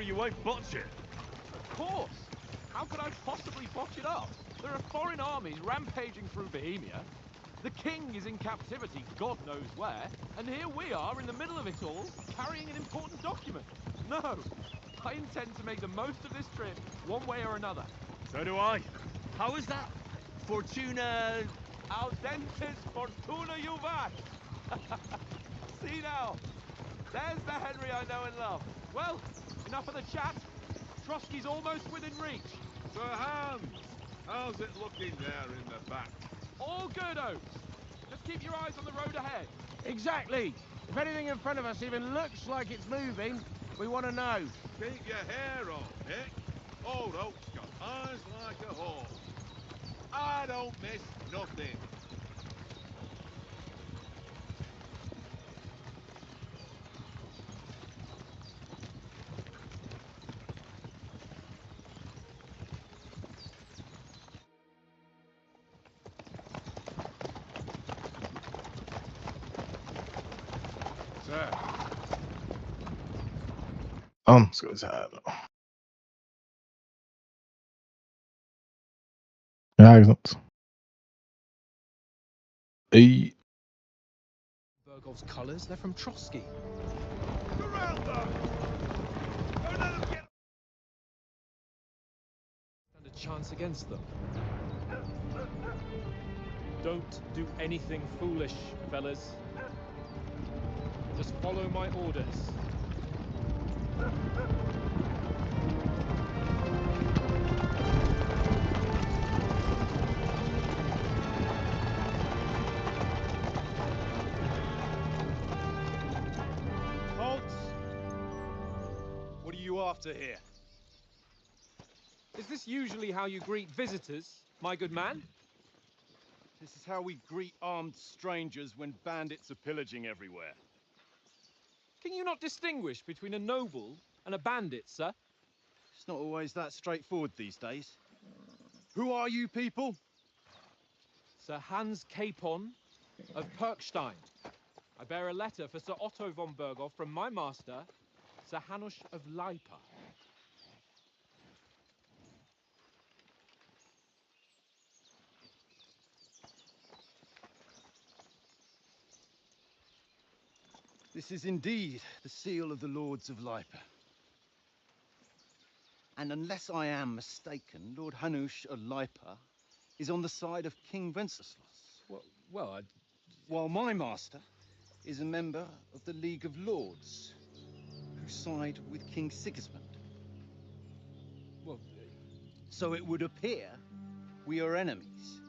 sure you won't botch it? Of course. How could I possibly botch it up? There are foreign armies rampaging through Bohemia. The king is in captivity, God knows where, and here we are in the middle of it all, carrying an important document. No, I intend to make the most of this trip, one way or another. So do I. How is that? Fortuna... Audentes fortuna juvat! See now, there's the Henry I know and love. Well, enough of the chat. Trotsky's almost within reach. Sir Hans, how's it looking there in the back? All good, Oates. Just keep your eyes on the road ahead. Exactly. If anything in front of us even looks like it's moving, we want to know. Keep your hair on, Nick. Old Oak's got eyes like a hawk. I don't miss nothing. Ska vi se här då. Ja, exakt. Bergov's colors, they're from Trotsky. Stand a chance against them. Don't do anything foolish, fellas. Just follow my orders. What are you after here? Is this usually how you greet visitors, my good man? This is how we greet armed strangers when bandits are pillaging everywhere. Can you not distinguish between a noble and a bandit, sir? It's not always that straightforward these days. Who are you people? Sir Hans Capon of Perkstein. I bear a letter for Sir Otto von Berghoff from my master, Sir Hanush of Lipa. This is indeed the seal of the Lords of Lipa. And unless I am mistaken, Lord Hanush of Lipa is on the side of King Wenceslas. While my master is a member of the League of Lords, who side with King Sigismund. So it would appear we are enemies.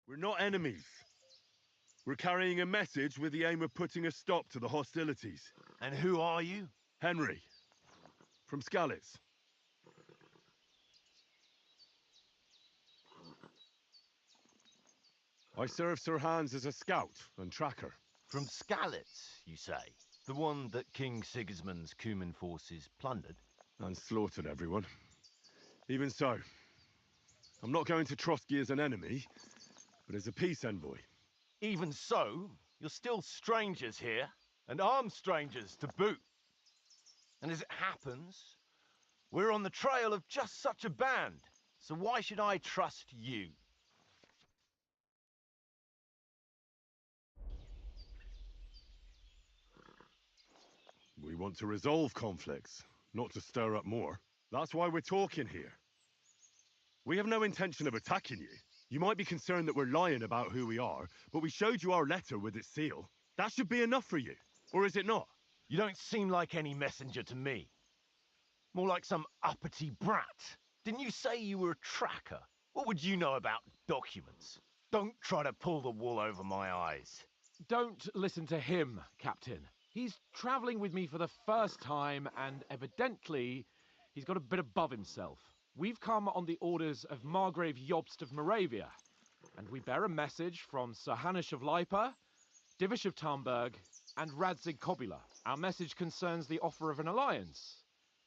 We're not enemies. We're carrying a message with the aim of putting a stop to the hostilities. And who are you? Henry, from Skalitz. I serve Sir Hans as a scout and tracker. From Skalitz, you say? The one that King Sigismund's Cuman forces plundered? And slaughtered everyone. Even so, I'm not going to Trotsky as an enemy, but as a peace envoy. Even so, you're still strangers here, and armed strangers to boot. And as it happens, we're on the trail of just such a band, so why should I trust you? We want to resolve conflicts, not to stir up more. That's why we're talking here. We have no intention of attacking you. You might be concerned that we're lying about who we are, but we showed you our letter with its seal. That should be enough for you, or is it not? You don't seem like any messenger to me. More like some uppity brat. Didn't you say you were a tracker? What would you know about documents? Don't try to pull the wool over my eyes. Don't listen to him, Captain. He's traveling with me for the first time, and evidently, he's got a bit above himself. We've come on the orders of Margrave Jobst of Moravia, and we bear a message from Sir Hanush of Lipa, Divish of Tarnberg, And Radzig Kobula, our message concerns the offer of an alliance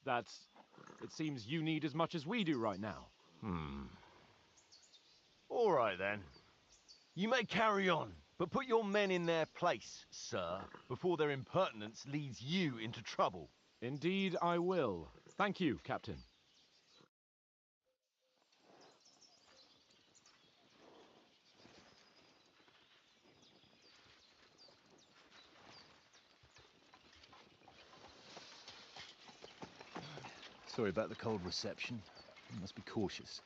that it seems you need as much as we do right now. All right, then. You may carry on, but put your men in their place, sir, before their impertinence leads you into trouble. Indeed, I will. Thank you, Captain. Sorry about the cold reception. You must be cautious.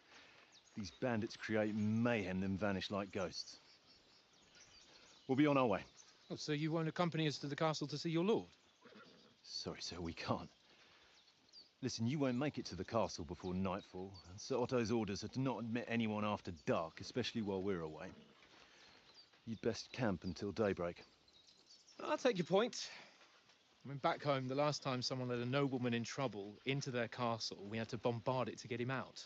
These bandits create mayhem, then vanish like ghosts. We'll be on our way. Oh, so you won't accompany us to the castle to see your lord? Sorry, sir, we can't. Listen, you won't make it to the castle before nightfall, and Sir Otto's orders are to not admit anyone after dark, especially while we're away. You'd best camp until daybreak. I'll take your point. I mean, back home, the last time someone let a nobleman in trouble into their castle, we had to bombard it to get him out.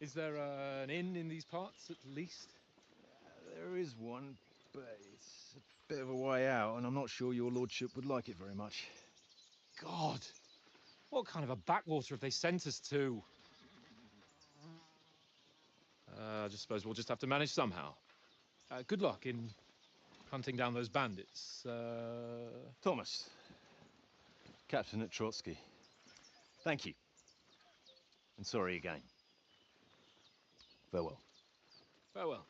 Is there an inn in these parts, at least? There is one, but it's a bit of a way out, and I'm not sure your lordship would like it very much. God! What kind of a backwater have they sent us to? I just suppose we'll just have to manage somehow. Good luck in hunting down those bandits. Thomas, Captain at Trotsky. Thank you. And sorry again. Farewell. Farewell.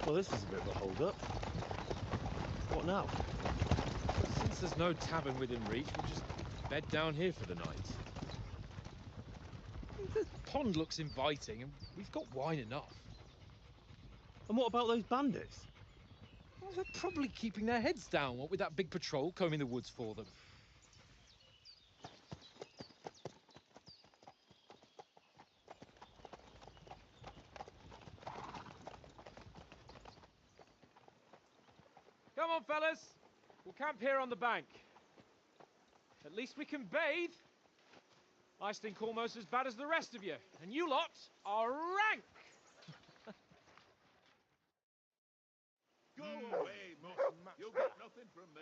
Well, this is a bit of a hold-up. What now? Since there's no tavern within reach, we'll just bed down here for the night. The pond looks inviting, and we've got wine enough. And what about those bandits? Well, they're probably keeping their heads down, what with that big patrol combing the woods for them. Come on, fellas. We'll camp here on the bank. At least we can bathe. I stink almost as bad as the rest of you, and you lot are rank. Go away, Mutt. You'll get nothing from me.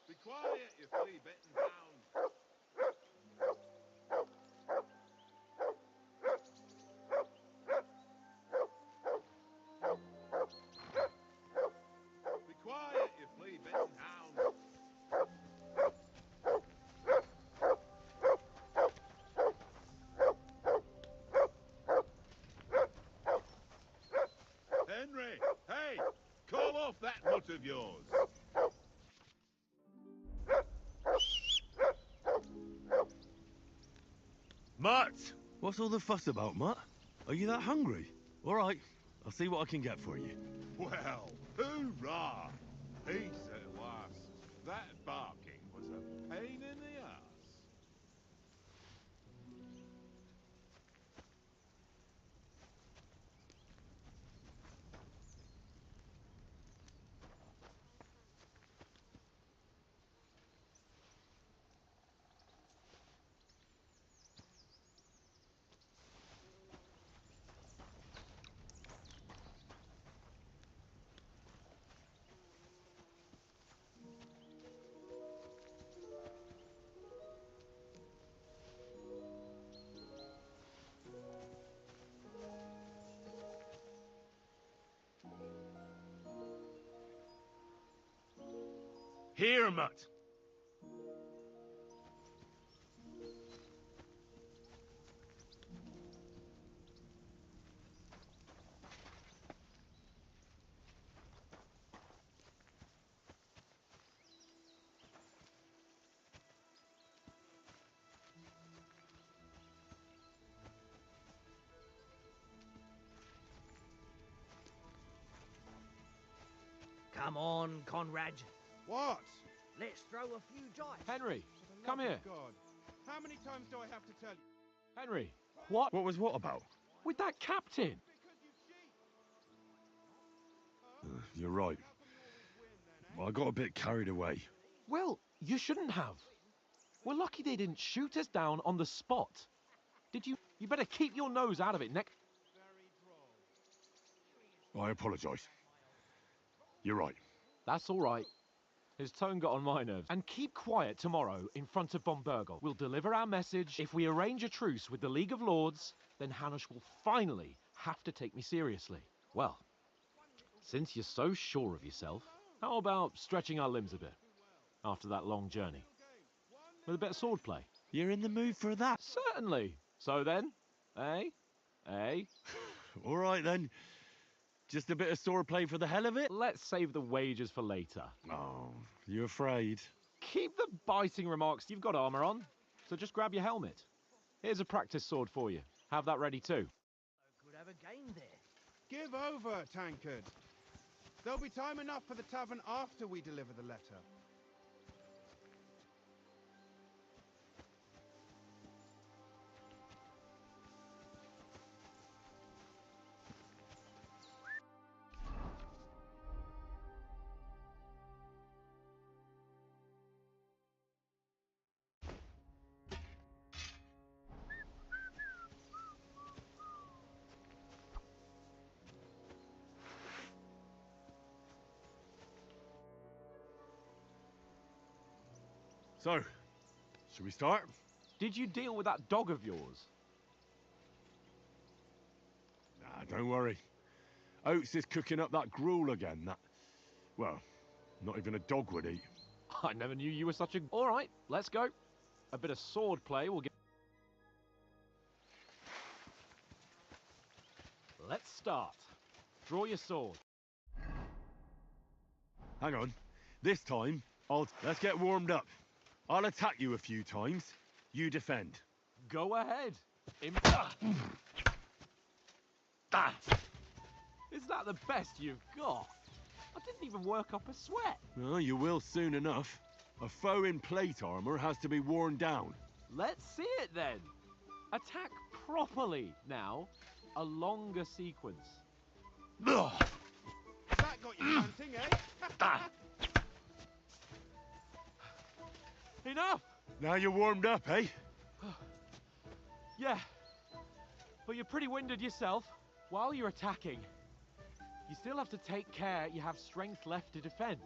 Be quiet, you flea-bitten hound. Be quiet, you flea-bitten hound. Henry, hey, call off that mutt of yours. Mutt! What's all the fuss about, Mutt? Are you that hungry? All right, I'll see what I can get for you. Well, hoorah! Peace at last. That barking was a pain in the ass. Here, Mutt! Come on, Conrad. What? Let's throw a few dice. Henry, For the come love here. of God. How many times do I have to tell you? Henry, what? What was what about? With that captain? Because you cheat. You're right. I got a bit carried away. Well, you shouldn't have. We're lucky they didn't shoot us down on the spot. Did you? You better keep your nose out of it next. I apologise. You're right. That's all right. His tone got on my nerves. And keep quiet tomorrow in front of Bombergol. We'll deliver our message. If we arrange a truce with the League of Lords, then Hanush will finally have to take me seriously. Well, since you're so sure of yourself, how about stretching our limbs a bit after that long journey? With a bit of swordplay. You're in the mood for that? Certainly. So then, eh? All right then. Just a bit of swordplay for the hell of it? Let's save the wages for later. Oh, you afraid? Keep the biting remarks. You've got armor on, so just grab your helmet. Here's a practice sword for you. Have that ready too. Could have a game there. Give over, tankard. There'll be time enough for the tavern after we deliver the letter. So, should we start? Did you deal with that dog of yours? Nah, don't worry. Oates is cooking up that gruel again, well, not even a dog would eat. I never knew you were such a... All right, let's go. A bit of sword play will get... Let's start. Draw your sword. Hang on. This time, let's get warmed up. I'll attack you a few times. You defend. Go ahead. Is that the best you've got? I didn't even work up a sweat. Well, you will soon enough. A foe in plate armor has to be worn down. Let's see it then. Attack properly now. A longer sequence. That got you panting, eh? Enough! Now you're warmed up, eh? Yeah. But you're pretty winded yourself. While you're attacking, you still have to take care you have strength left to defend.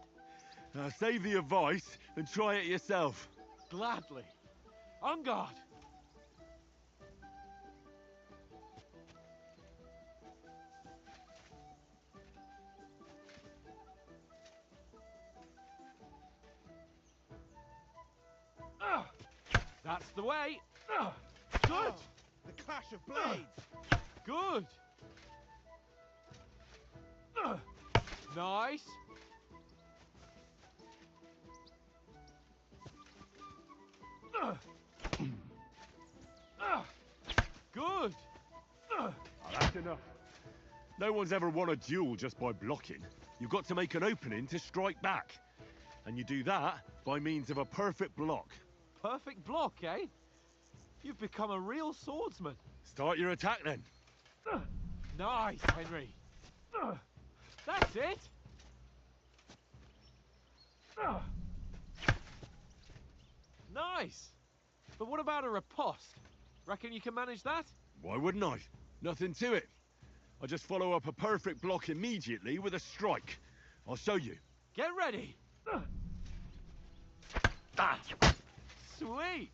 Now save the advice and try it yourself. Gladly. On guard. That's the way. Good. Oh, the clash of blades. Good. Nice. Good. Oh, that's enough. No one's ever won a duel just by blocking. You've got to make an opening to strike back. And you do that by means of a perfect block. Perfect block, eh? You've become a real swordsman. Start your attack then. Nice, Henry. That's it. Nice. But what about a riposte? Reckon you can manage that? Why wouldn't I? Nothing to it. I just follow up a perfect block immediately with a strike. I'll show you. Get ready. Sweet.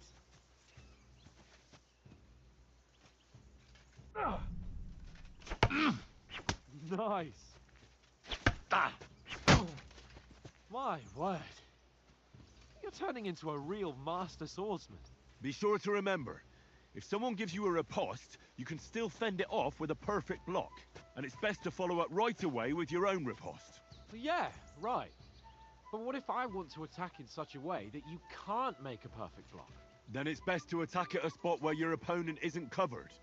Nice. My word. You're turning into a real master swordsman. Be sure to remember, if someone gives you a riposte, you can still fend it off with a perfect block. And it's best to follow up right away with your own riposte. Yeah, right. But what if I want to attack in such a way that you can't make a perfect block? Then it's best to attack at a spot where your opponent isn't covered.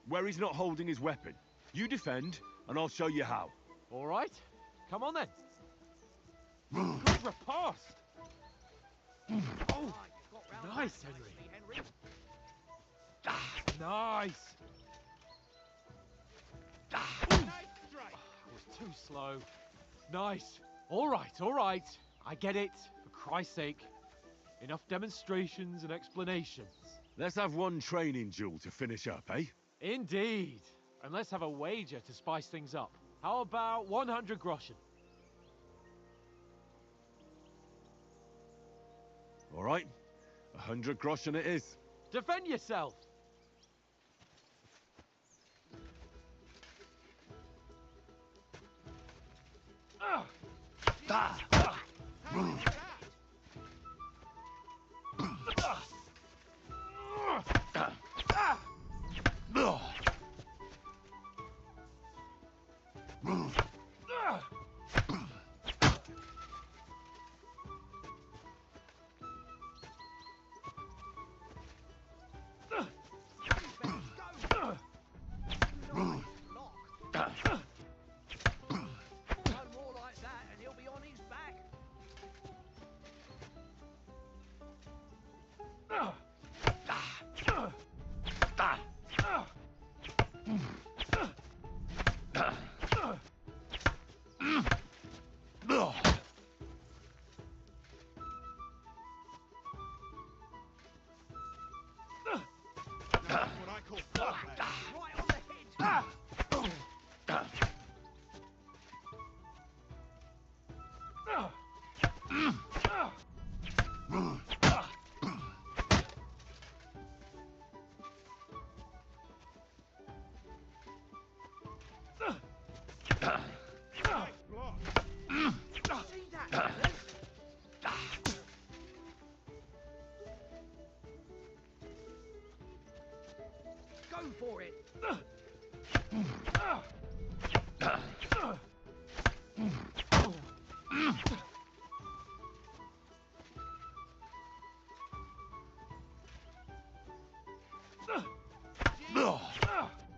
Where he's not holding his weapon. You defend, and I'll show you how. All right. Come on then. Good riposte. Oh, nice, Henry. Nice. Nice strike. I was too slow. Nice. All right. I get it. For Christ's sake. Enough demonstrations and explanations. Let's have one training duel to finish up, eh? Indeed. And let's have a wager to spice things up. How about 100 groschen? All right. 100 groschen it is. Defend yourself! One more like that and he'll be on his back. That's what I call bloodbath. Right on the head. Nice block. See that, fellas? Go for it.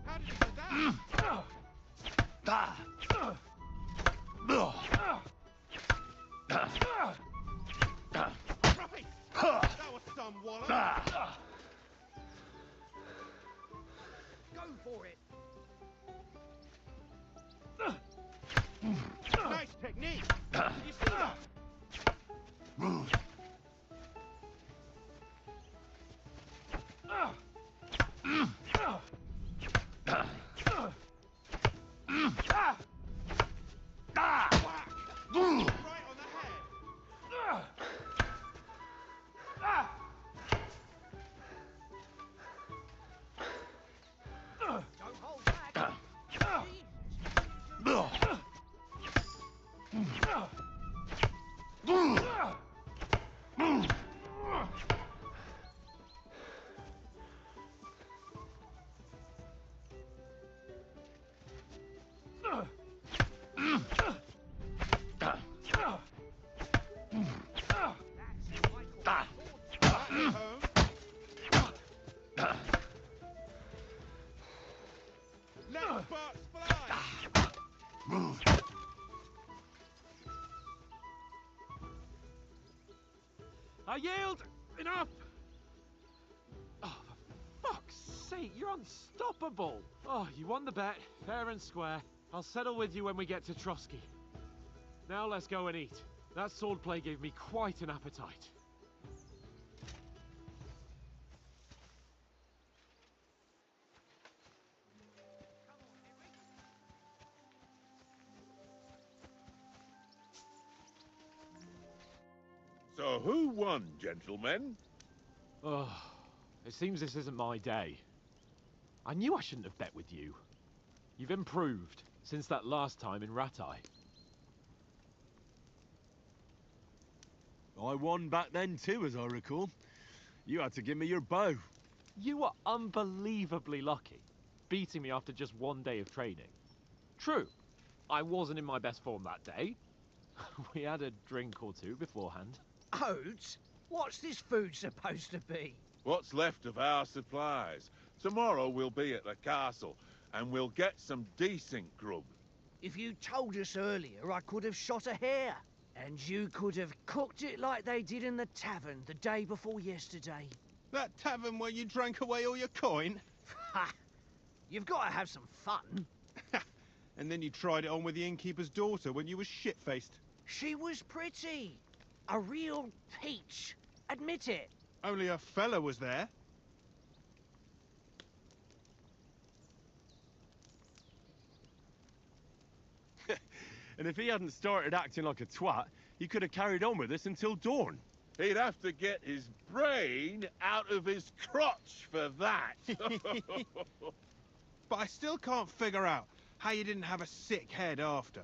How did you do that? Right. That was some wallop. Go for it. Nice technique. Did you see that? Whack. Right on the head. Don't hold back. Home. Let sparks fly. I yield! Enough! Oh, for fuck's sake, you're unstoppable! Oh, you won the bet, fair and square. I'll settle with you when we get to Trotsky. Now let's go and eat. That swordplay gave me quite an appetite. So who won, gentlemen? Oh, it seems this isn't my day. I knew I shouldn't have bet with you. You've improved since that last time in Ratai. I won back then too, as I recall. You had to give me your bow. You were unbelievably lucky, beating me after just one day of training. True, I wasn't in my best form that day. We had a drink or two beforehand. Oats? What's this food supposed to be? What's left of our supplies. Tomorrow we'll be at the castle, and we'll get some decent grub. If you told us earlier, I could have shot a hare. And you could have cooked it like they did in the tavern the day before yesterday. That tavern where you drank away all your coin? Ha! You've got to have some fun. And then you tried it on with the innkeeper's daughter when you were shit-faced. She was pretty. A real peach. Admit it. Only a fella was there. And if he hadn't started acting like a twat, he could have carried on with us until dawn. He'd have to get his brain out of his crotch for that. But I still can't figure out how you didn't have a sick head after.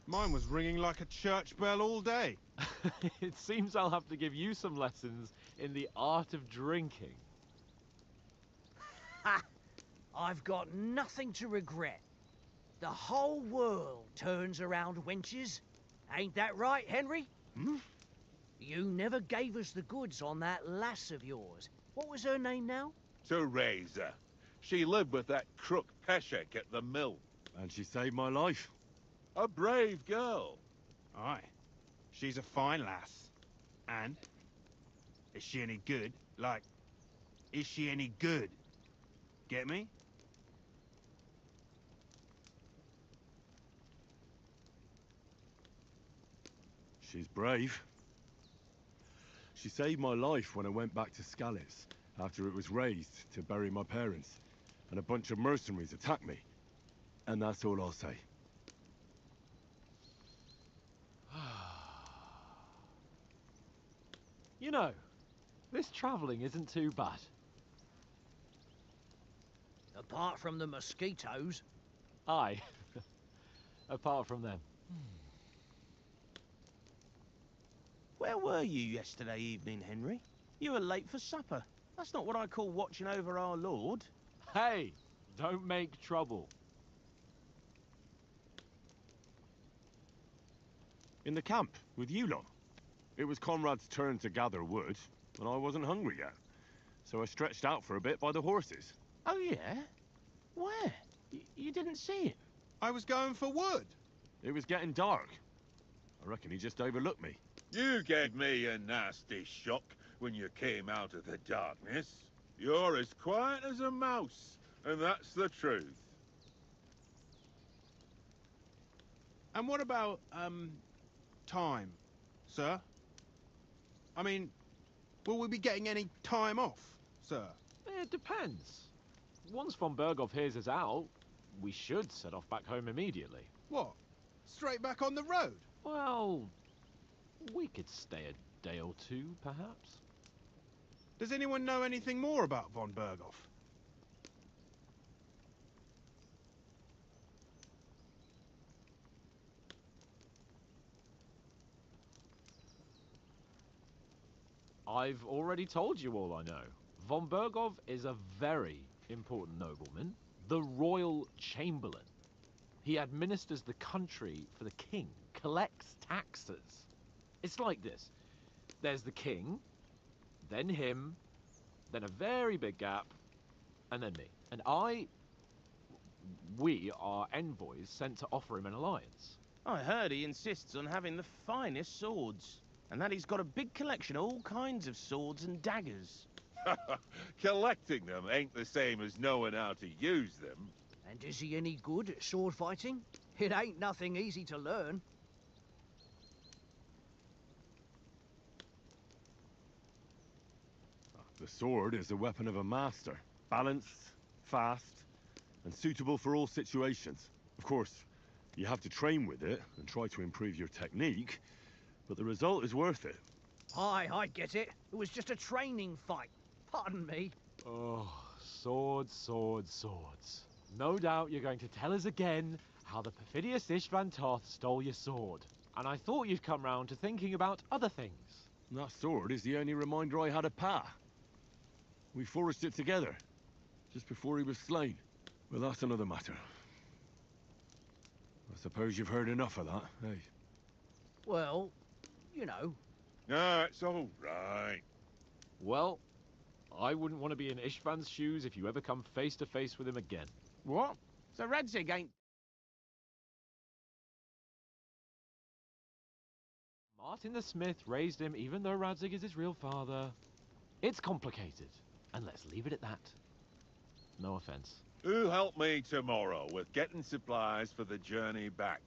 Mine was ringing like a church bell all day. It seems I'll have to give you some lessons in the art of drinking. Ha! I've got nothing to regret. The whole world turns around wenches. Ain't that right, Henry? Hmm? You never gave us the goods on that lass of yours. What was her name now? Teresa. She lived with that crook Peshek at the mill. And she saved my life. A brave girl. Aye. She's a fine lass. And? Is she any good? Like, is she any good? Get me? She's brave. She saved my life when I went back to Scalitz after it was razed to bury my parents, and a bunch of mercenaries attacked me. And that's all I'll say. You know, this travelling isn't too bad. Apart from the mosquitoes. Aye. Apart from them. Where were you yesterday evening, Henry? You were late for supper. That's not what I call watching over our Lord. Hey, don't make trouble. In the camp, with you lot. It was Conrad's turn to gather wood, and I wasn't hungry yet. So I stretched out for a bit by the horses. Oh, yeah? Where? You didn't see him? I was going for wood. It was getting dark. I reckon he just overlooked me. You gave me a nasty shock when you came out of the darkness. You're as quiet as a mouse, and that's the truth. And what about, time, sir? I mean, will we be getting any time off, sir? It depends. Once von Berghoff hears us out, we should set off back home immediately. What? Straight back on the road? Well, we could stay a day or two, perhaps. Does anyone know anything more about von Berghoff? I've already told you all I know. Von Berghoff is a very important nobleman, the royal chamberlain. He administers the country for the king, collects taxes. It's like this. There's the king, then him, then a very big gap, and then me. And we are envoys sent to offer him an alliance. I heard he insists on having the finest swords, and that he's got a big collection of all kinds of swords and daggers. Collecting them ain't the same as knowing how to use them. And is he any good at sword fighting? It ain't nothing easy to learn. The sword is the weapon of a master. Balanced, fast, and suitable for all situations. Of course, you have to train with it and try to improve your technique, but the result is worth it. Aye, I get it. It was just a training fight. Pardon me. Oh, swords, swords, swords. No doubt you're going to tell us again how the perfidious Istvan Toth stole your sword. And I thought you'd come round to thinking about other things. That sword is the only reminder I had of Pa. We forged it together, just before he was slain. But that's another matter. I suppose you've heard enough of that, eh? Well, you know. No, it's all right. Well, I wouldn't want to be in Istvan's shoes if you ever come face to face with him again. What? So Radzig ain't... Martin the Smith raised him even though Radzig is his real father. It's complicated, and let's leave it at that. No offense. Who helped me tomorrow with getting supplies for the journey back?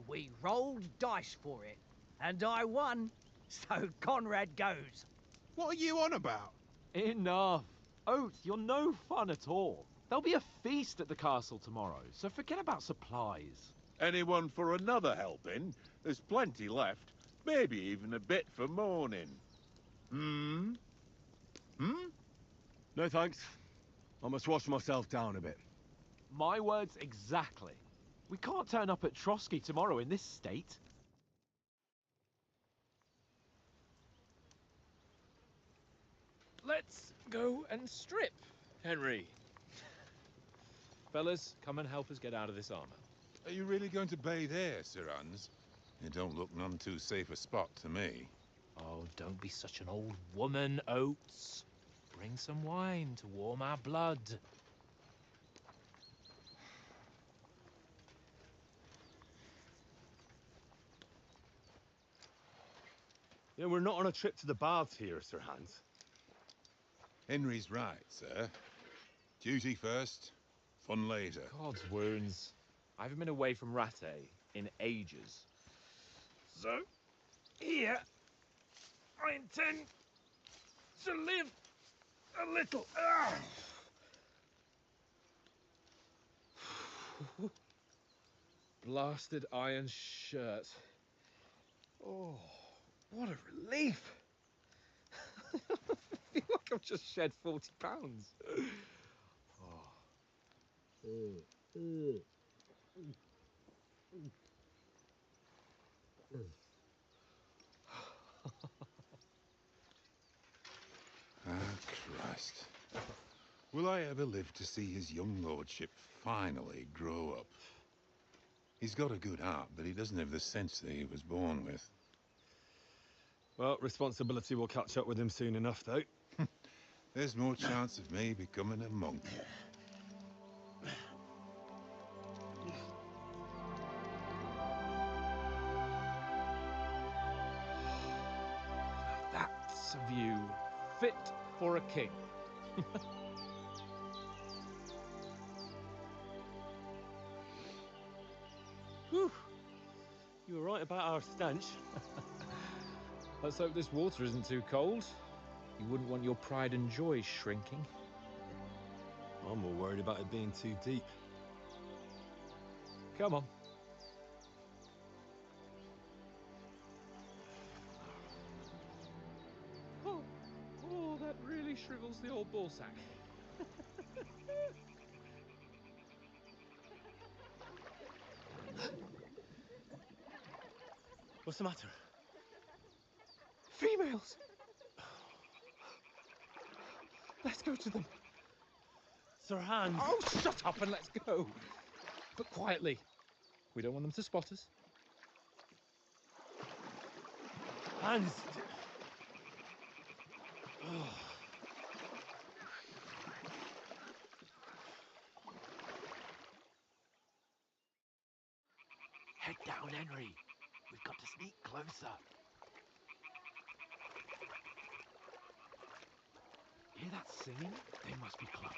We rolled dice for it, and I won, so Conrad goes. What are you on about? Enough. Oates, you're no fun at all. There'll be a feast at the castle tomorrow, so forget about supplies. Anyone for another helping? There's plenty left. Maybe even a bit for morning. Hmm? No thanks. I must wash myself down a bit. My words exactly. We can't turn up at Trotsky tomorrow in this state. Let's go and strip, Henry. Fellas, come and help us get out of this armor. Are you really going to bathe here, Sir Hans? It don't look none too safe a spot to me. Oh, don't be such an old woman, Oates. Bring some wine to warm our blood. Yeah, we're not on a trip to the baths here, Sir Hans. Henry's right, sir. Duty first, fun later. God's wounds. I haven't been away from Rattay in ages. So, here, I intend to live a little. Blasted iron shirt. Oh, what a relief. I feel like I've just shed 40 pounds. Ah, Christ. Will I ever live to see his young lordship finally grow up? He's got a good heart, but he doesn't have the sense that he was born with. Well, responsibility will catch up with him soon enough, though. There's more chance of me becoming a monk. That's a view fit for a king. Whew. You were right about our stench. Let's hope this water isn't too cold. You wouldn't want your pride and joy shrinking. I'm more worried about it being too deep. Come on. Oh, that really shrivels the old ball sack. What's the matter? Females! Let's go to them. Sir Hans! Oh, shut up and let's go. But quietly. We don't want them to spot us. Hans! Head down, Henry. We've got to sneak closer. Hear that singing? They must be close.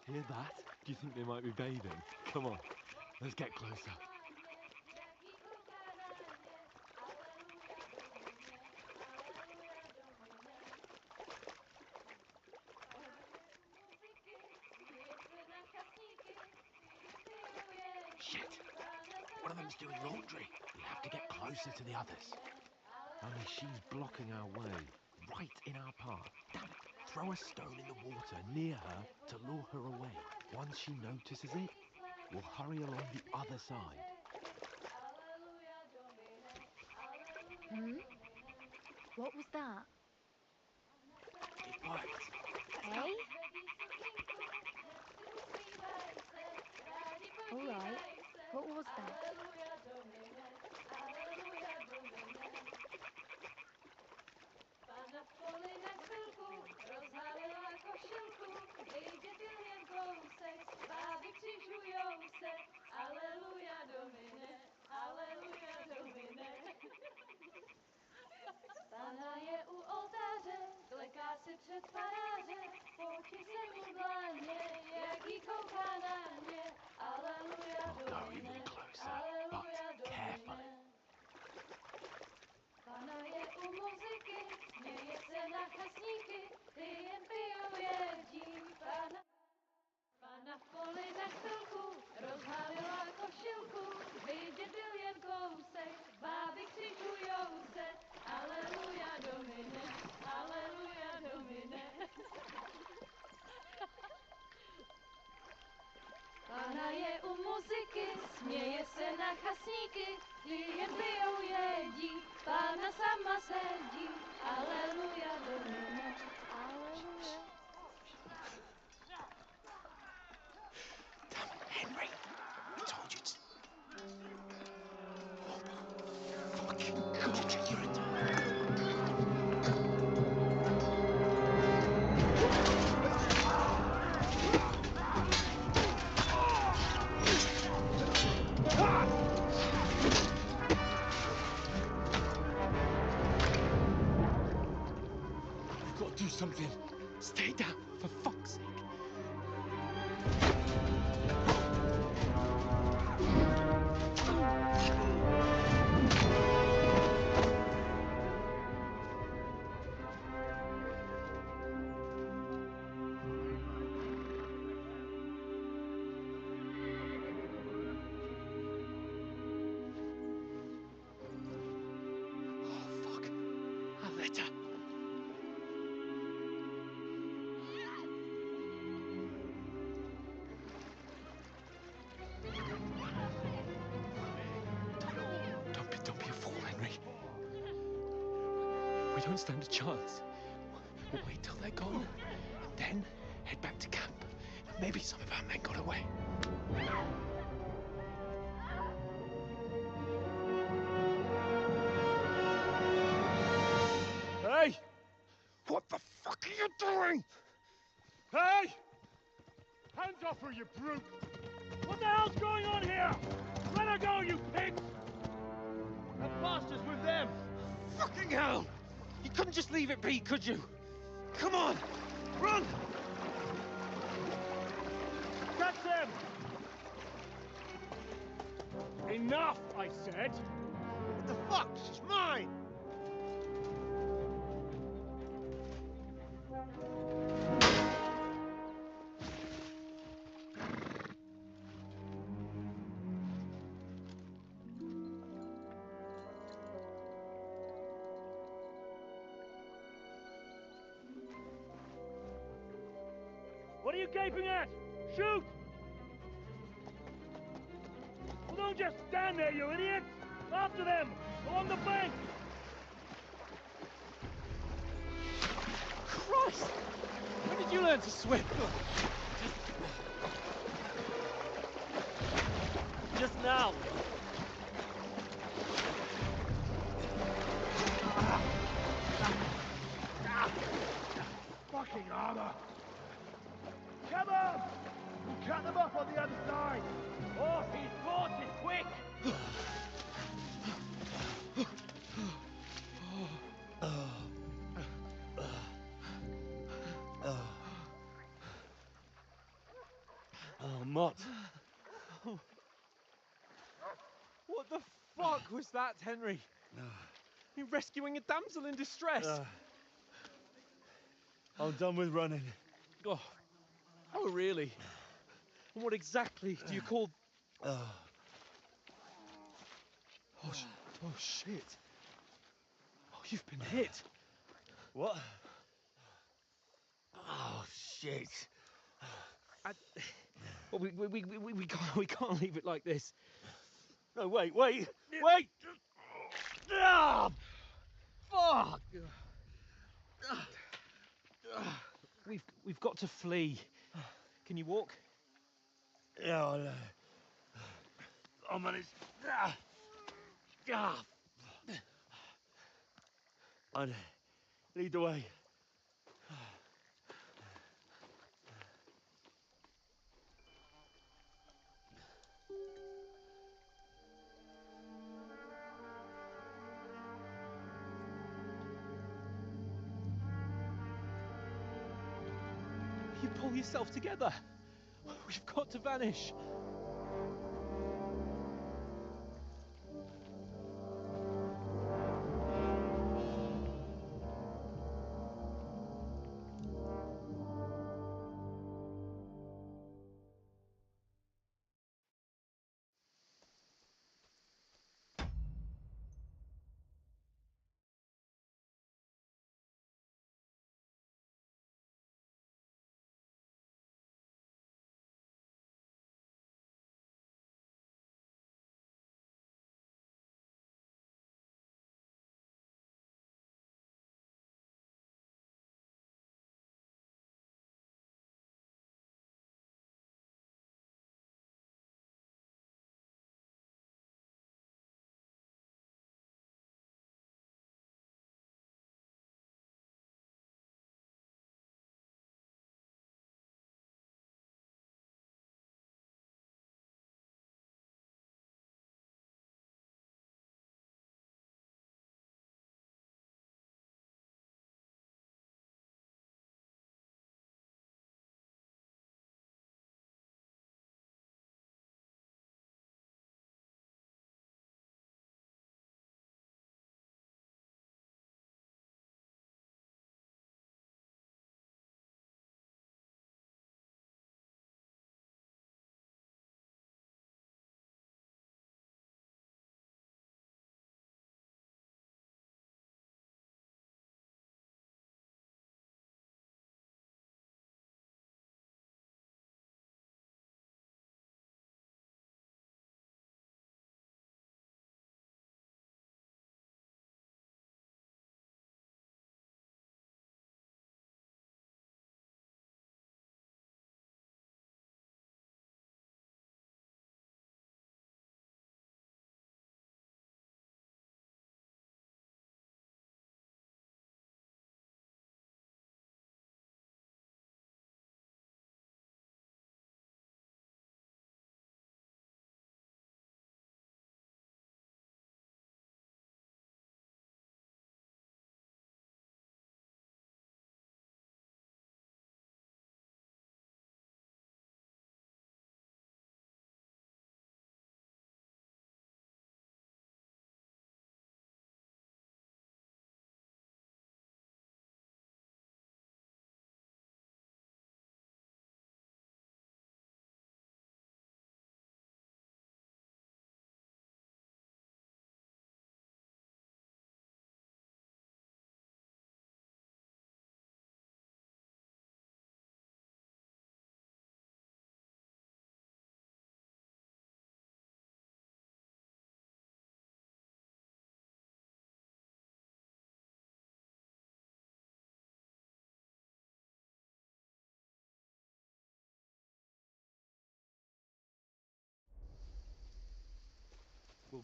Hear that? Do you think they might be bathing? Come on, let's get closer. Shit! One of them's doing laundry. We have to get closer to the others. Only she's blocking our way, right in our path. Damn it! Throw a stone in the water near her to lure her away. Once she notices it, we'll hurry along the other side. Hmm? What was that? It worked. Eh? All right. What was that? Pána je u muziky, směje se na chasníky, ty jen pijou jedí. Pána v poli za chvilku rozhalila košilku, vidět byl jen kousek, báby křikujou se, aleluja domine, aleluja domine. Pána je u muziky, směje se na chasníky, ty jen pijou jedí, pána sama sedí, aleluja domine, aleluja. Damn it, Henry. I told you to... Oh, fucking God, you're a... You've got to do something. Stay down, for fuck's sake. Don't be a fool, Henry. We don't stand a chance. We'll wait till they're gone, and then head back to camp. Maybe some of our men got away. Hey! What the fuck are you doing? Hey! Hands off her, you brute! What the hell's going on here? Let her go, you pig! That bastard's with them! Fucking hell! You couldn't just leave it be, could you? Come on! Run! Catch them! Enough, I said! What the fuck? She's mine! What are you gaping at? Shoot! Well, don't just stand there, you idiots! After them! Along the bank! Christ! When did you learn to swim? Just now. Fucking armor! Come on! We'll cut them off on the other side! Oh, he's bought it quick! Oh, Mott. What the fuck was that, Henry? You rescuing a damsel in distress? I'm done with running. Oh, really? And what exactly do you call... Oh, shit. Oh, you've been hit. What? Oh, shit. Well, we can't leave it like this. No, wait! Ah, fuck! We've got to flee. Can you walk? Yeah, I know. I'll manage. I'd lead the way. You pull yourself together. We've got to vanish.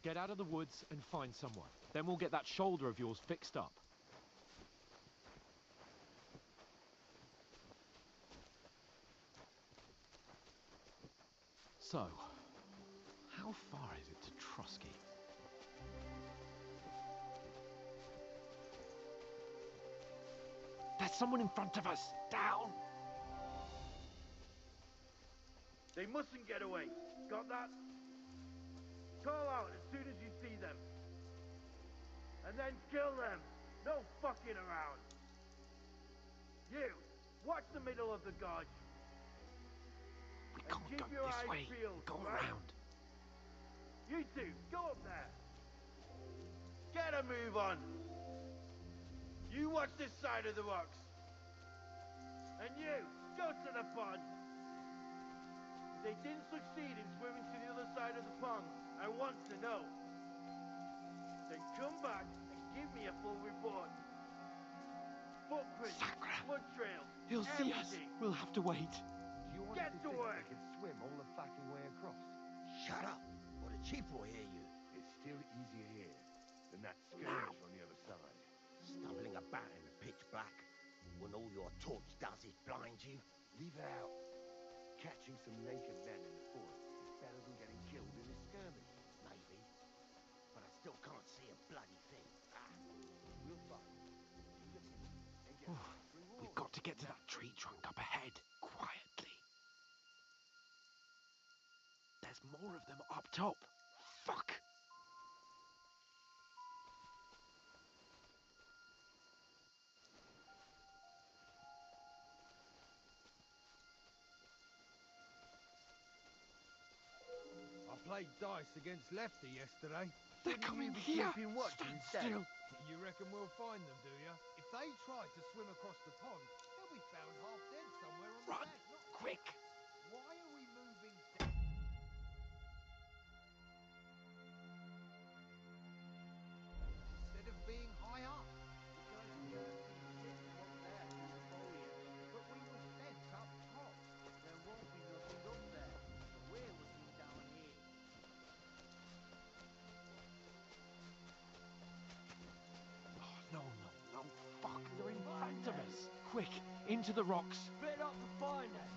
We'll get out of the woods and find someone. Then we'll get that shoulder of yours fixed up. So, how far is it to Trusky? There's someone in front of us! Down! They mustn't get away. Got that? Call out as soon as you see them. And then kill them. No fucking around. You, watch the middle of the gorge. We can't go this way. Go around. You two, go up there. Get a move on. You watch this side of the rocks. And you, go to the pond. If they didn't succeed in swimming to the other side of the pond, I want to know. Then come back and give me a full report. Footprints, blood trails, He'll see us. We'll have to wait. Do you Get to work. They can swim all the fucking way across? Shut up, or the chief will hear you. It's still easier here than that skirmish on the other side. Stumbling about in the pitch black, when all your torch does is blind you. Leave it out. Catching some naked men in the forest is better than getting killed in a skirmish. Maybe, but I still can't see a bloody thing. We'll find. We've got to get to that tree trunk up ahead, quietly. There's more of them up top. Fuck! I played dice against Lefty yesterday. They're coming here! Keeping watch Stand instead. still! You reckon we'll find them, do you? If they try to swim across the pond, they'll be found half dead somewhere on Run! the bank. Not Quick! Why are we moving instead of being high up? Because the ship wasn't there through the foliage, but we were sent up top. There won't be nothing up there. We're looking down here. No, fuck, they're in front of us! Quick, into the rocks! Split up to find them.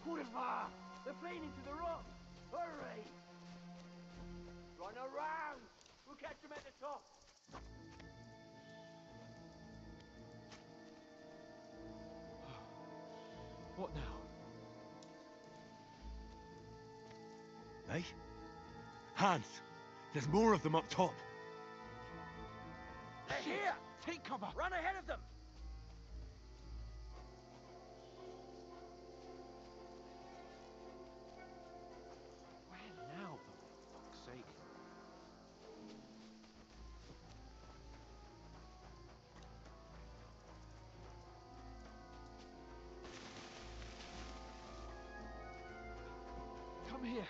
Put it far. They're fleeing into the rocks. Hurry! Run around. We'll catch them at the top. What now? Hey? Hans! There's more of them up top! They're here! Take cover! Run ahead of them! Where now, for fuck's sake? Come here!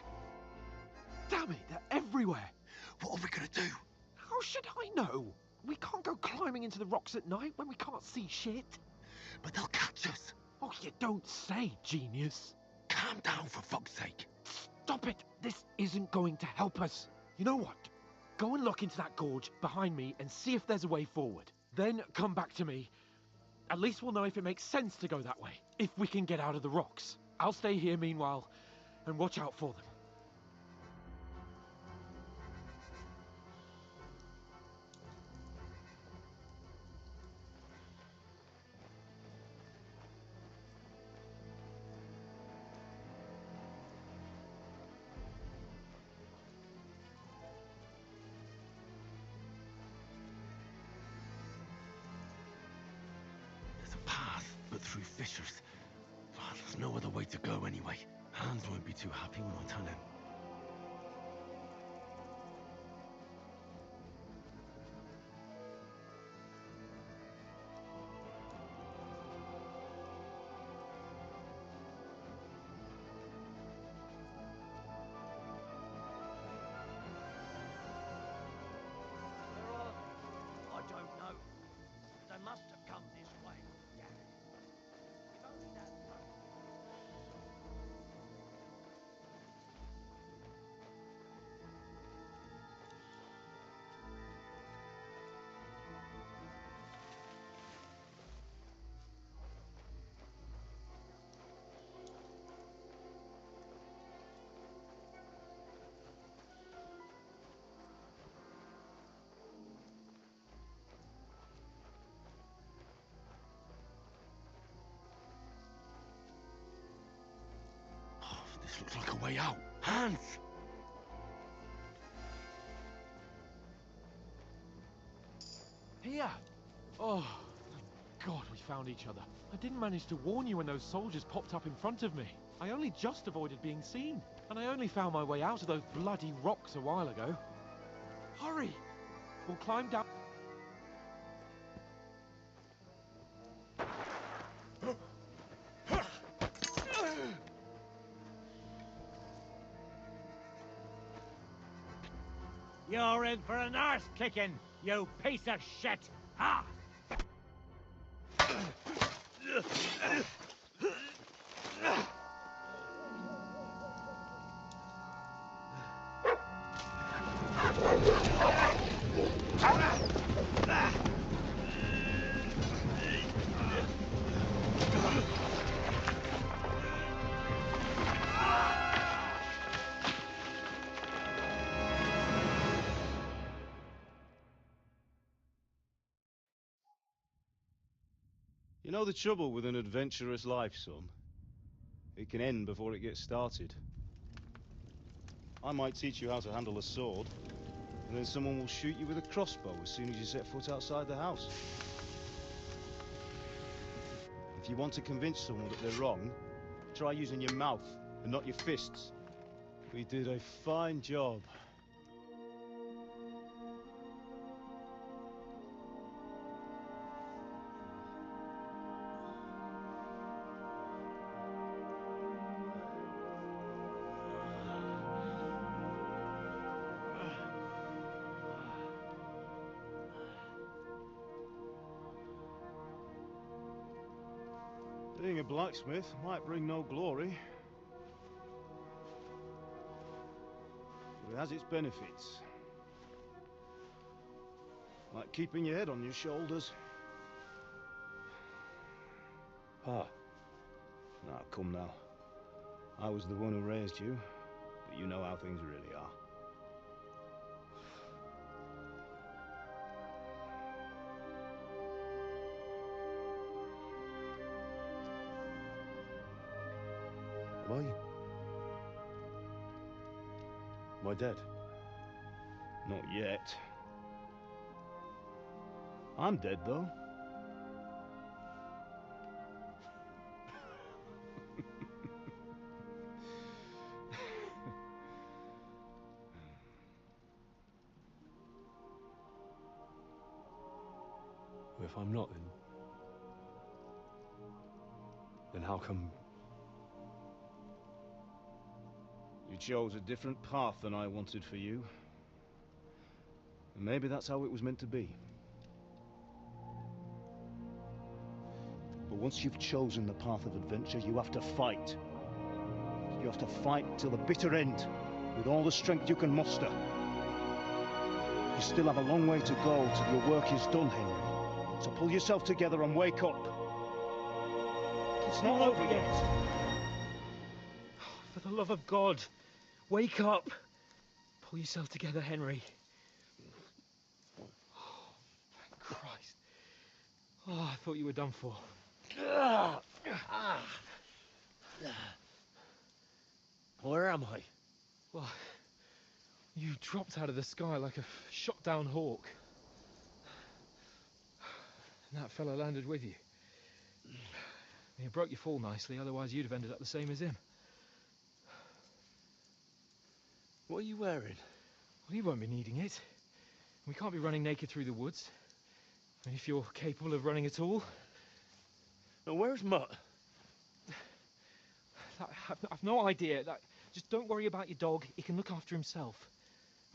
Damn it, they're everywhere! What are we gonna do? How should I know? We can't go climbing into the rocks at night when we can't see shit. But they'll catch us! Oh, you don't say, genius. Calm down, for fuck's sake! Stop it! This isn't going to help us. You know what? Go and look into that gorge behind me and see if there's a way forward. Then come back to me. At least we'll know if it makes sense to go that way, if we can get out of the rocks. I'll stay here meanwhile and watch out for them. There's a path, but through fissures. Well, there's no other way to go anyway. Hans won't be too happy when I tell him. Where are they? I don't know. They must have come this way. Yeah. If only that road. This looks like a way out. Hans! Here! Oh, thank God we found each other. I didn't manage to warn you when those soldiers popped up in front of me. I only just avoided being seen. And I only found my way out of those bloody rocks a while ago. Hurry! We'll climb down... You're in for an arse kicking, you piece of shit! Ha! You know the trouble with an adventurous life, son? It can end before it gets started. I might teach you how to handle a sword, and then someone will shoot you with a crossbow as soon as you set foot outside the house. If you want to convince someone that they're wrong, try using your mouth and not your fists. We did a fine job. Being a blacksmith might bring no glory, but it has its benefits. Like keeping your head on your shoulders. Pa. Now, come now. I was the one who raised you, but you know how things really are. Am I dead? Not yet. I'm dead, though. If I'm not, then how come... You chose a different path than I wanted for you. And maybe that's how it was meant to be. But once you've chosen the path of adventure, you have to fight. You have to fight till the bitter end, with all the strength you can muster. You still have a long way to go till your work is done, Henry. So pull yourself together and wake up. It's not over yet. For the love of God, wake up! Pull yourself together, Henry. Oh, thank Christ. Oh, I thought you were done for. Where am I? Well, you dropped out of the sky like a shot-down hawk. And that fella landed with you. You broke your fall nicely, otherwise you'd have ended up the same as him. What are you wearing? Well, you won't be needing it. We can't be running naked through the woods. And if you're capable of running at all. Now, where's Mutt? I've no idea. Just don't worry about your dog. He can look after himself.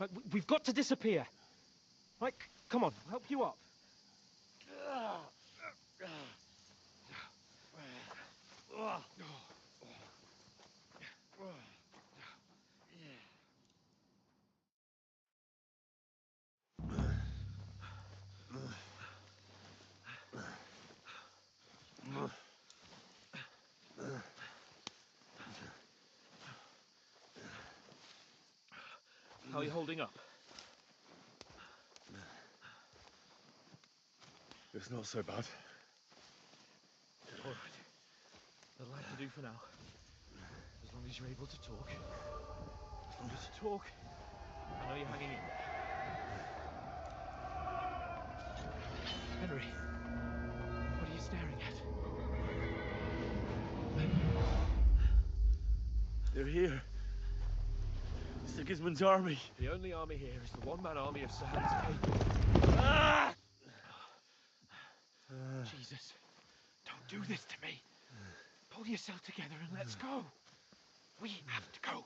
Right, we've got to disappear. Right, come on, I'll help you up. How are you holding up? It's not so bad. All right. That'll have to do for now. As long as you're able to talk. As long as you talk, I know you're hanging in there. Henry, what are you staring at? They're here. Sigismund's army. The only army here is the one-man army of Sir Hans Payne. Ah! Jesus, don't do this to me. Pull yourself together and let's go. We have to go.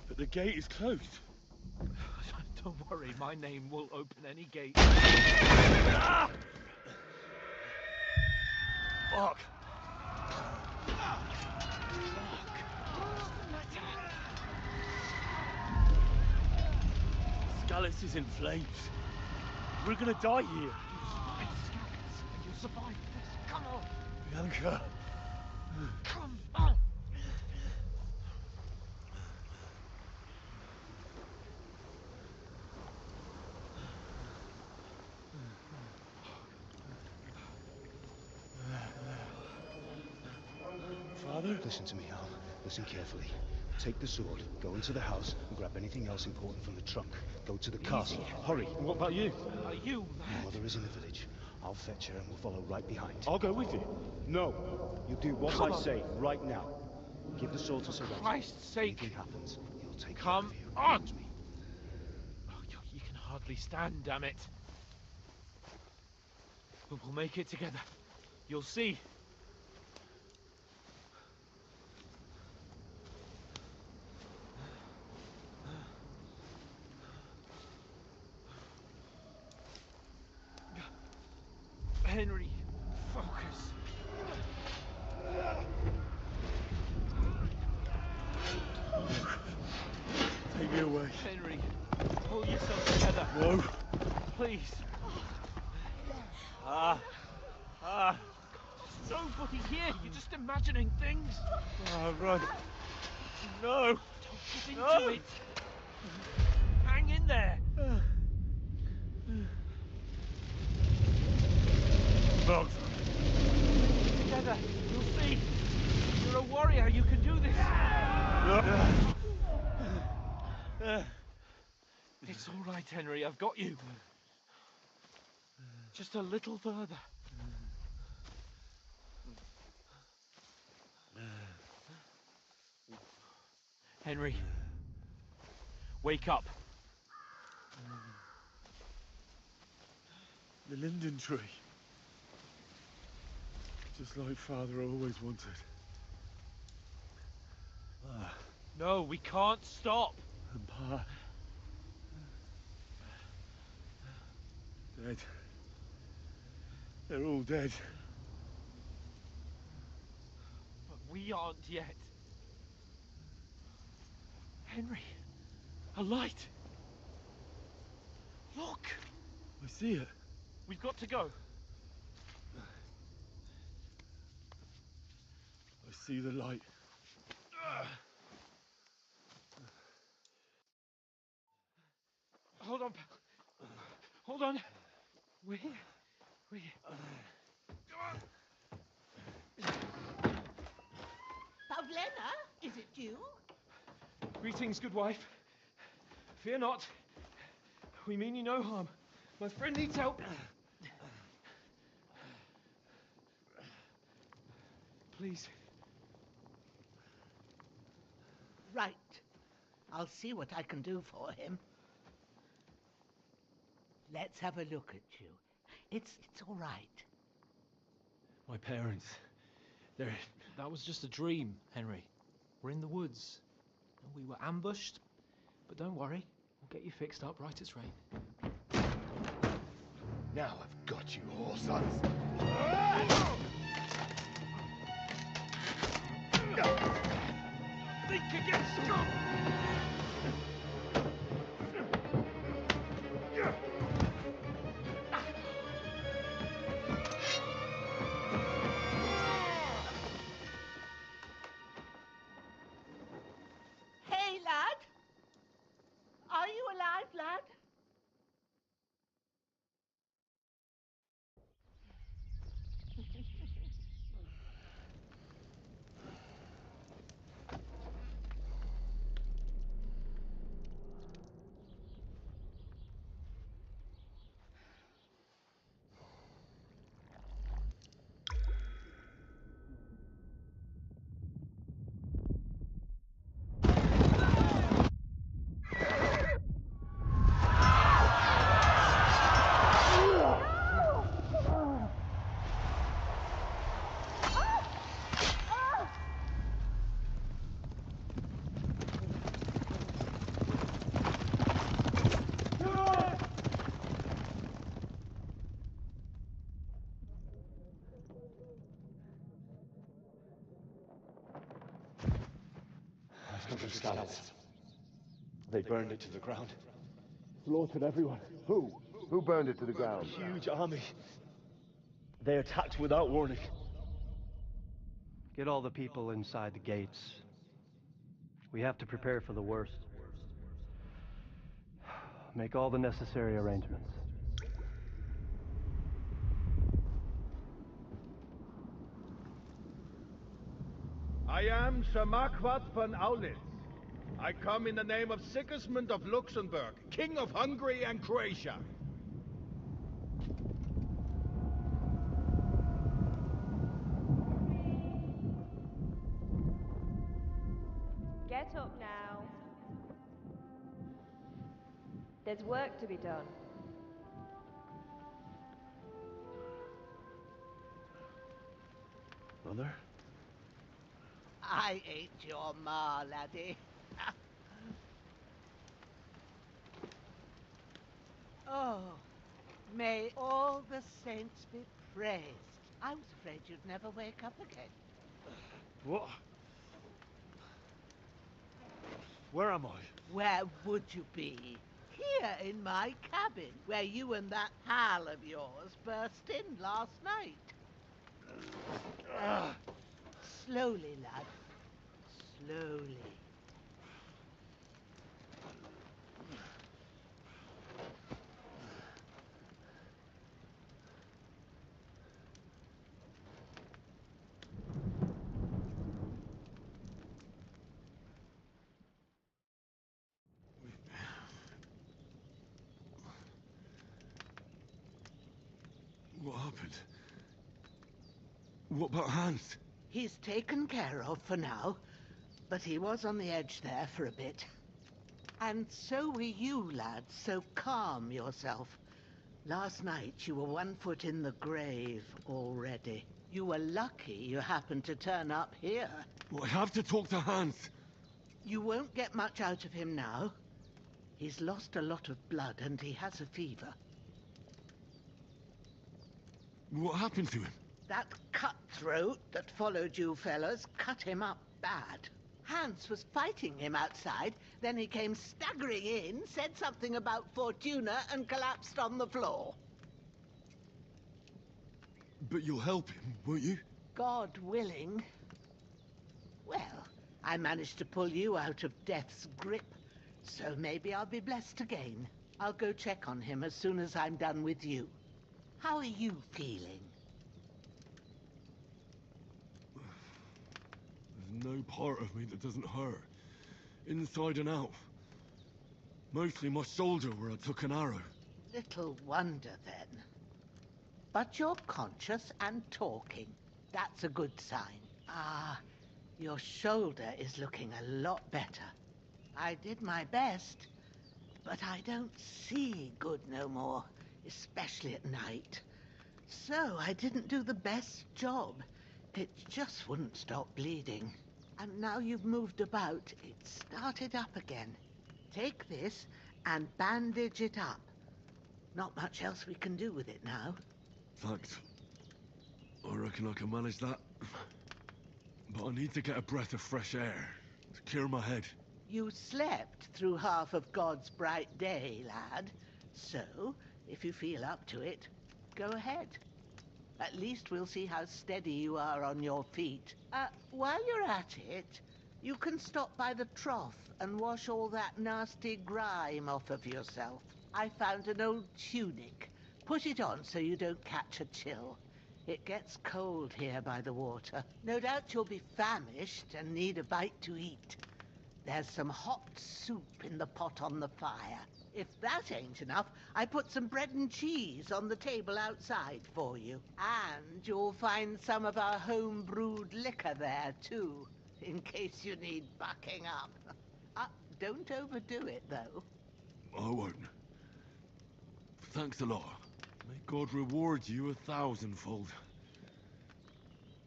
But the gate is closed. Don't worry, my name will open any gate. Ah! Fuck. Scallis is in flames. We're gonna die here. You survive Scallis, and you'll survive this. Come on. Bianca. Come on. Father? Listen to me, Al. Listen carefully. Take the sword, go into the house, and grab anything else important from the trunk. Go to the castle. Hurry. And what about you? You, Your mother is in the village. I'll fetch her and we'll follow right behind. I'll go with you. No. You do what Come I on. say right now. Give the sword to Sir For Roger. Christ's sake. Anything happens, he'll take Come care of you. on. Promise me. Oh, you can hardly stand, damn it. But we'll make it together. You'll see. Henry, focus. Take me away. Henry, pull yourself together. No. Please. Ah. There's nobody here. You're just imagining things. Ah, run. No. Don't get into it. Hang in there. Bugs. Together. You'll see. You're a warrior. You can do this. It's all right, Henry. I've got you. Just a little further. Henry. Wake up. The linden tree. Just like Father always wanted. No, we can't stop. And Pa. Dead. They're all dead. But we aren't yet. Henry, a light. Look. I see it. We've got to go. I see the light. Hold on, pal. Hold on. We're here. We're here. Pavlena, is it you? Greetings, good wife. Fear not. We mean you no harm. My friend needs help. Please. Right. I'll see what I can do for him. Let's have a look at you. It's all right. My parents. They're... That was just a dream, Henry. We're in the woods. We were ambushed. But don't worry. We'll get you fixed up right as rain. Now I've got you, whore sons. Think again, Scott! Hey, lad! Are you alive, lad? scallops. They burned it to the ground. Slaughtered everyone. Who? Who burned it to the ground? Huge army. They attacked without warning. Get all the people inside the gates. We have to prepare for the worst. Make all the necessary arrangements. I am Sir Marquardt von Aulitz. I come in the name of Sigismund of Luxembourg, King of Hungary and Croatia. Get up now. There's work to be done. Mother? I ain't your ma, laddie. Oh, may all the saints be praised. I was afraid you'd never wake up again. What? Where am I? Where would you be? Here in my cabin, where you and that pal of yours burst in last night. Slowly, lad. Slowly. What happened? What about Hans? He's taken care of for now, but he was on the edge there for a bit. And so were you, lad, so calm yourself. Last night you were 1 foot in the grave already. You were lucky you happened to turn up here. Well, I have to talk to Hans. You won't get much out of him now. He's lost a lot of blood and he has a fever. What happened to him? That cutthroat that followed you fellas cut him up bad. Hans was fighting him outside, then he came staggering in, said something about Fortuna, and collapsed on the floor. But you'll help him, won't you? God willing. Well, I managed to pull you out of death's grip, so maybe I'll be blessed again. I'll go check on him as soon as I'm done with you. How are you feeling? There's no part of me that doesn't hurt. Inside and out. Mostly my shoulder where I took an arrow. Little wonder then. But you're conscious and talking. That's a good sign. Ah, your shoulder is looking a lot better. I did my best, but I don't see good no more, especially at night. So I didn't do the best job. It just wouldn't stop bleeding. And now you've moved about, it started up again. Take this and bandage it up. Not much else we can do with it now. Thanks. I reckon I can manage that. But I need to get a breath of fresh air to clear my head. You slept through half of God's bright day, lad. So, if you feel up to it, go ahead. At least we'll see how steady you are on your feet. While you're at it, you can stop by the trough and wash all that nasty grime off of yourself. I found an old tunic. Put it on so you don't catch a chill. It gets cold here by the water. No doubt you'll be famished and need a bite to eat. There's some hot soup in the pot on the fire. If that ain't enough, I put some bread and cheese on the table outside for you. And you'll find some of our home-brewed liquor there, too, in case you need bucking up. Don't overdo it, though. I won't. Thanks a lot. May God reward you 1,000-fold.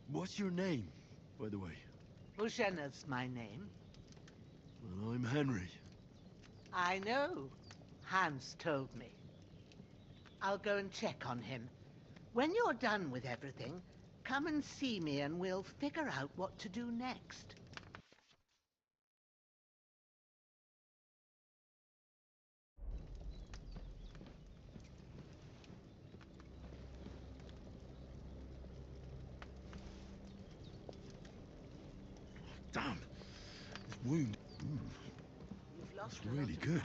What's your name, by the way? Ushena's my name. Well, I'm Henry. I know. Hans told me. I'll go and check on him. When you're done with everything, come and see me and we'll figure out what to do next. wound. You've lost That's really good.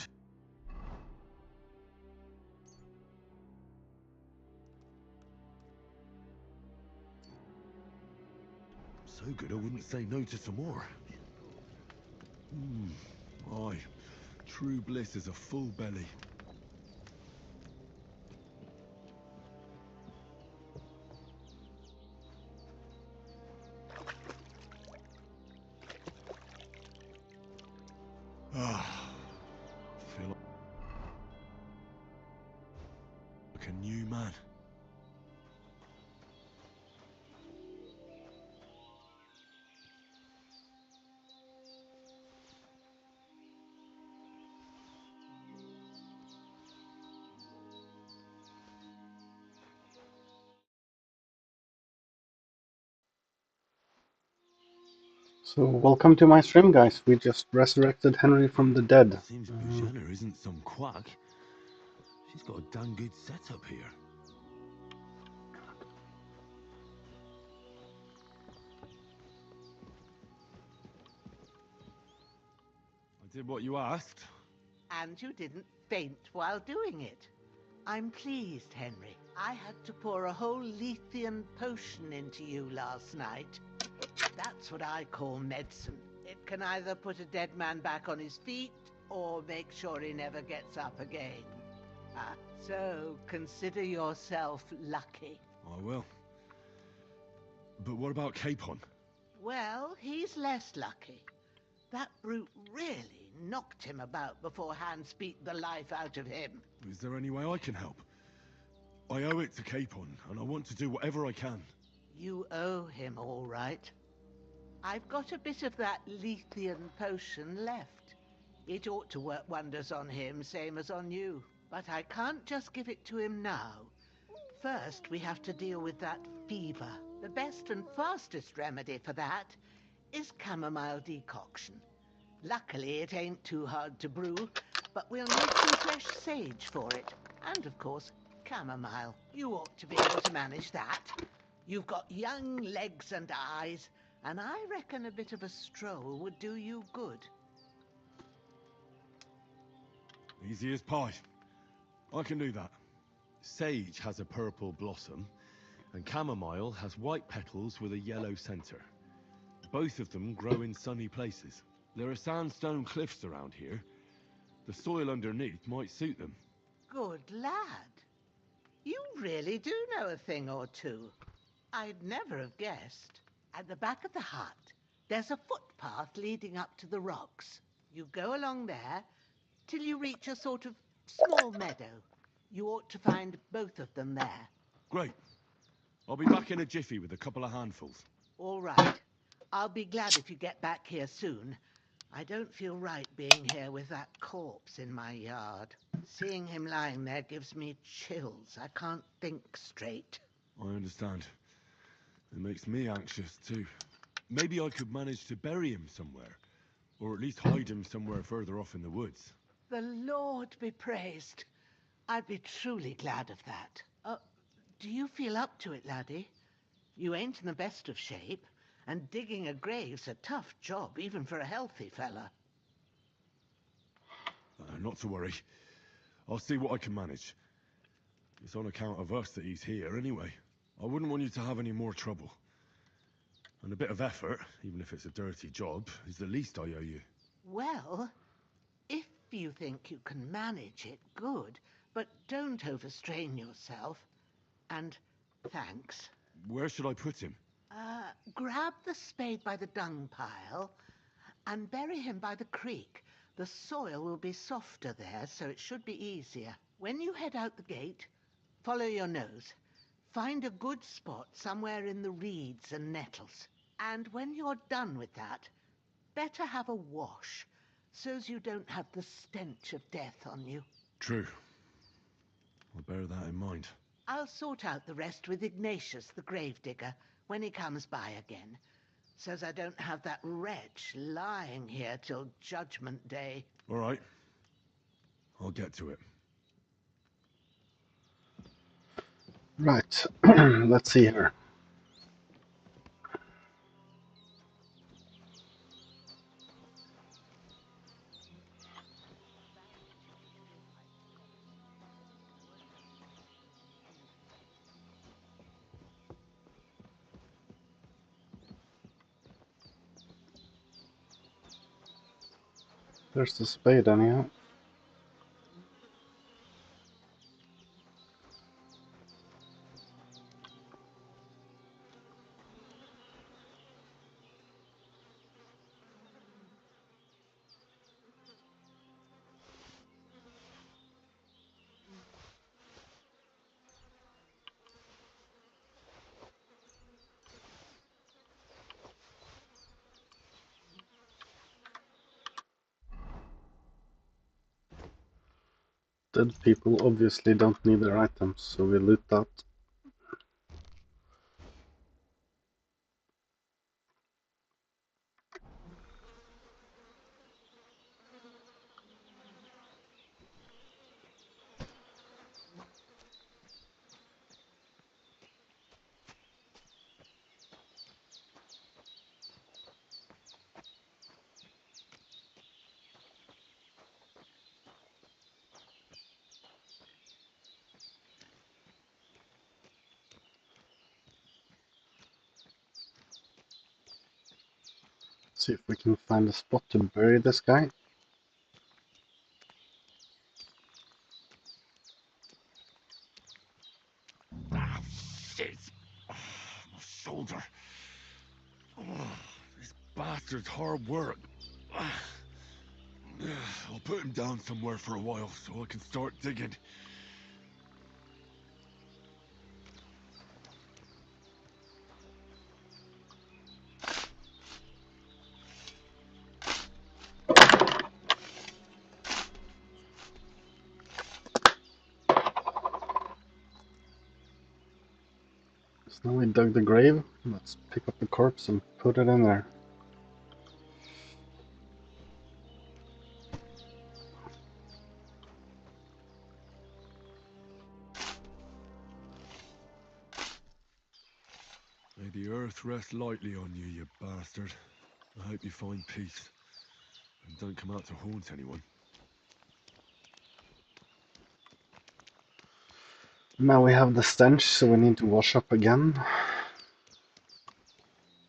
So good I wouldn't say no to some more. Aye. True bliss is a full belly. Ah, feel like a new man. So, welcome to my stream, guys. We just resurrected Henry from the dead. Seems Bujana isn't some quack. She's got a damn good setup here. I did what you asked. And you didn't faint while doing it. I'm pleased, Henry. I had to pour a whole Lethean potion into you last night. That's what I call medicine. It can either put a dead man back on his feet, or make sure he never gets up again. So consider yourself lucky. I will. But what about Capon? Well, he's less lucky. That brute really knocked him about before Hans beat the life out of him. Is there any way I can help? I owe it to Capon, and I want to do whatever I can. You owe him, all right. I've got a bit of that Lethean potion left. It ought to work wonders on him, same as on you. But I can't just give it to him now. First, we have to deal with that fever. The best and fastest remedy for that is chamomile decoction. Luckily, it ain't too hard to brew, but we'll need some fresh sage for it. And, of course, chamomile. You ought to be able to manage that. You've got young legs and eyes, and I reckon a bit of a stroll would do you good. Easy as pie. I can do that. Sage has a purple blossom, and chamomile has white petals with a yellow center. Both of them grow in sunny places. There are sandstone cliffs around here. The soil underneath might suit them. Good lad. You really do know a thing or two. I'd never have guessed. At the back of the hut, there's a footpath leading up to the rocks. You go along there till you reach a sort of small meadow. You ought to find both of them there. Great. I'll be back in a jiffy with a couple of handfuls. All right. I'll be glad if you get back here soon. I don't feel right being here with that corpse in my yard. Seeing him lying there gives me chills. I can't think straight. I understand. It makes me anxious too. Maybe I could manage to bury him somewhere. Or at least hide him somewhere further off in the woods. The Lord be praised. I'd be truly glad of that. Do you feel up to it, laddie? You ain't in the best of shape, and digging a grave's a tough job, even for a healthy fella. Not to worry. I'll see what I can manage. It's on account of us that he's here anyway. I wouldn't want you to have any more trouble. And a bit of effort, even if it's a dirty job, is the least I owe you. Well, if you think you can manage it, good. But don't overstrain yourself. And thanks. Where should I put him? Grab the spade by the dung pile and bury him by the creek. The soil will be softer there, so it should be easier. When you head out the gate, follow your nose. Find a good spot somewhere in the reeds and nettles. And when you're done with that, better have a wash, so's you don't have the stench of death on you. True. I'll bear that in mind. I'll sort out the rest with Ignatius, the gravedigger, when he comes by again, so's I don't have that wretch lying here till Judgment Day. All right. I'll get to it. Right. Let's see here. There's the spade anyhow. Dead people obviously don't need their items, so we loot that. See if we can find a spot to bury this guy. Ah, shit! Oh, my shoulder. Oh, this bastard's hard work. Ah. I'll put him down somewhere for a while so I can start digging. So now we dug the grave. Let's pick up the corpse and put it in there. May the earth rest lightly on you, you bastard. I hope you find peace. And don't come out to haunt anyone. Now we have the stench, so we need to wash up again.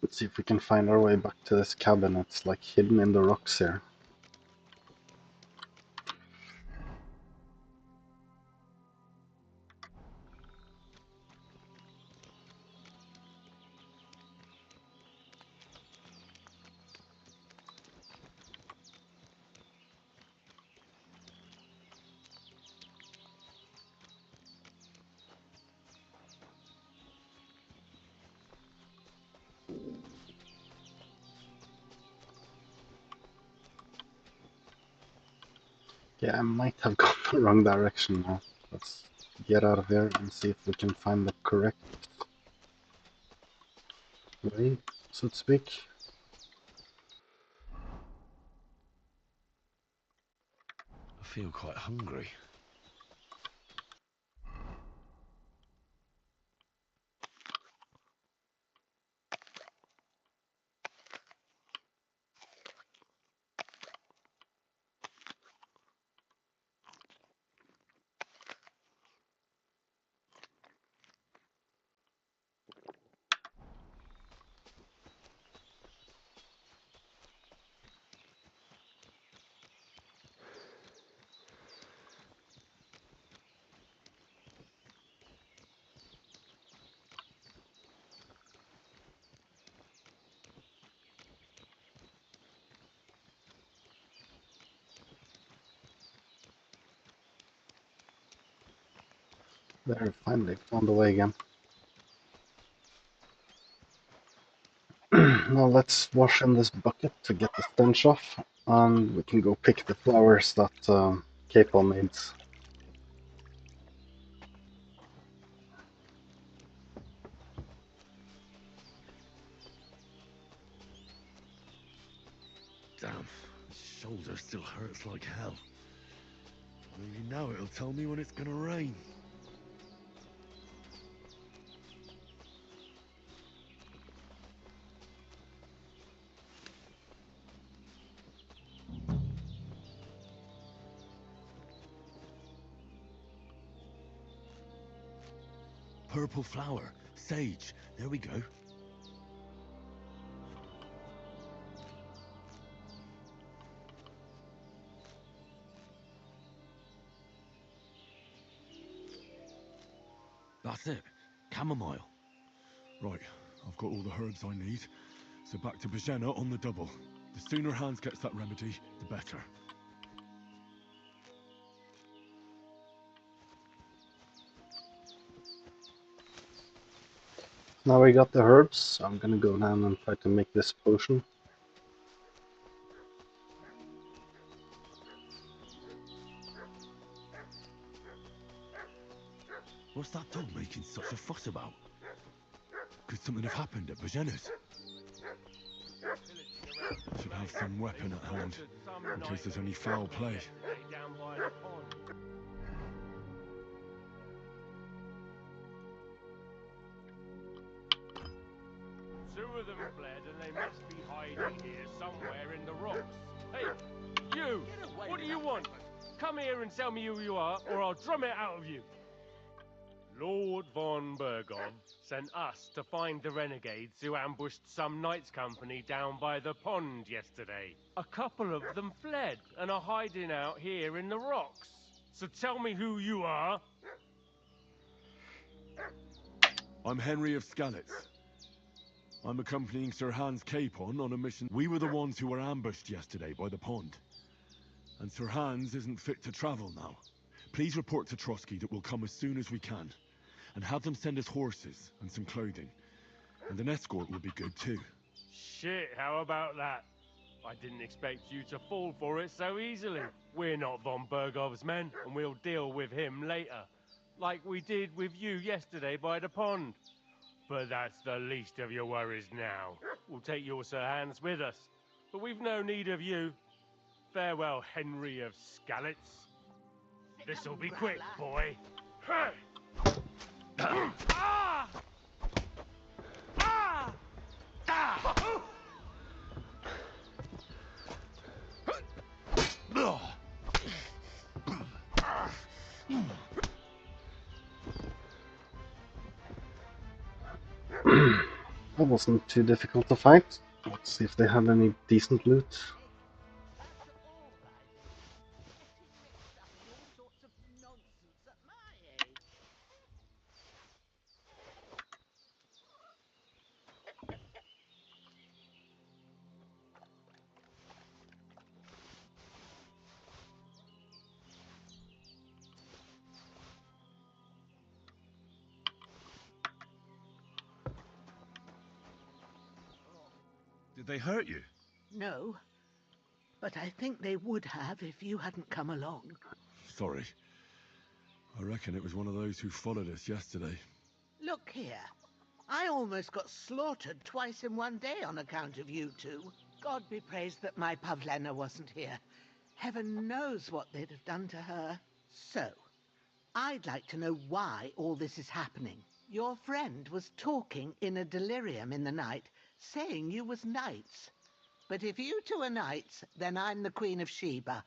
Let's see if we can find our way back to this cabin. It's like hidden in the rocks here. Yeah, I might have gone the wrong direction now. Let's get out of here and see if we can find the correct way, so to speak. I feel quite hungry. There, finally found the way again. Now let's wash in this bucket to get the stench off, and we can go pick the flowers that Capel needs. Damn, my shoulder still hurts like hell. Maybe now it'll tell me when it's gonna rain. Purple flower, sage, there we go. That's it. Chamomile. Right, I've got all the herbs I need. So back to Bajena on the double. The sooner Hans gets that remedy, the better. Now we got the herbs, so I'm gonna go down and try to make this potion. What's that dog making such a fuss about? Could something have happened at Bajena's? Should have some weapon at hand, in case there's any foul play. Two of them fled and they must be hiding here somewhere in the rocks. Hey, you! What do you want? Come here and tell me who you are, or I'll drum it out of you. Lord von Bergov sent us to find the renegades who ambushed some knights' company down by the pond yesterday. A couple of them fled and are hiding out here in the rocks. So tell me who you are. I'm Henry of Skalitz. I'm accompanying Sir Hans Capon on a mission. We were the ones who were ambushed yesterday by the pond. And Sir Hans isn't fit to travel now. Please report to Trotsky that we'll come as soon as we can. And have them send us horses and some clothing. And an escort would be good too. Shit, how about that? I didn't expect you to fall for it so easily. We're not von Bergov's men, and we'll deal with him later. Like we did with you yesterday by the pond. But that's the least of your worries now. We'll take your Sir Hans with us. But we've no need of you. Farewell, Henry of Skalitz. This'll be quick, boy. Ah! Ah! Ah! That wasn't too difficult to fight. Let's see if they have any decent loot. Did they hurt you? No, but I think they would have if you hadn't come along. Sorry. I reckon it was one of those who followed us yesterday. Look here. I almost got slaughtered twice in one day on account of you two. God be praised that my Pavlena wasn't here. Heaven knows what they'd have done to her. So, I'd like to know why all this is happening. Your friend was talking in a delirium in the night, saying you was knights. But if you two are knights, then I'm the Queen of Sheba.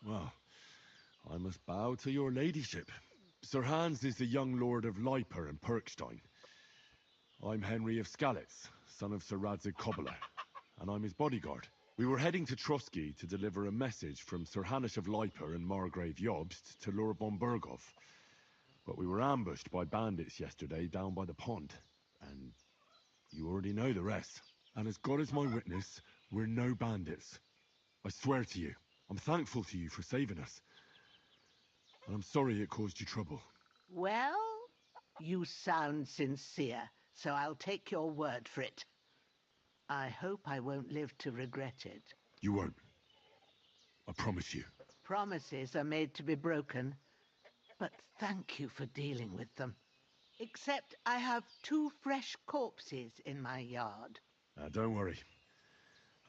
Well, I must bow to your ladyship. Sir Hans is the young lord of Leiper and Perkstein. I'm Henry of Skalitz, son of Sir Radzig Kobyla, and I'm his bodyguard. We were heading to Trotsky to deliver a message from Sir Hanish of Leiper and Margrave Jobst to Lord von Bergov. But we were ambushed by bandits yesterday down by the pond, and you already know the rest. And as God is my witness, we're no bandits. I swear to you, I'm thankful to you for saving us. And I'm sorry it caused you trouble. Well, you sound sincere, so I'll take your word for it. I hope I won't live to regret it. You won't. I promise you. Promises are made to be broken, but thank you for dealing with them. Except I have 2 fresh corpses in my yard. Don't worry.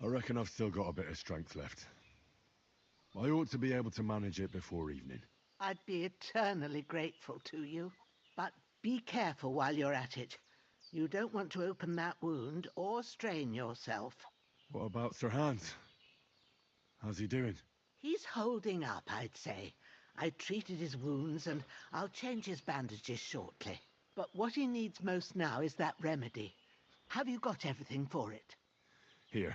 I reckon I've still got a bit of strength left. I ought to be able to manage it before evening. I'd be eternally grateful to you. But be careful while you're at it. You don't want to open that wound or strain yourself. What about Sir Hans? How's he doing? He's holding up, I'd say. I treated his wounds and I'll change his bandages shortly. But what he needs most now is that remedy. Have you got everything for it? Here.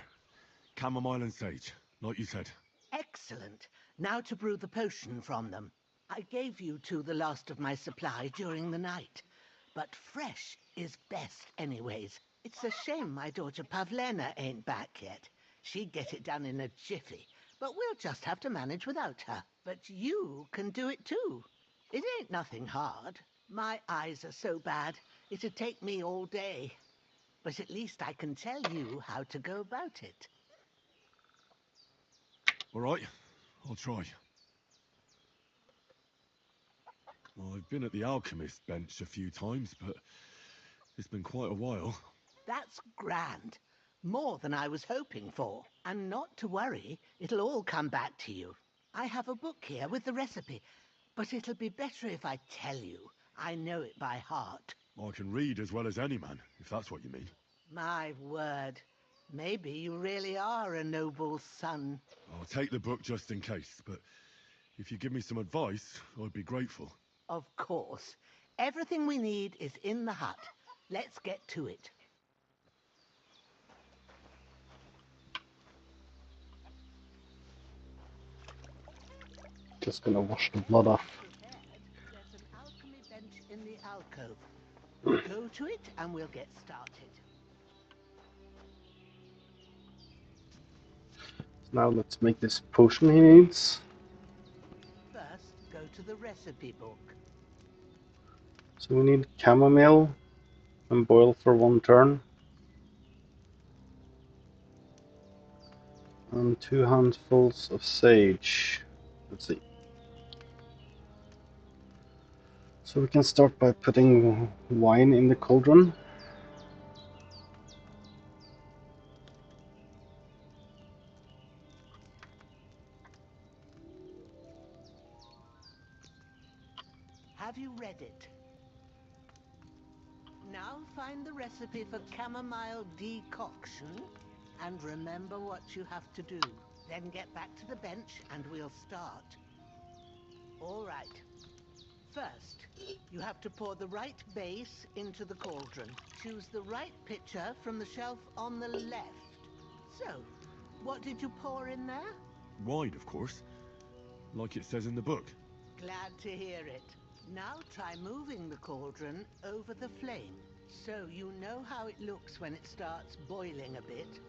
Chamomile and sage, like you said. Excellent. Now to brew the potion from them. I gave you two the last of my supply during the night, but fresh is best anyways. It's a shame my daughter Pavlena ain't back yet. She'd get it done in a jiffy, but we'll just have to manage without her. But you can do it too. It ain't nothing hard. My eyes are so bad, it'd take me all day. But at least I can tell you how to go about it. All right, I'll try. I've been at the alchemist bench a few times, but it's been quite a while. That's grand. More than I was hoping for. And not to worry, it'll all come back to you. I have a book here with the recipe, but it'll be better if I tell you. I know it by heart. I can read as well as any man, if that's what you mean. My word. Maybe you really are a noble son. I'll take the book just in case, but if you give me some advice, I'd be grateful. Of course. Everything we need is in the hut. Let's get to it. Just gonna wash the blood off. There's an alchemy bench in the alcove. Go to it and we'll get started. Now let's make this potion he needs. First, go to the recipe book. So we need chamomile and boil for 1 turn. And 2 handfuls of sage. Let's see. So we can start by putting wine in the cauldron. Have you read it? Now find the recipe for chamomile decoction and remember what you have to do. Then get back to the bench and we'll start. All right. First, you have to pour the right base into the cauldron. Choose the right pitcher from the shelf on the left. So, what did you pour in there? Wine, of course. Like it says in the book. Glad to hear it. Now try moving the cauldron over the flame, so you know how it looks when it starts boiling a bit.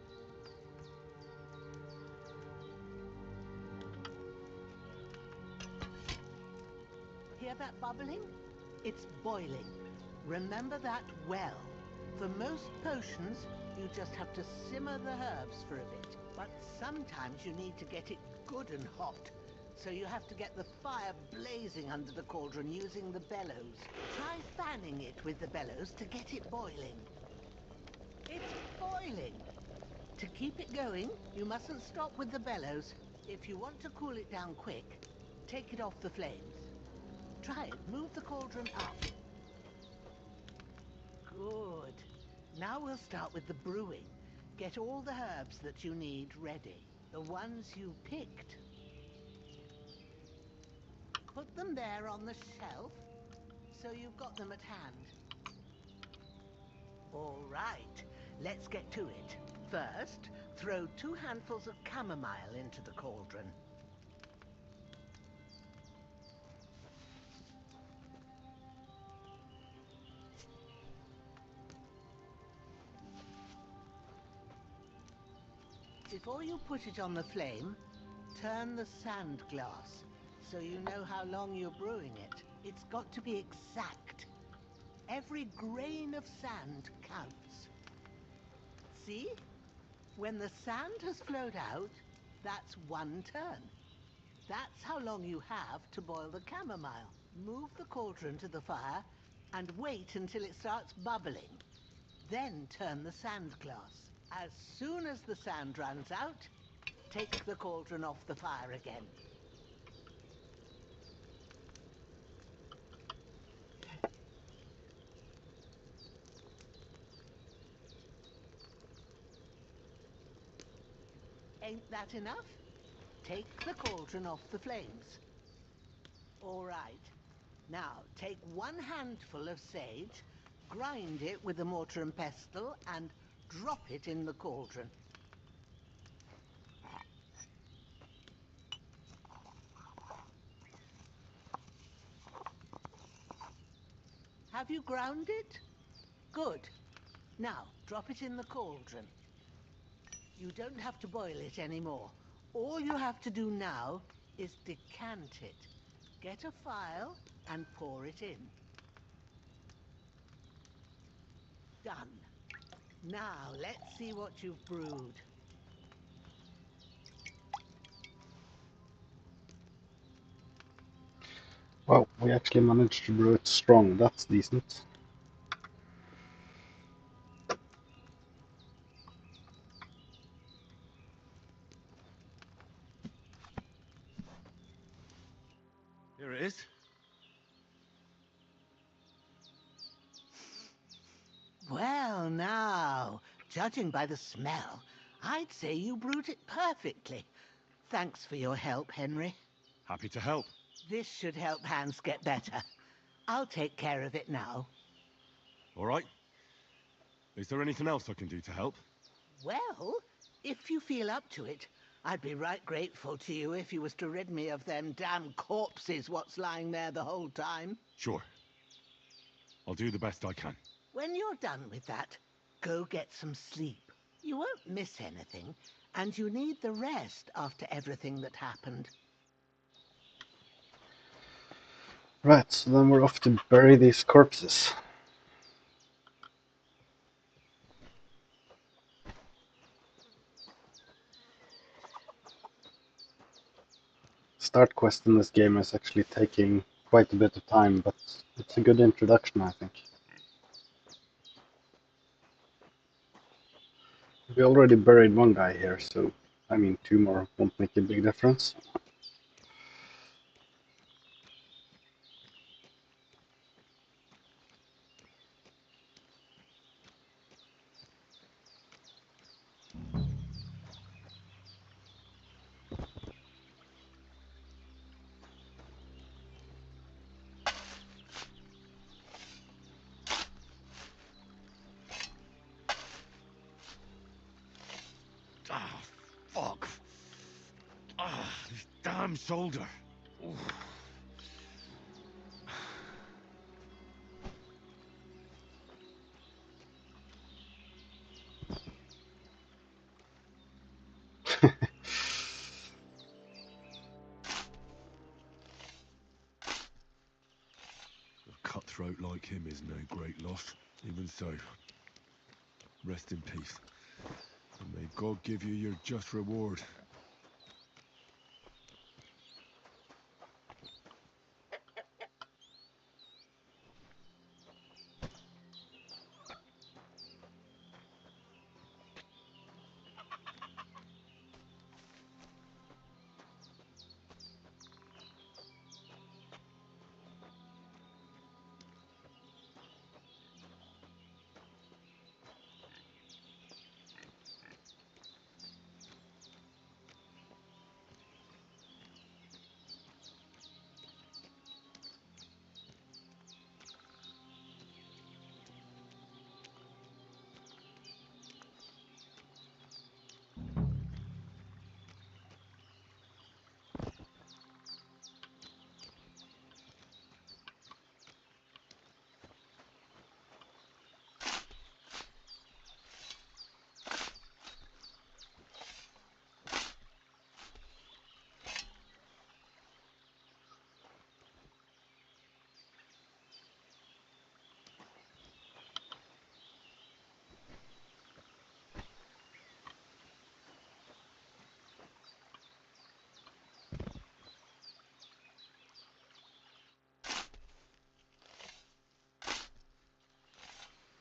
Hear that bubbling? It's boiling. Remember that well. For most potions, you just have to simmer the herbs for a bit. But sometimes you need to get it good and hot. So you have to get the fire blazing under the cauldron using the bellows. Try fanning it with the bellows to get it boiling. It's boiling! To keep it going, you mustn't stop with the bellows. If you want to cool it down quick, take it off the flames. Try it. Move the cauldron up. Good. Now we'll start with the brewing. Get all the herbs that you need ready. The ones you picked. Put them there on the shelf, so you've got them at hand. All right, let's get to it. First, throw 2 handfuls of chamomile into the cauldron. Before you put it on the flame, turn the sand glass, so you know how long you're brewing it. It's got to be exact. Every grain of sand counts. See? When the sand has flowed out, that's 1 turn. That's how long you have to boil the chamomile. Move the cauldron to the fire and wait until it starts bubbling. Then turn the sand glass. As soon as the sand runs out, take the cauldron off the fire again. Ain't that enough? Take the cauldron off the flames. All right. Now, take 1 handful of sage, grind it with a mortar and pestle, and drop it in the cauldron. Have you ground it? Good. Now, drop it in the cauldron. You don't have to boil it anymore. All you have to do now is decant it. Get a phial and pour it in. Done. Now, let's see what you've brewed. Well, we actually managed to brew it strong. That's decent. Here it is. Well, now, judging by the smell, I'd say you brewed it perfectly. Thanks for your help, Henry. Happy to help. This should help Hans get better. I'll take care of it now. All right. Is there anything else I can do to help? Well, if you feel up to it, I'd be right grateful to you if you was to rid me of them damn corpses what's lying there the whole time. Sure. I'll do the best I can. When you're done with that, go get some sleep. You won't miss anything, and you need the rest after everything that happened. Right, so then we're off to bury these corpses. Start quest in this game is actually taking quite a bit of time, but it's a good introduction, I think. We already buried one guy here, so I mean 2 more won't make a big difference. Ah, fuck. Ah, this damn shoulder. Oof. A cutthroat like him is no great loss. Even so, rest in peace. And may God give you your just reward.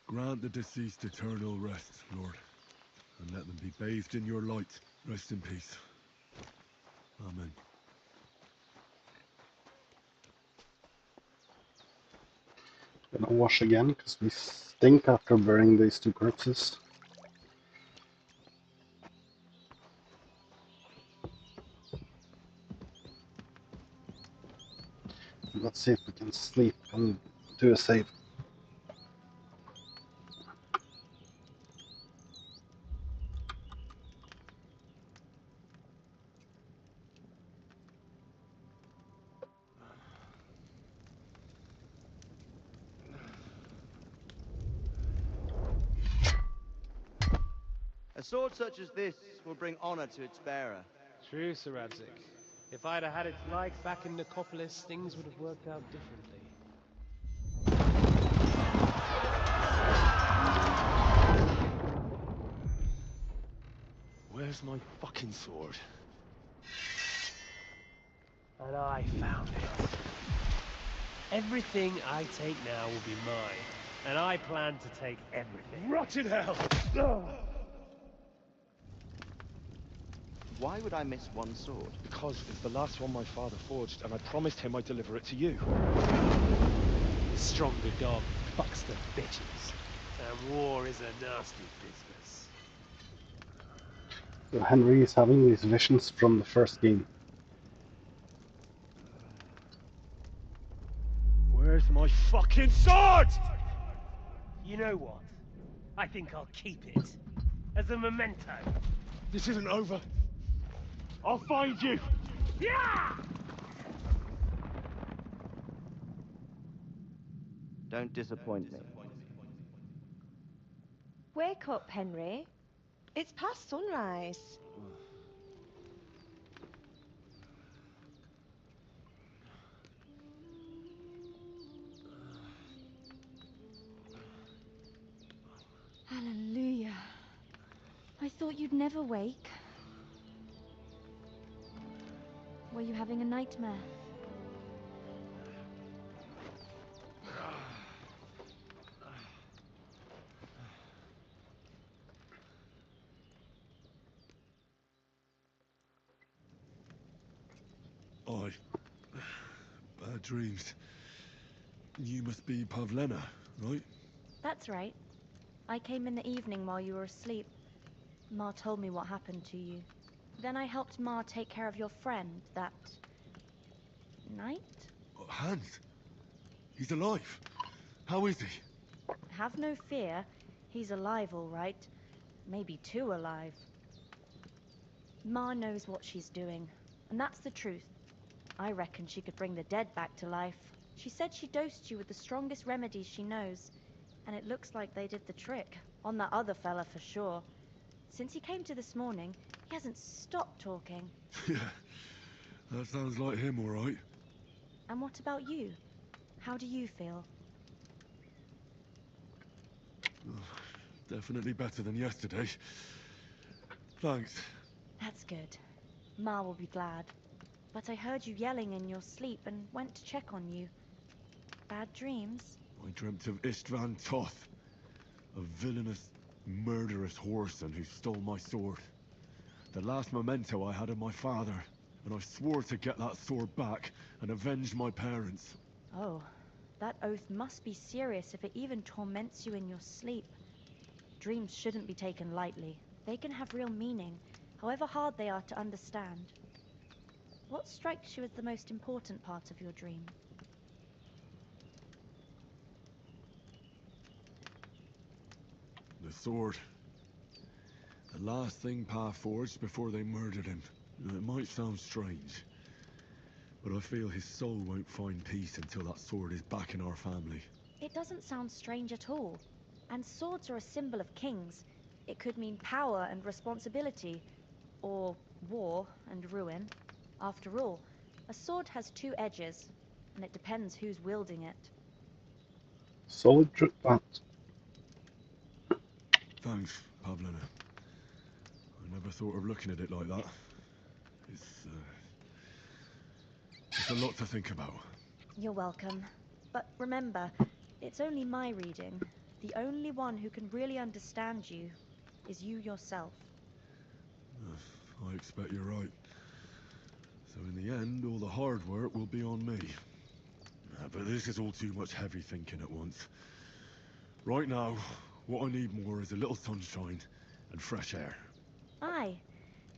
Grant the deceased eternal rest, Lord, and let them be bathed in your light. Rest in peace. Amen. Gonna wash again, because we stink after burying these 2 corpses. Let's see if we can sleep and do a save. sword such as this will bring honor to its bearer. True, Sir Radzik. If I'd have had its like back in Nicopolis, things would have worked out differently. Where's my fucking sword? And I found it. Everything I take now will be mine, and I plan to take everything. Rotted hell! Why would I miss one sword? Because it's the last one my father forged, and I promised him I'd deliver it to you. The stronger dog fucks the bitches, and war is a nasty business. So Henry is having these visions from the first game. Where's my fucking sword? You know what? I think I'll keep it. As a memento. This isn't over. I'll find you! Yeah! Don't disappoint me. Wake up, Henry. It's past sunrise. Hallelujah. I thought you'd never wake. Were you having a nightmare? Bad dreams. You must be Pavlena, right? That's right. I came in the evening while you were asleep. Ma told me what happened to you. Then I helped Ma take care of your friend that night? Hans? He's alive. How is he? Have no fear. He's alive, all right. Maybe too alive. Ma knows what she's doing, and that's the truth. I reckon she could bring the dead back to life. She said she dosed you with the strongest remedies she knows, and it looks like they did the trick. On that other fella for sure. Since he came to this morning, he hasn't stopped talking. Yeah, that sounds like him, all right. And what about you? How do you feel? Definitely better than yesterday. Thanks. That's good. Ma will be glad. But I heard you yelling in your sleep and went to check on you. Bad dreams? I dreamt of Istvan Toth, a villainous, murderous whoreson who stole my sword. The last memento I had of my father, and I swore to get that sword back and avenge my parents. Oh, that oath must be serious if it even torments you in your sleep. Dreams shouldn't be taken lightly. They can have real meaning, however hard they are to understand. What strikes you as the most important part of your dream? The sword. The last thing Pa forged before they murdered him. It might sound strange, but I feel his soul won't find peace until that sword is back in our family. It doesn't sound strange at all. And swords are a symbol of kings. It could mean power and responsibility, or war and ruin. After all, a sword has two edges, and it depends who's wielding it. Solid truth, that. Thanks, Pavlena. I never thought of looking at it like that. It's a lot to think about. You're welcome. But remember, it's only my reading. The only one who can really understand you is you yourself. I expect you're right. So in the end, all the hard work will be on me. But this is all too much heavy thinking at once. Right now, what I need more is a little sunshine and fresh air. Aye,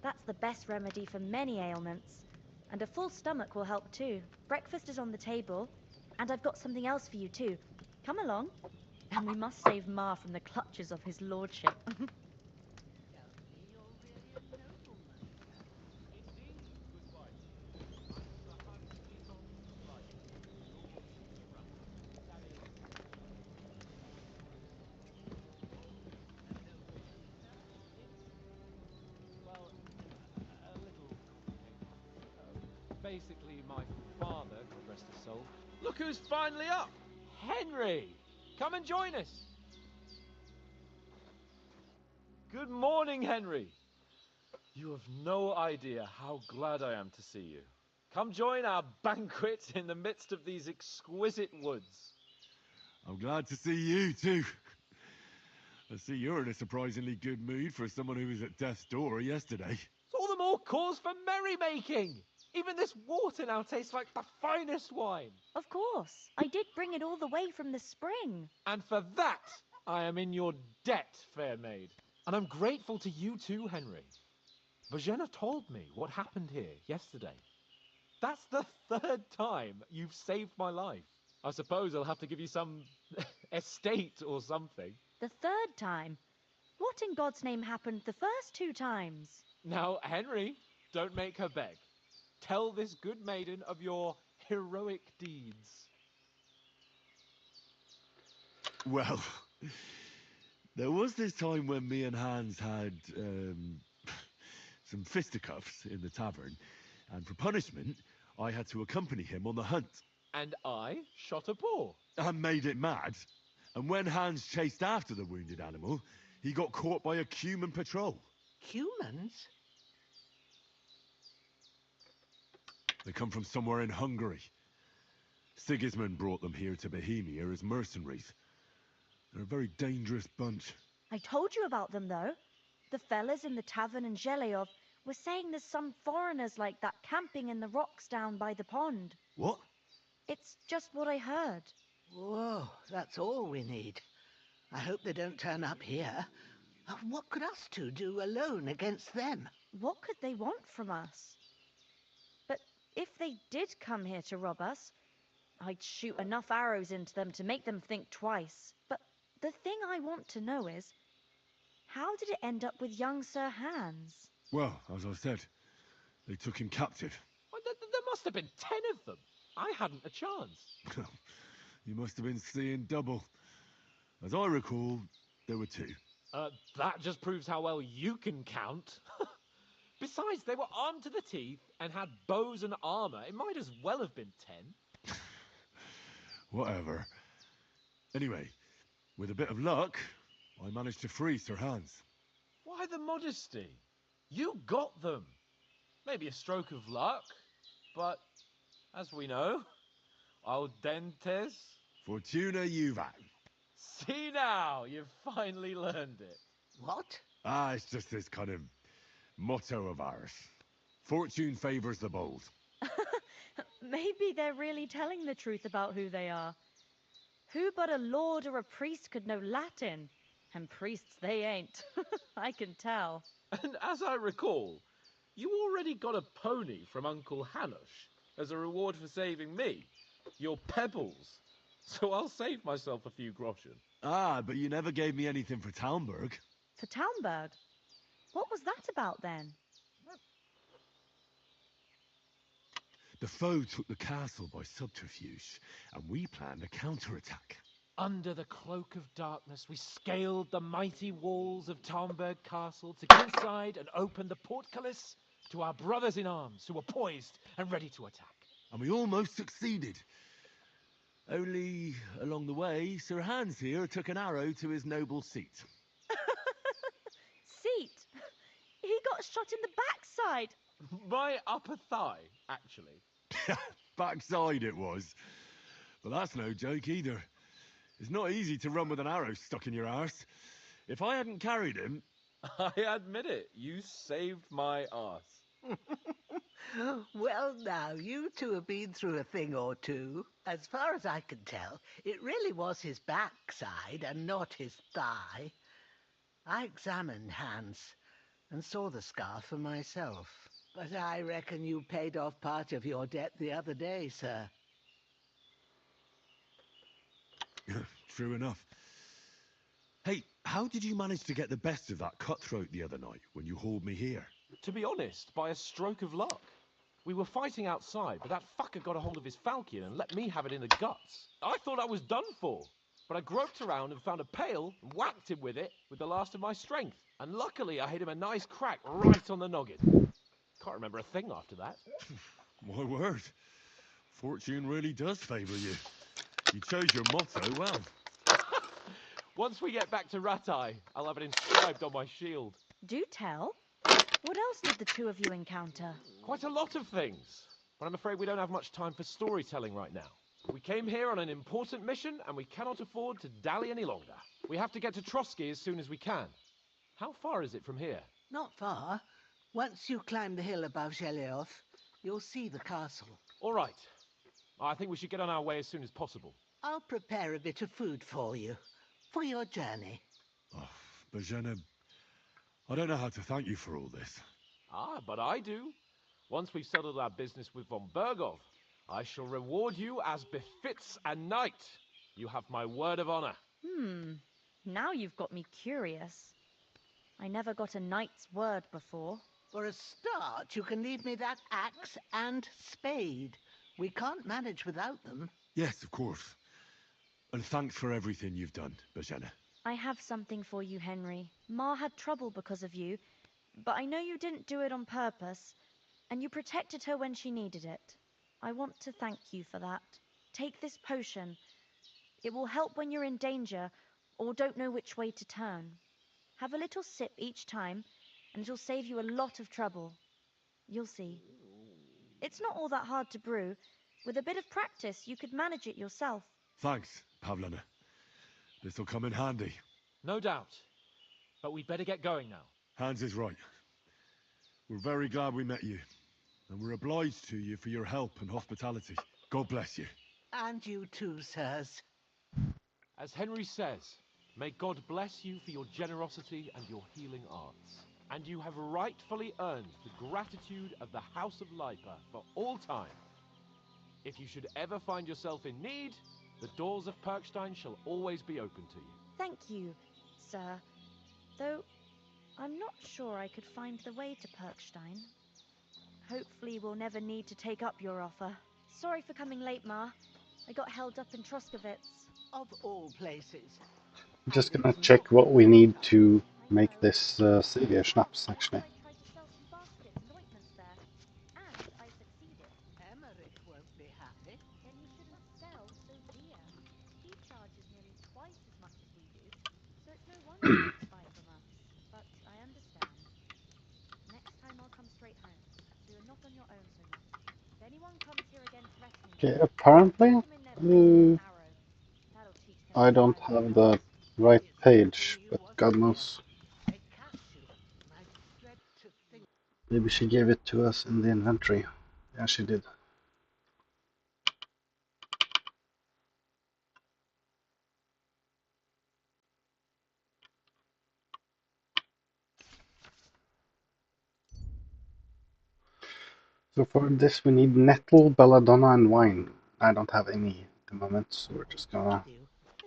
that's the best remedy for many ailments. And a full stomach will help too. Breakfast is on the table, and I've got something else for you too. Come along. And we must save Ma from the clutches of his lordship. basically my father, God rest his soul. Look who's finally up! Henry! Come and join us! Good morning, Henry! You have no idea how glad I am to see you. Come join our banquet in the midst of these exquisite woods. I'm glad to see you too. I see you're in a surprisingly good mood for someone who was at death's door yesterday. It's all the more cause for merrymaking! Even this water now tastes like the finest wine. Of course. I did bring it all the way from the spring. And for that, I am in your debt, fair maid. And I'm grateful to you too, Henry. Bojena told me what happened here yesterday. That's the third time you've saved my life. I suppose I'll have to give you some estate or something. The third time? What in God's name happened the first 2 times? Now, Henry, don't make her beg. Tell this good maiden of your heroic deeds. Well, there was this time when me and Hans had some fisticuffs in the tavern, and for punishment, I had to accompany him on the hunt. And I shot a boar. And made it mad. And when Hans chased after the wounded animal, he got caught by a human patrol. Humans? They come from somewhere in Hungary. Sigismund brought them here to Bohemia as mercenaries. They're a very dangerous bunch. I told you about them, though. The fellas in the tavern in Zheleyov were saying there's some foreigners like that camping in the rocks down by the pond. What? It's just what I heard. Whoa, that's all we need. I hope they don't turn up here. What could us two do alone against them? What could they want from us? But if they did come here to rob us, I'd shoot enough arrows into them to make them think twice. But the thing I want to know is, how did it end up with young Sir Hans? Well, as I said, they took him captive. Well, there must have been 10 of them. I hadn't a chance. You must have been seeing double. As I recall, there were 2. That just proves how well you can count. Besides, they were armed to the teeth and had bows and armor. It might as well have been 10. Whatever. Anyway, with a bit of luck, I managed to free Sir Hans. Why the modesty? You got them. Maybe a stroke of luck, but as we know, al dentes. Fortuna juvat. See now, you've finally learned it. What? It's just this kind of motto of ours. Fortune favors the bold. Maybe they're really telling the truth about who they are. Who but a lord or a priest could know Latin? And priests they ain't. I can tell. And as I recall, you already got a pony from Uncle Hanush as a reward for saving me. Your pebbles. So I'll save myself a few groschen. But you never gave me anything for Talmberg. For Talmberg? What was that about then? The foe took the castle by subterfuge, and we planned a counterattack. Under the cloak of darkness, we scaled the mighty walls of Talmberg Castle to get inside and open the portcullis to our brothers in arms who were poised and ready to attack. And we almost succeeded. Only, along the way, Sir Hans here took an arrow to his noble seat. Seat? He got shot in the backside. My upper thigh, actually. Backside it was. But that's no joke either. It's not easy to run with an arrow stuck in your arse. If I hadn't carried him... I admit it, you saved my arse. Well, now, you two have been through a thing or two. As far as I can tell, it really was his backside and not his thigh. I examined Hans and saw the scar for myself. But I reckon you paid off part of your debt the other day, sir. True enough. Hey, how did you manage to get the best of that cutthroat the other night when you hauled me here? To be honest, by a stroke of luck. We were fighting outside, but that fucker got a hold of his falchion and let me have it in the guts. I thought I was done for, but I groped around and found a pail and whacked him with it with the last of my strength. And luckily I hit him a nice crack right on the noggin. Can't remember a thing after that. My word. Fortune really does favour you. You chose your motto well. Once we get back to Rattay, I'll have it inscribed on my shield. Do tell. What else did the two of you encounter? Quite a lot of things. But I'm afraid we don't have much time for storytelling right now. We came here on an important mission, and we cannot afford to dally any longer. We have to get to Trotsky as soon as we can. How far is it from here? Not far. Once you climb the hill above Gelioth, you'll see the castle. All right. I think we should get on our way as soon as possible. I'll prepare a bit of food for you, for your journey. Oh, Bozhena, I don't know how to thank you for all this. Ah, but I do. Once we've settled our business with von Bergov, I shall reward you as befits a knight. You have my word of honor. Now you've got me curious. I never got a knight's word before. For a start, you can leave me that axe and spade. We can't manage without them. Yes, of course. And thanks for everything you've done, Bozhena. I have something for you, Henry. Ma had trouble because of you, but I know you didn't do it on purpose, and you protected her when she needed it. I want to thank you for that. Take this potion. It will help when you're in danger or don't know which way to turn. Have a little sip each time, and it'll save you a lot of trouble. You'll see. It's not all that hard to brew. With a bit of practice, you could manage it yourself. Thanks, Pavlana. This'll come in handy. No doubt. But we'd better get going now. Hans is right. We're very glad we met you. And we're obliged to you for your help and hospitality. God bless you. And you too, sirs. As Henry says, may God bless you for your generosity and your healing arts. And you have rightfully earned the gratitude of the House of Lipa for all time. If you should ever find yourself in need, the doors of Perkstein shall always be open to you. Thank you, sir. Though, I'm not sure I could find the way to Perkstein. Hopefully we'll never need to take up your offer. Sorry for coming late, Ma. I got held up in Troskowitz. Of all places. I'm just gonna check what we need to make this Savior Schnapps, actually. Emmerich won't be happy. Then you shouldn't sell so dear. He charges nearly twice as much as we do, so it's no wonder he wants to buy from us. But I understand. Next time I'll come straight home, so you're not on your own so much. If anyone comes here again threatening Okay, you, apparently shoot 'em in their brains with an arrow. That'll teach them I to don't fight have well. the right page, but God knows. Maybe she gave it to us in the inventory. Yeah, she did. So for this we need nettle, belladonna, and wine. I don't have any at the moment, so we're just gonna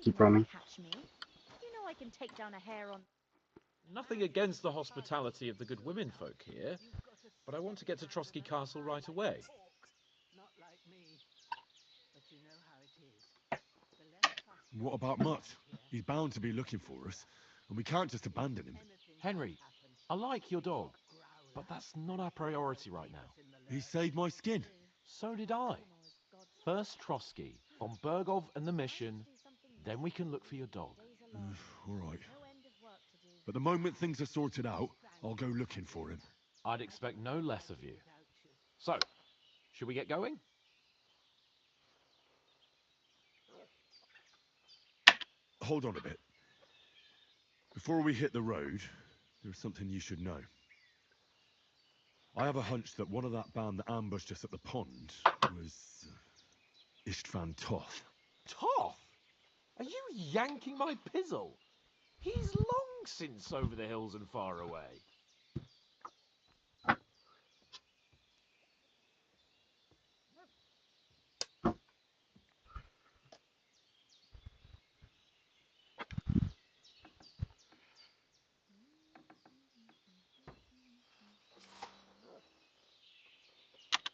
keep running. Catch me. You know I can take down a hair on... Nothing against the hospitality of the good women folk here, but I want to get to Trotsky Castle right away. Not like me. But you know how it is. The less fuss What about Mutt? He's bound to be looking for us, and we can't just abandon him. Henry, I like your dog, but that's not our priority right now. He saved my skin. So did I. First Trotsky, von Bergov and the mission, then we can look for your dog. All right. But the moment things are sorted out, I'll go looking for him. I'd expect no less of you. So, should we get going? Hold on a bit. Before we hit the road, there's something you should know. I have a hunch that one of that band that ambushed us at the pond was Istvan Toth. Toth? Are you yanking my pizzle? He's long since over the hills and far away.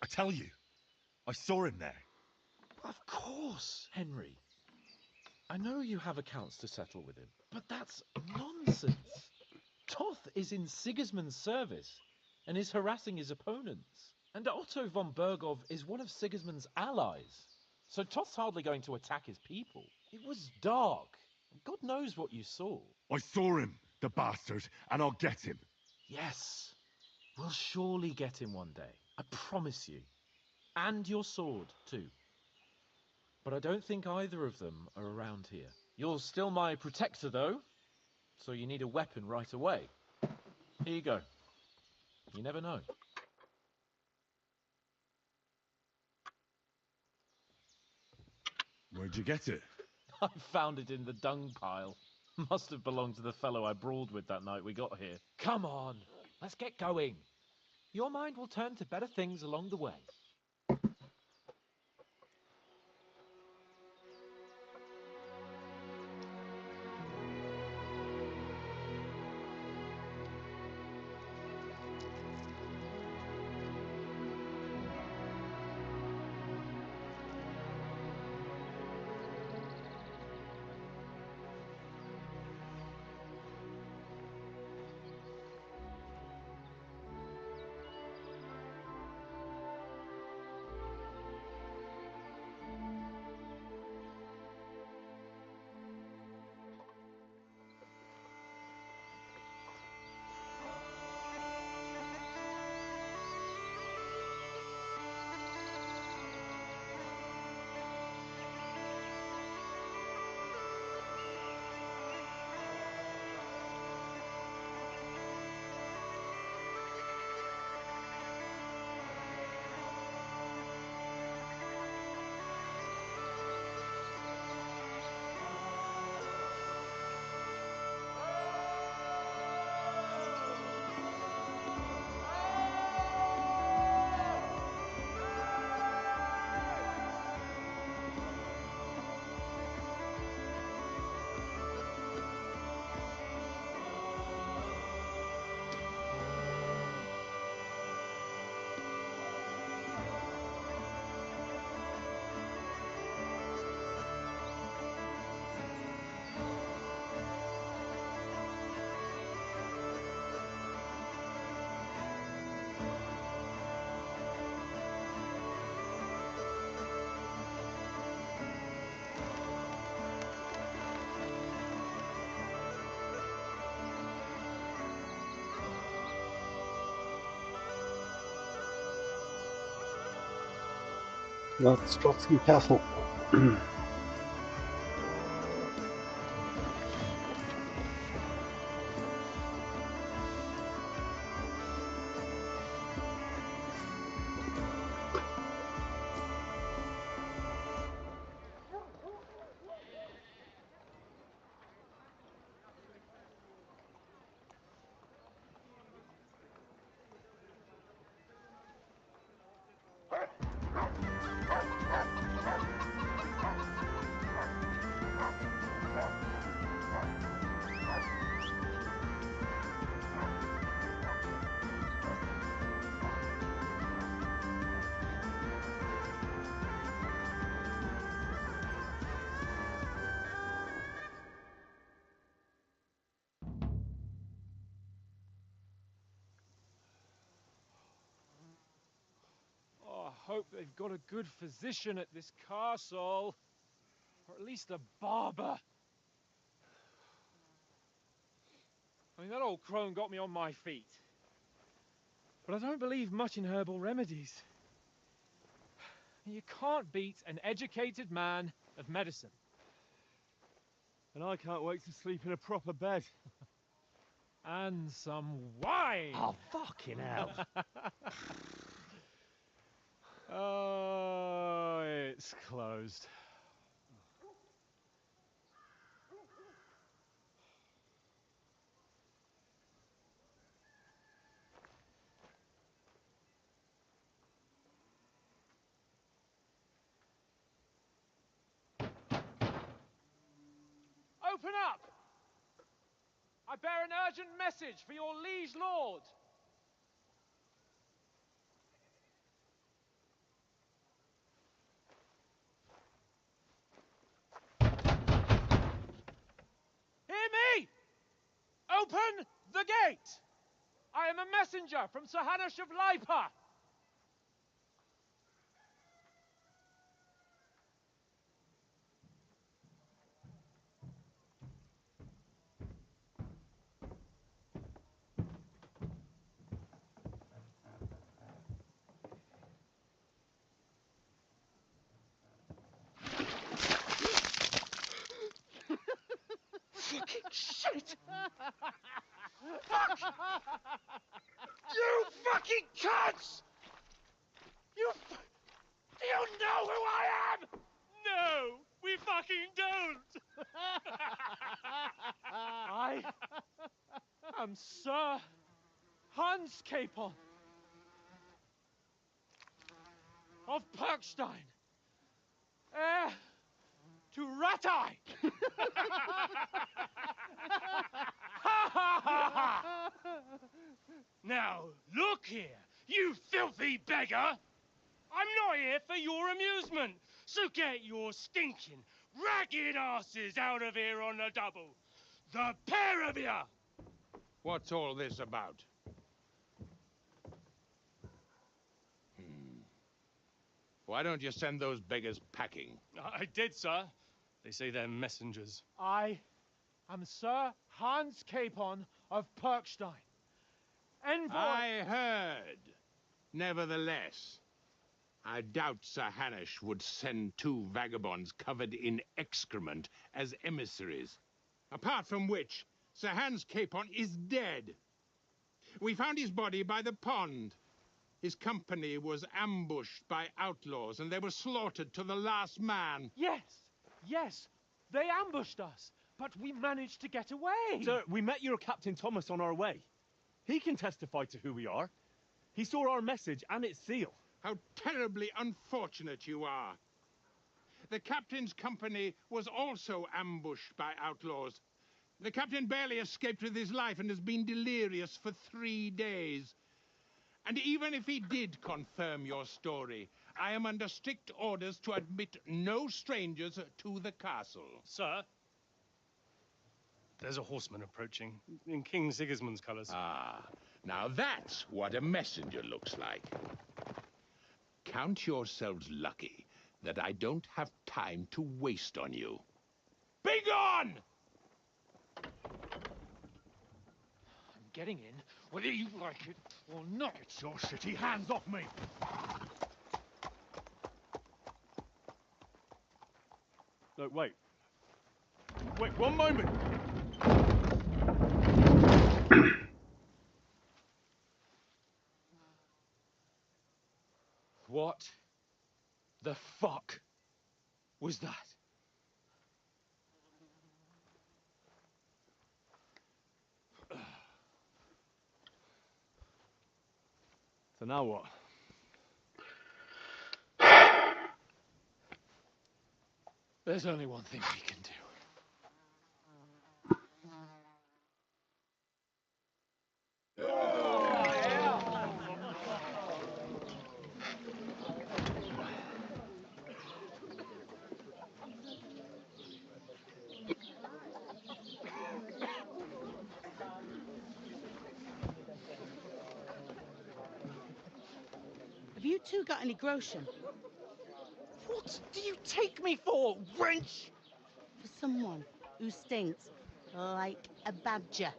I tell you, I saw him there. Of course, Henry. I know you have accounts to settle with him, but that's nonsense. Toth is in Sigismund's service and is harassing his opponents. And Otto von Bergov is one of Sigismund's allies. So Toth's hardly going to attack his people. It was dark. God knows what you saw. I saw him, the bastard, and I'll get him. Yes. We'll surely get him one day. I promise you. And your sword, too. But I don't think either of them are around here. You're still my protector, though. So you need a weapon right away. Here you go. You never know. Where'd you get it? I found it in the dung pile. Must have belonged to the fellow I brawled with that night we got here. Come on, let's get going. Your mind will turn to better things along the way. That's Trotsky Castle. Oh, I hope they've got a good physician at this castle. Or at least a barber. I mean, that old crone got me on my feet. But I don't believe much in herbal remedies. You can't beat an educated man of medicine. And I can't wait to sleep in a proper bed. And some wine! Oh, fucking hell. Oh, it's closed. Open up! I bear an urgent message for your liege lord. Hear me! Open the gate! I am a messenger from Sir Hanush of Lipa. You fucking cunts! Do you know who I am? No, we fucking don't. I am Sir Hans Capon of Perkstein, heir to Ratai. Now, look here, you filthy beggar! I'm not here for your amusement, so get your stinking, ragged asses out of here on the double. The pair of you! What's all this about? Why don't you send those beggars packing? I did, sir. They say they're messengers. I am Sir Hans Capon of Perkstein. Envoy... I heard. Nevertheless, I doubt Sir Hanush would send two vagabonds covered in excrement as emissaries. Apart from which, Sir Hans Capon is dead. We found his body by the pond. His company was ambushed by outlaws, and they were slaughtered to the last man. Yes, they ambushed us, but we managed to get away. Sir, we met your Captain Thomas on our way. He can testify to who we are. He saw our message and its seal. How terribly unfortunate you are. The captain's company was also ambushed by outlaws. The captain barely escaped with his life and has been delirious for 3 days. And even if he did confirm your story, I am under strict orders to admit no strangers to the castle. Sir, there's a horseman approaching, in King Sigismund's colours. Ah, now that's what a messenger looks like. Count yourselves lucky that I don't have time to waste on you. Be gone! I'm getting in, whether you like it or not. Get your shitty hands off me! No, wait. Wait, one moment! What the fuck was that? So now what? There's only one thing we can do. Have you two got any groschen? What do you take me for, wench? For someone who stinks like a badger.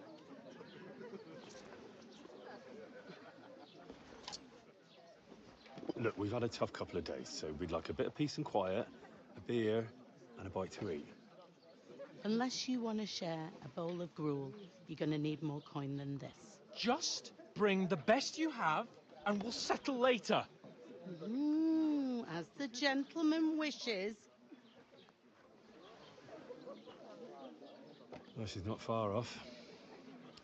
Look, we've had a tough couple of days, so we'd like a bit of peace and quiet, a beer, and a bite to eat. Unless you want to share a bowl of gruel, you're going to need more coin than this. Just bring the best you have, and we'll settle later. As the gentleman wishes. Well, she's not far off.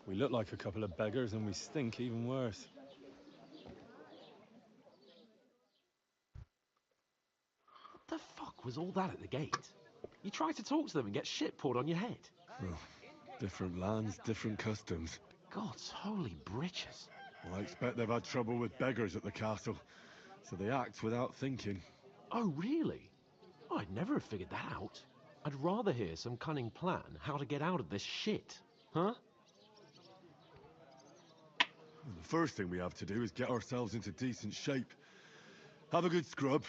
We look like a couple of beggars, and we stink even worse. What the fuck was all that at the gate? You tried to talk to them and get shit poured on your head. Well, different lands, different customs. God's holy britches. Well, I expect they've had trouble with beggars at the castle, so they act without thinking. Oh, really? I'd never have figured that out. I'd rather hear some cunning plan how to get out of this shit. Huh? Well, the first thing we have to do is get ourselves into decent shape. Have a good scrub,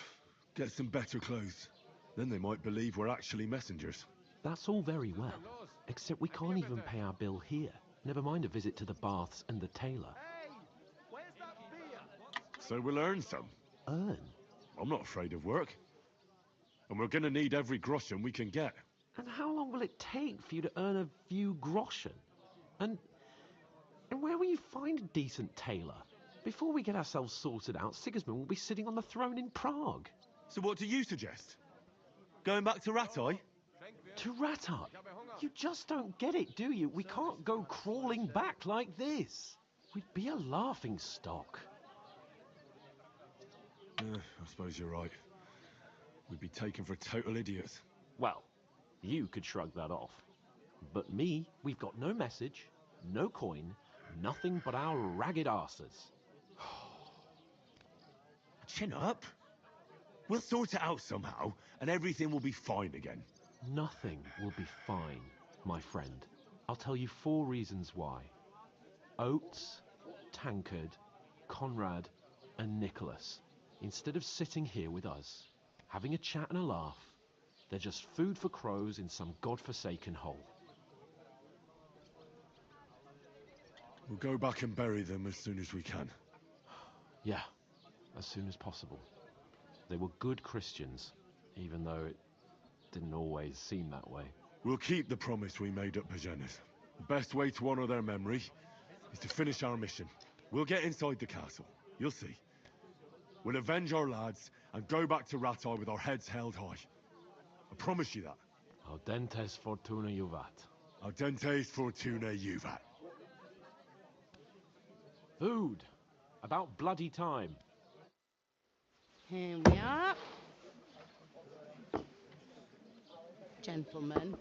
get some better clothes. Then they might believe we're actually messengers. That's all very well, except we can't even pay our bill here. Never mind a visit to the baths and the tailor. So we'll earn some. Earn? I'm not afraid of work. And we're gonna need every groschen we can get. And how long will it take for you to earn a few groschen? And And where will you find a decent tailor? Before we get ourselves sorted out, Sigismund will be sitting on the throne in Prague. So what do you suggest? Going back to Rattay? To Rattay? You just don't get it, do you? We can't go crawling back like this. We'd be a laughing stock. I suppose you're right. We'd be taken for total idiots. Well, you could shrug that off. But me, we've got no message, no coin, nothing but our ragged arses. Chin up. We'll sort it out somehow, and everything will be fine again. Nothing will be fine, my friend. I'll tell you 4 reasons why. Oates, Tankard, Conrad, and Nicholas, instead of sitting here with us, having a chat and a laugh, they're just food for crows in some godforsaken hole. We'll go back and bury them as soon as we can. Yeah, as soon as possible. They were good Christians, even though it didn't always seem that way. We'll keep the promise we made at Pagenes. The best way to honor their memory is to finish our mission. We'll get inside the castle. You'll see. We'll avenge our lads and go back to Rattay with our heads held high. I promise you that. Audentes fortuna juvat. Audentes fortuna juvat. Food. About bloody time. Here we are. Gentlemen.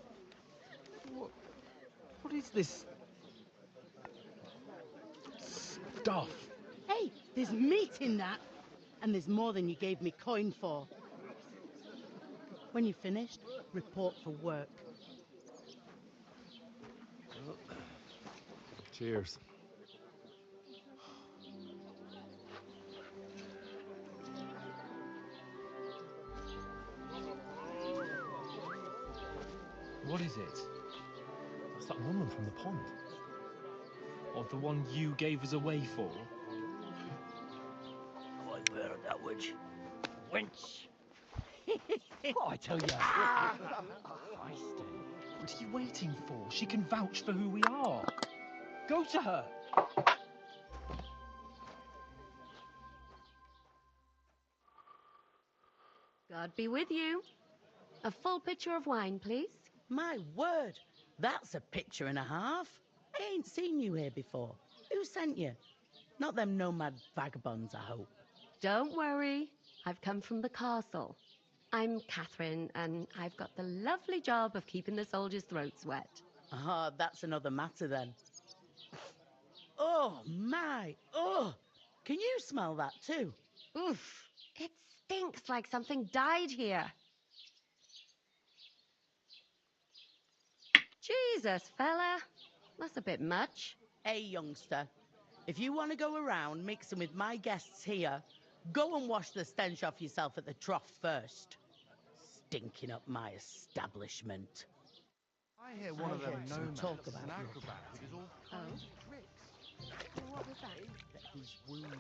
What is this stuff? Hey, there's meat in that. And there's more than you gave me coin for. When you're finished, report for work. Cheers. What is it? That's that woman from the pond. Or the one you gave us away for? I bear that witch. Wench! What I tell you? What are you waiting for? She can vouch for who we are. Go to her. God be with you. A full pitcher of wine, please. My word, that's a picture and a half. I ain't seen you here before. Who sent you? Not them nomad vagabonds, I hope. Don't worry. I've come from the castle. I'm Catherine, and I've got the lovely job of keeping the soldiers' throats wet. Ah, that's another matter then. Oh, my. Oh, can you smell that too? Oof. It stinks like something died here. Jesus, fella. That's a bit much. Hey, youngster. If you want to go around mixing with my guests here, go and wash the stench off yourself at the trough first. Stinking up my establishment. I hear one of them nomads talk about an your acrobat who does all kinds of tricks. What was that? He's wounded.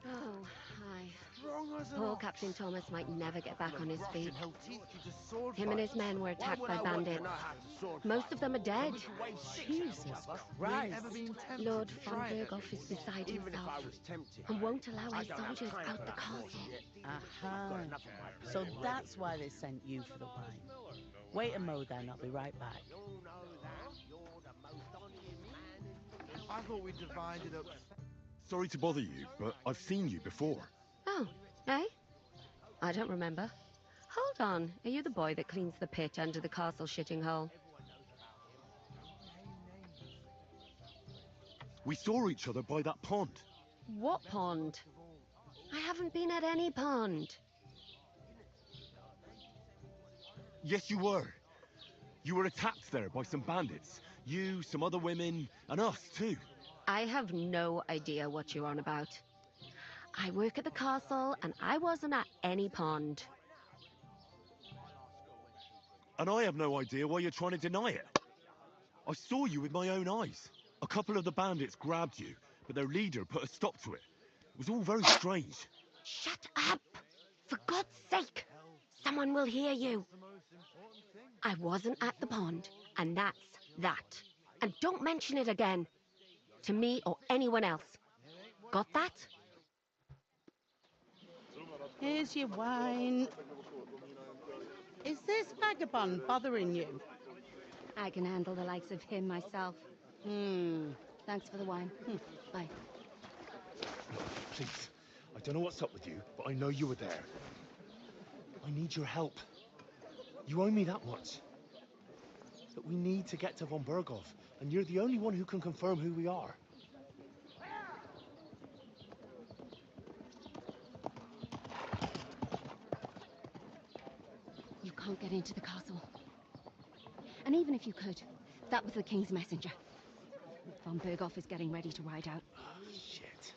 Oh, hi. Strong as an Poor ox. Captain Thomas might never get back on his feet. Russian, he'll teach you to sword Him and fight. his men were Why attacked would by I want to bandits. know how to sword Most fight? of them are dead. For me to waste 6 Jesus hours, Christ. ever been tempted Lord to von try it? Berghoff is beside Even if himself I was tempted, and won't allow I his don't have soldiers time out for the that castle. bullshit. Aha. Got enough of my So plate. that's why they sent you for the wine. Wait a mo then, I'll be right back. I thought we divided up. Sorry to bother you, but I've seen you before. Oh, eh? I don't remember. Hold on, are you the boy that cleans the pit under the castle shitting hole? We saw each other by that pond. What pond? I haven't been at any pond. Yes, you were. You were attacked there by some bandits. You, some other women, and us too. I have no idea what you're on about. I work at the castle, and I wasn't at any pond. And I have no idea why you're trying to deny it. I saw you with my own eyes. A couple of the bandits grabbed you, but their leader put a stop to it. It was all very strange. Shut up! For God's sake! Someone will hear you. I wasn't at the pond, and that's that. And don't mention it again. to me or anyone else. Got that? Here's your wine. Is this vagabond bothering you? I can handle the likes of him myself. Thanks for the wine. Bye. Please, I don't know what's up with you, but I know you were there. I need your help. You owe me that much. But we need to get to von Berghoff, and you're the only one who can confirm who we are. You can't get into the castle. And even if you could, that was the king's messenger. Von Berghoff is getting ready to ride out. Shit.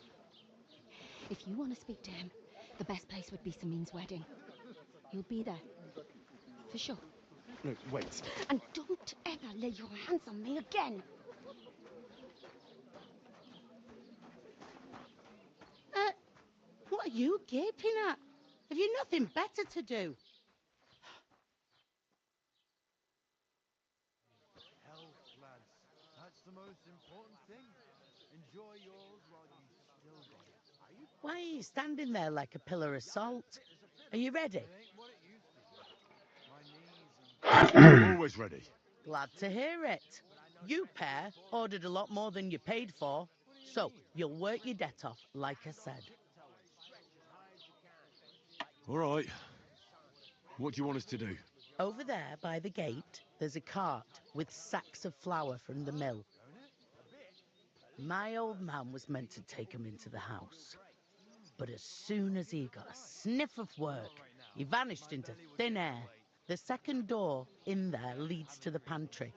If you want to speak to him, the best place would be Samin's wedding. He'll be there. For sure. No, wait. And don't ever lay your hands on me again! What are you gaping at? Have you nothing better to do? Health, lads. That's the most important thing. Enjoy yours while you still got it. Why are you standing there like a pillar of salt? Are you ready? Always ready. Glad to hear it. You pair ordered a lot more than you paid for, so you'll work your debt off, like I said. All right. What do you want us to do? Over there by the gate, there's a cart with sacks of flour from the mill. My old man was meant to take 'em into the house. But as soon as he got a sniff of work, he vanished into thin air. The second door in there leads to the pantry.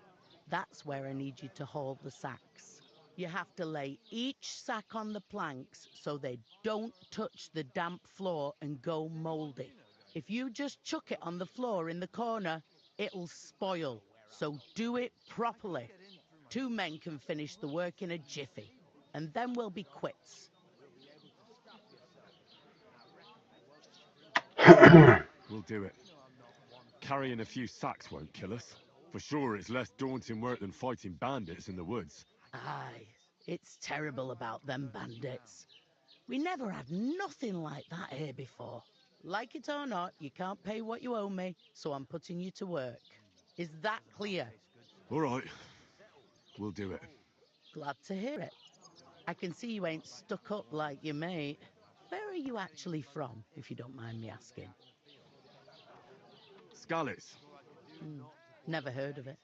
That's where I need you to haul the sacks. You have to lay each sack on the planks so they don't touch the damp floor and go mouldy. If you just chuck it on the floor in the corner, it'll spoil. So do it properly. 2 men can finish the work in a jiffy, and then we'll be quits. We'll do it. Carrying a few sacks won't kill us. For sure, it's less daunting work than fighting bandits in the woods. Aye, it's terrible about them bandits. We never had nothing like that here before. Like it or not, you can't pay what you owe me, so I'm putting you to work. Is that clear? All right. We'll do it. Glad to hear it. I can see you ain't stuck up like your mate. Where are you actually from, if you don't mind me asking? Skalitz. Never heard of it.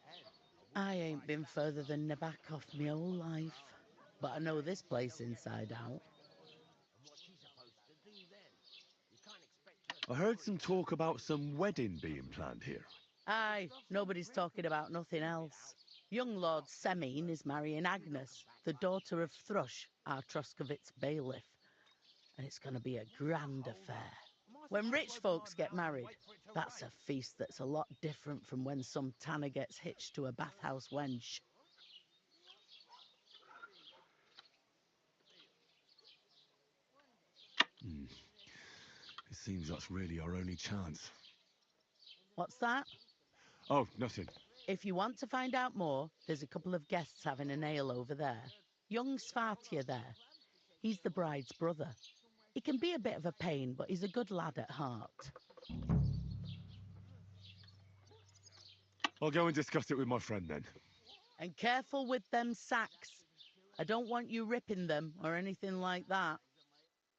I ain't been further than Nabakov my whole life, but I know this place inside out. I heard some talk about some wedding being planned here. Aye, nobody's talking about nothing else. Young Lord Semine is marrying Agnes, the daughter of Thrush, our Troskovitz bailiff. And it's going to be a grand affair. When rich folks get married, that's a feast that's a lot different from when some tanner gets hitched to a bathhouse wench. It seems that's really our only chance. What's that? Oh, nothing. If you want to find out more, there's a couple of guests having an ale over there. Young Svartje there. He's the bride's brother. He can be a bit of a pain, but he's a good lad at heart. I'll go and discuss it with my friend then. And careful with them sacks. I don't want you ripping them or anything like that.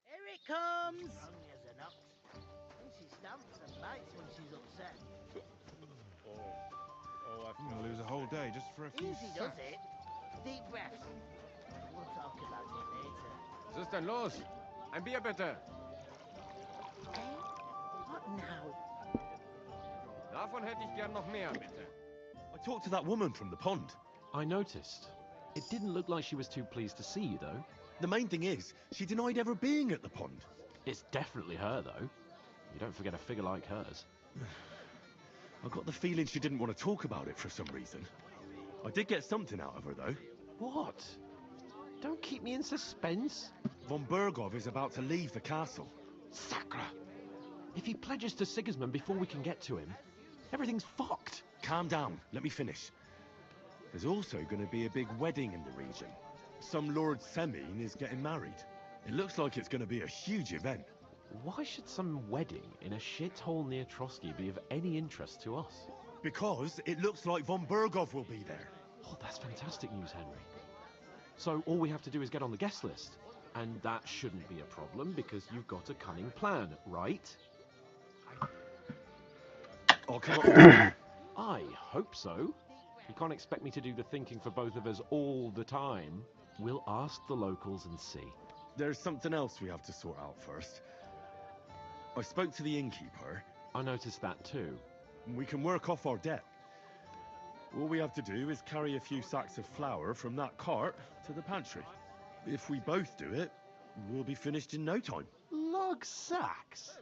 Here it comes! Hungry as an ox. And she stamps and bites when she's upset. I'm gonna lose a whole day just for a few Easy does sacks. it. Deep breaths. We'll talk about it later. Was ist denn los? Ein Bier bitte. What now? Davon hätte ich gern noch mehr, bitte. I talked to that woman from the pond. I noticed. It didn't look like she was too pleased to see you, though. The main thing is, she denied ever being at the pond. It's definitely her, though. You don't forget a figure like hers. I got the feeling she didn't want to talk about it for some reason. I did get something out of her, though. What? Don't keep me in suspense. Von Berghoff is about to leave the castle. Sacre! If he pledges to Sigismund before we can get to him, everything's fucked. Calm down. Let me finish. There's also going to be a big wedding in the region. some Lord Semine is getting married. It looks like it's going to be a huge event. Why should some wedding in a shithole near Trotsky be of any interest to us? Because it looks like von Berghoff will be there. Oh, that's fantastic news, Henry. So all we have to do is get on the guest list. And that shouldn't be a problem because you've got a cunning plan, right? Oh, come on. I hope so. You can't expect me to do the thinking for both of us all the time. We'll ask the locals and see. There's something else we have to sort out first. I spoke to the innkeeper. I noticed that too. We can work off our debt. All we have to do is carry a few sacks of flour from that cart to the pantry. If we both do it, we'll be finished in no time. Lug sacks?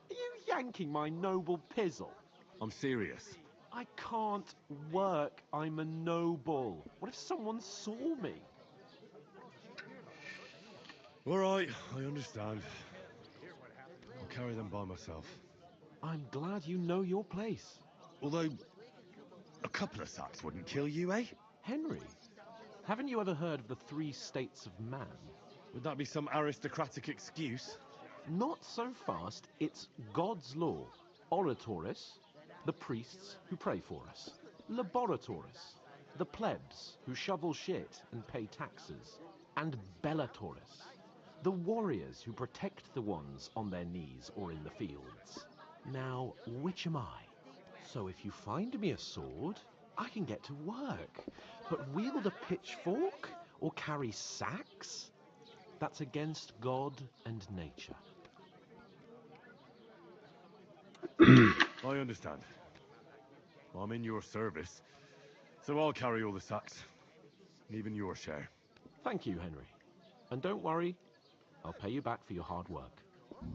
Are you yanking my noble pizzle? I'm serious. I can't work. I'm a noble. What if someone saw me? All right, I understand. I'll carry them by myself. I'm glad you know your place. Although, a couple of sacks wouldn't kill you, eh? Henry, haven't you ever heard of the 3 states of man? Would that be some aristocratic excuse? Not so fast. It's God's law. Oratoris, the priests who pray for us. Laboratoris, the plebs who shovel shit and pay taxes. And Bellatoris, the warriors who protect the ones on their knees or in the fields. Now, which am I? So if you find me a sword, I can get to work. But wield a pitchfork or carry sacks? That's against God and nature. I understand. I'm in your service, so I'll carry all the sacks. Even your share. Thank you, Henry. And don't worry, I'll pay you back for your hard work.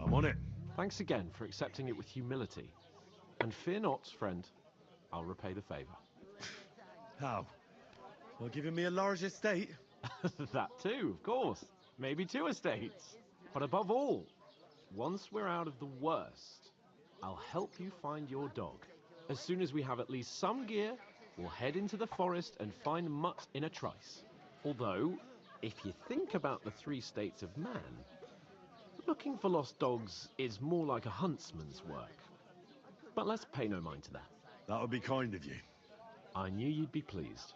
I'm on it. Thanks again for accepting it with humility. And fear not, friend, I'll repay the favor. How? Well, giving me a large estate? That too, of course. Maybe 2 estates. But above all, once we're out of the worst, I'll help you find your dog. As soon as we have at least some gear, we'll head into the forest and find Mutt in a trice. Although, if you think about the 3 states of man, looking for lost dogs is more like a huntsman's work. But let's pay no mind to that. That would be kind of you. I knew you'd be pleased.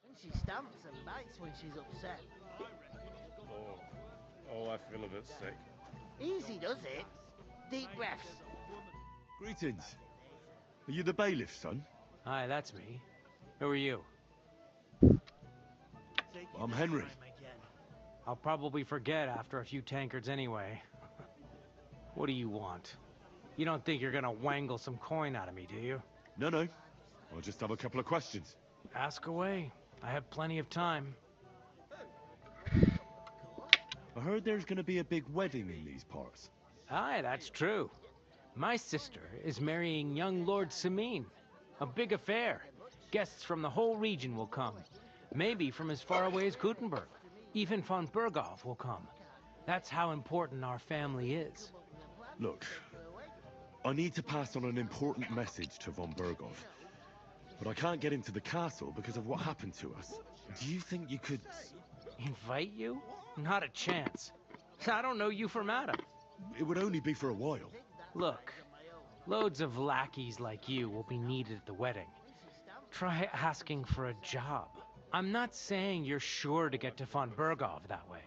And she stamps and bites when she's upset. Oh, I feel a bit sick. Easy does it. Deep breaths. Greetings. Are you the bailiff, son? Hi, that's me. Who are you? I'm Henry. I'll probably forget after a few tankards anyway. What do you want? You don't think you're gonna wangle some coin out of me, do you? No. I'll just have a couple of questions. Ask away. I have plenty of time. I heard there's gonna be a big wedding in these parts. Aye, that's true. My sister is marrying young Lord Semine. A big affair. Guests from the whole region will come. Maybe from as far away as Gutenberg. Even von Berghoff will come. That's how important our family is. Look, I need to pass on an important message to von Berghoff. But I can't get into the castle because of what happened to us. Do you think you could... Invite you? Not a chance. I don't know you from Adam. It would only be for a while. Look, loads of lackeys like you will be needed at the wedding. Try asking for a job. I'm not saying you're sure to get to von Berghoff that way,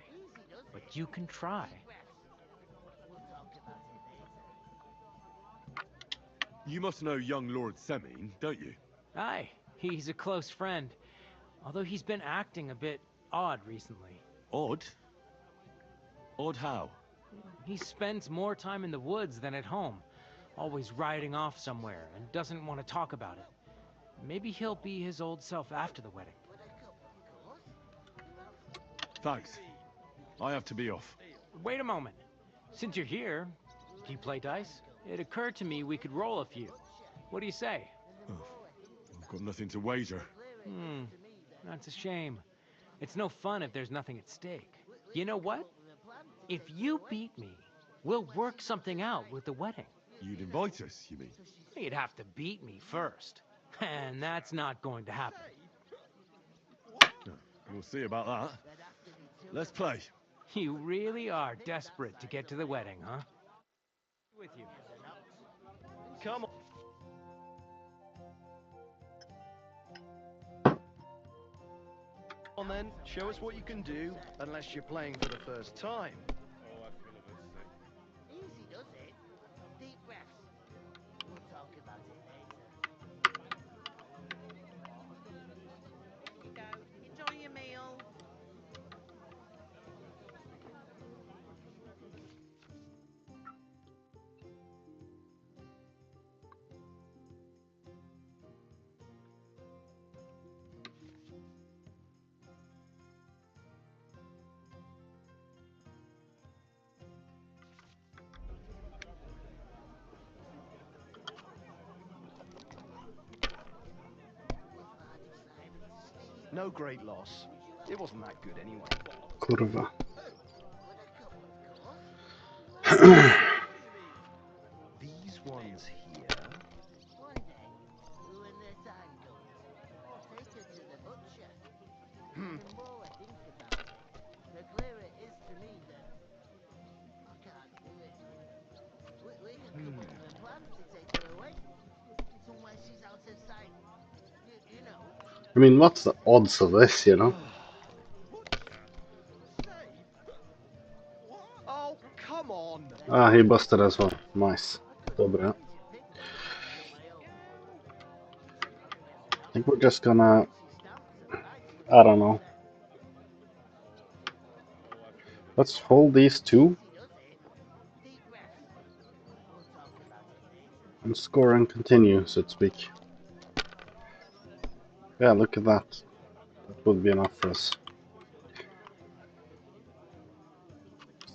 but you can try. You must know young Lord Semine, don't you? Aye, he's a close friend. Although he's been acting a bit odd recently. Odd? Odd how? He spends more time in the woods than at home. Always riding off somewhere and doesn't want to talk about it. Maybe he'll be his old self after the wedding. Thanks. I have to be off. Wait a moment. Since you're here, do you play dice? It occurred to me we could roll a few. What do you say? Oh, I've got nothing to wager. That's a shame. It's no fun if there's nothing at stake. You know what? If you beat me, we'll work something out with the wedding. You'd invite us, you mean? You'd have to beat me first. And that's not going to happen. We'll see about that. Let's play. You really are desperate to get to the wedding, huh? With you. Come on. Come on then, show us what you can do, unless you're playing for the first time. Oh, I feel a bit sick. Easy does it. Deep breaths. We'll talk about it later. Here you go. Enjoy your meal. No great loss. It wasn't that good anyway. Kurwa. These ones here. One day, when their time comes, take her to the butcher. The more I think about it, the clearer it is to me that I can't do it. We could come up with a plan to take her away. Somewhere she's out of sight. You know. I mean, what's the odds of this, you know? Oh, come on! Ah, he busted as well. Nice. Dobra. I think we're just gonna... I don't know. Let's hold these two. And score and continue, so to speak. Yeah, look at that. That would be enough for us.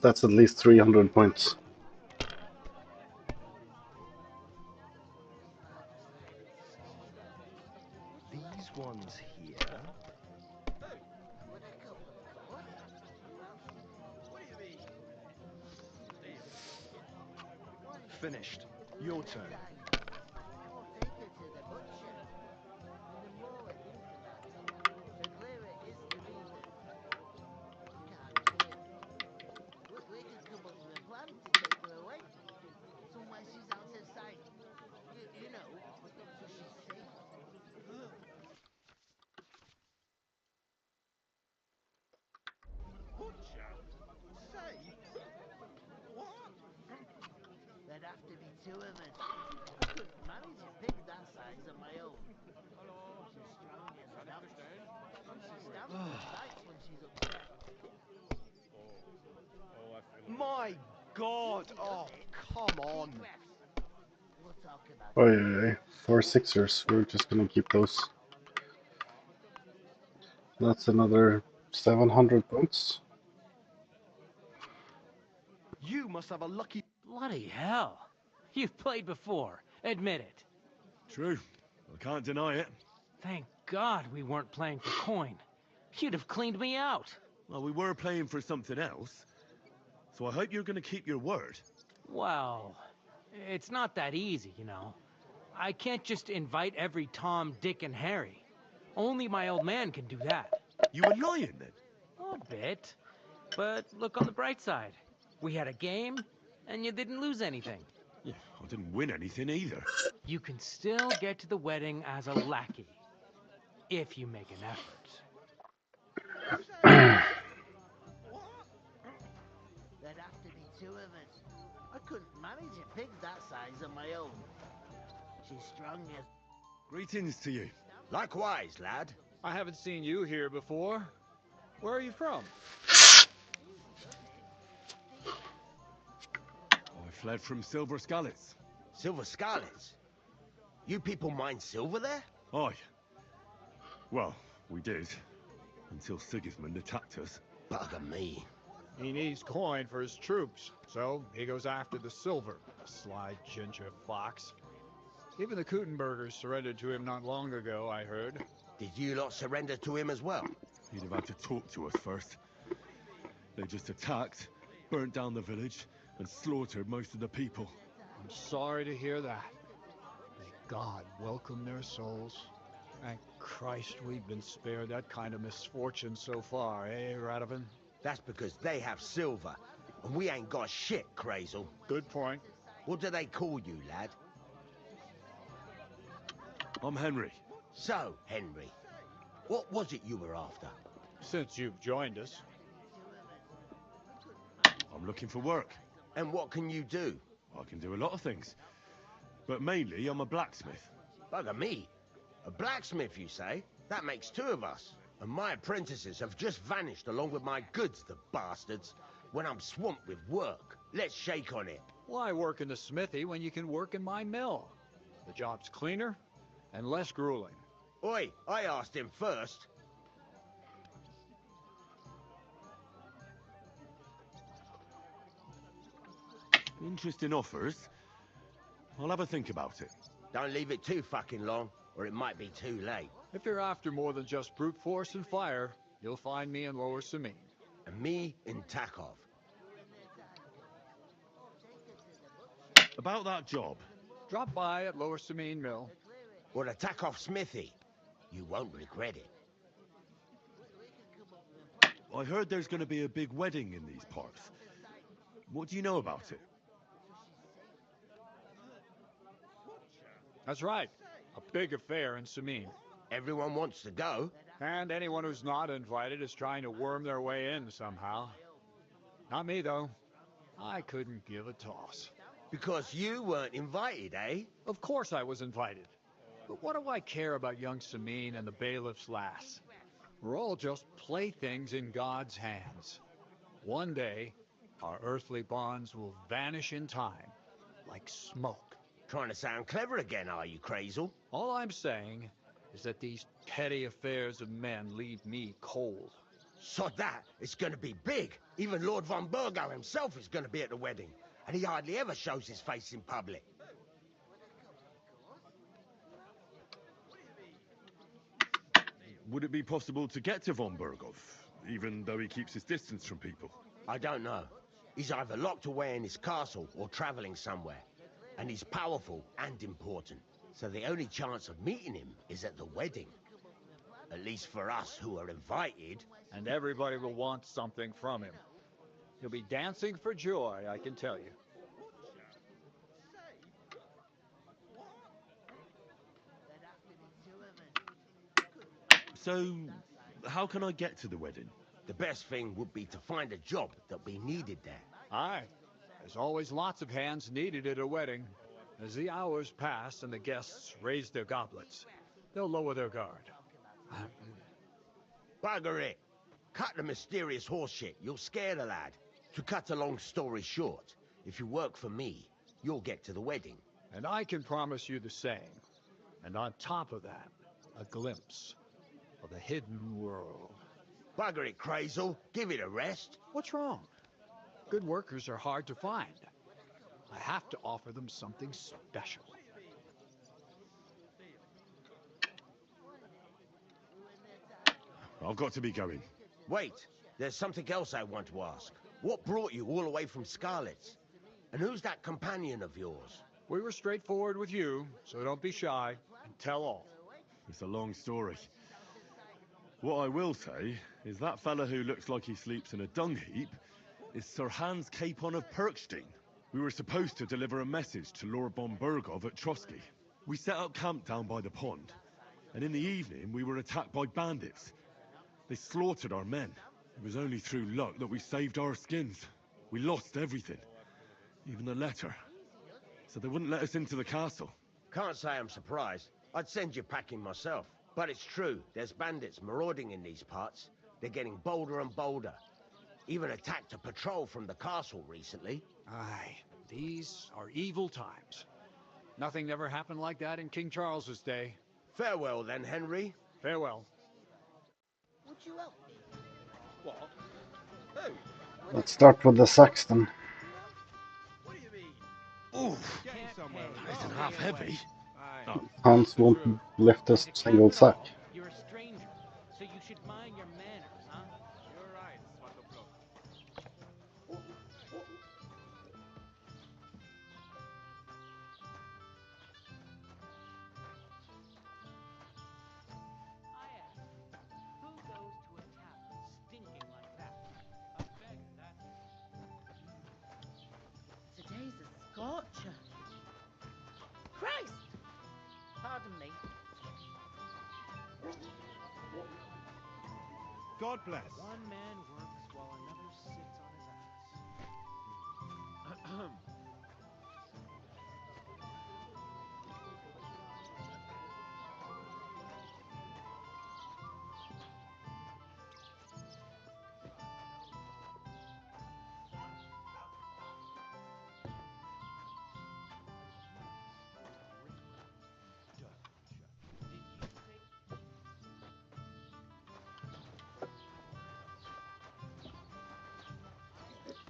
That's at least 300 points. These ones here. Finished. Your turn. Take her to the butcher. The more I think about it, the clearer it is to me that I can't do it. We could come up with a plan to take her away. Somewhere she's out of sight. You know, so she's safe. Butcher? Safe? What? There'd have to be two of us. I couldn't manage a pig that size on my own. She's strong as an ox. And she stamps and bites when she's upset. My God! Oh, come on! We'll talk about Oh yeah, 4 sixers. We're just gonna keep those. That's another 700 points. You must have a lucky... Bloody hell. You've played before. Admit it. True. I can't deny it. Thank God we weren't playing for coin. You'd have cleaned me out. Well, we were playing for something else. So I hope you're going to keep your word. Well, it's not that easy, you know. I can't just invite every Tom, Dick, and Harry. Only my old man can do that. You were lying then? A bit. But look on the bright side. We had a game, and you didn't lose anything. Yeah, I didn't win anything either. You can still get to the wedding as a lackey. If you make an effort. There'd have to be two of us. I couldn't manage a pig that size on my own. She's strong as... Greetings to you. Likewise, lad. I haven't seen you here before. Where are you from? I fled from Silver Scalets. Silver Scarlets? You people mine silver there? Aye. Well, we did. Until Sigismund attacked us. Bugger me. He needs coin for his troops, so he goes after the silver. Sly ginger fox. Even the Kuttenbergers surrendered to him not long ago, I heard. Did you lot surrender to him as well? He'd have had to talk to us first. They just attacked, burnt down the village, and slaughtered most of the people. I'm sorry to hear that. May God welcome their souls. Thank Christ we've been spared that kind of misfortune so far, eh, Radovan? That's because they have silver, and we ain't got shit, Crazel. Good point. What do they call you, lad? I'm Henry. So, Henry, what was it you were after? Since you've joined us. I'm looking for work. And what can you do? I can do a lot of things. But mainly, I'm a blacksmith. Bugger me. A blacksmith, you say? That makes two of us. And my apprentices have just vanished along with my goods, the bastards. When I'm swamped with work, let's shake on it. Why work in the smithy when you can work in my mill? The job's cleaner and less grueling. Oi, I asked him first. Interesting offers. I'll have a think about it. Don't leave it too fucking long, or it might be too late. If you're after more than just brute force and fire, you'll find me in Lower Samine. And me in Takov. About that job. Drop by at Lower Samine Mill. Or the Takov smithy. You won't regret it. I heard there's going to be a big wedding in these parts. What do you know about it? That's right. A big affair in Samine. Everyone wants to go. And anyone who's not invited is trying to worm their way in somehow. Not me, though. I couldn't give a toss. Because you weren't invited, eh? Of course I was invited. But what do I care about young Samine and the bailiff's lass? We're all just playthings in God's hands. One day, our earthly bonds will vanish in time, like smoke. Trying to sound clever again, are you, Crazel? All I'm saying is that these petty affairs of men leave me cold. Sod that, it's gonna be big. Even Lord von Burgo himself is gonna be at the wedding. And he hardly ever shows his face in public. Would it be possible to get to von Burgov, even though he keeps his distance from people? I don't know. He's either locked away in his castle or traveling somewhere. And he's powerful and important. So the only chance of meeting him is at the wedding. At least for us who are invited. And everybody will want something from him. He'll be dancing for joy, I can tell you. So, how can I get to the wedding? The best thing would be to find a job that we needed there. Aye. There's always lots of hands needed at a wedding. As the hours pass and the guests raise their goblets, they'll lower their guard. Bugger it. Cut the mysterious horse shit. You'll scare the lad. To cut a long story short, if you work for me, you'll get to the wedding. And I can promise you the same. And on top of that, a glimpse of the hidden world. Bugger it, Crazel. Give it a rest. What's wrong? Good workers are hard to find. I have to offer them something special. I've got to be going. Wait, there's something else I want to ask. What brought you all the way from Scarlet's? And who's that companion of yours? We were straightforward with you, so don't be shy and tell all. It's a long story. What I will say is that fella who looks like he sleeps in a dung heap is Sir Hans Capon of Perkstein. We were supposed to deliver a message to Lord von Burgov at Trotsky. We set up camp down by the pond, and in the evening we were attacked by bandits. They slaughtered our men. It was only through luck that we saved our skins. We lost everything, even the letter. So they wouldn't let us into the castle. Can't say I'm surprised. I'd send you packing myself. But it's true, there's bandits marauding in these parts. They're getting bolder and bolder. Even attacked a patrol from the castle recently. Aye, these are evil times. Nothing ever happened like that in King Charles's day. Farewell then, Henry. Farewell. Would you help me? What? Who? Let's start with the Saxton. Oof, nice and half heavy. Hans won't lift a single sack. You're a stranger, so you should mind your manners, huh? You're right, Swatoplok. I ask, who goes to a tavern stinking like that? God bless. One man works while another sits on his ass.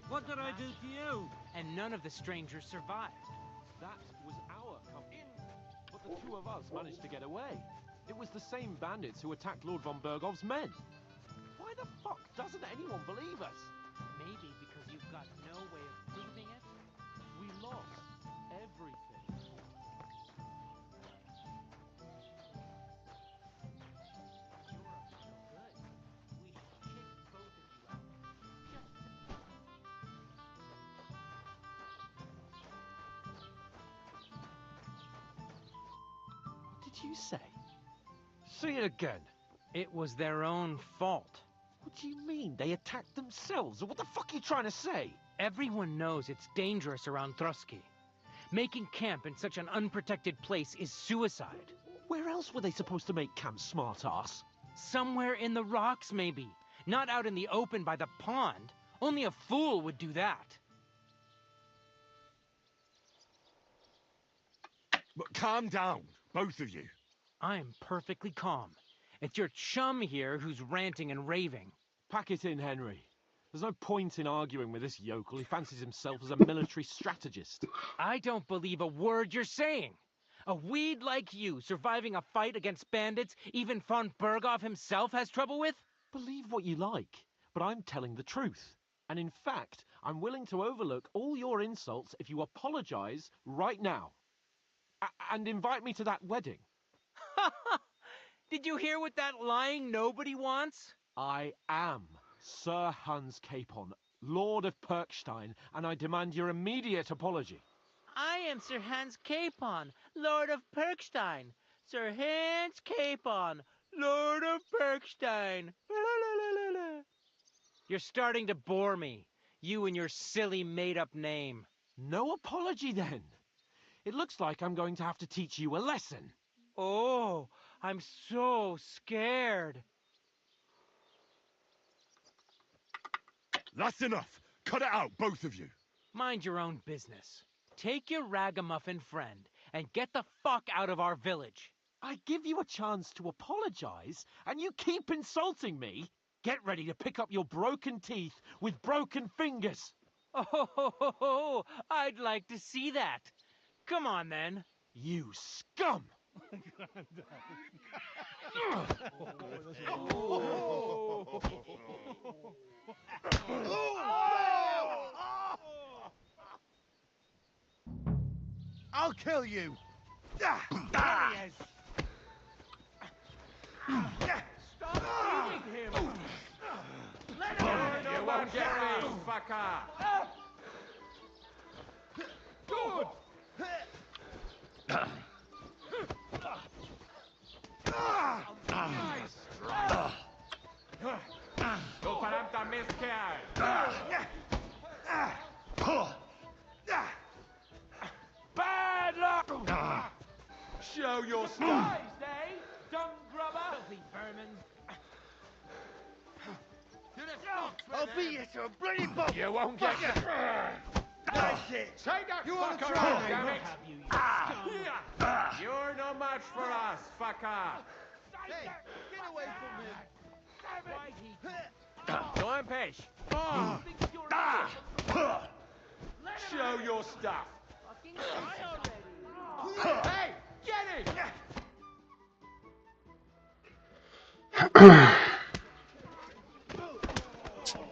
What did I do to you? And none of the strangers survived. That was our company. But the two of us managed to get away. It was the same bandits who attacked Lord von Bergov's men. Why the fuck doesn't anyone believe us? Maybe because you've got no way of proving it? We lost everything. What did you say? Say it again. It was their own fault. What do you mean? They attacked themselves? Or what the fuck are you trying to say? Everyone knows it's dangerous around Trotsky. Making camp in such an unprotected place is suicide. Where else were they supposed to make camp, smart-ass? Somewhere in the rocks, maybe. Not out in the open by the pond. Only a fool would do that. But calm down, both of you. I'm perfectly calm. It's your chum here who's ranting and raving. Pack it in, Henry. There's no point in arguing with this yokel. He fancies himself as a military strategist. I don't believe a word you're saying. A weed like you surviving a fight against bandits even von Berghoff himself has trouble with? Believe what you like, but I'm telling the truth. And in fact, I'm willing to overlook all your insults if you apologize right now. And invite me to that wedding. Did you hear what that lying nobody wants? I am Sir Hans Capon, Lord of Perkstein, and I demand your immediate apology. I am Sir Hans Capon, Lord of Perkstein. Sir Hans Capon, Lord of Perkstein. You're starting to bore me. You and your silly made-up name. No apology, then. It looks like I'm going to have to teach you a lesson. Oh, I'm so scared. That's enough. Cut it out, both of you. Mind your own business. Take your ragamuffin friend and get the fuck out of our village. I give you a chance to apologize, and you keep insulting me. Get ready to pick up your broken teeth with broken fingers. Oh, I'd like to see that. Come on, then. You scum! I'll kill you! There he is. Stop eating him! Let him out! You won't get me, fucker! Good! Nice strike! Bad luck! Show your stuff! Nice, eh? Dung grubber! Filthy vermin! I'll beat you to a bloody pulp! You won't get it! That's it! Take that You wanna fucker try? out, damn it! You're no match for us, fucker! Hey, get away from me! Go and pesh! Show your stuff! Hey, get him!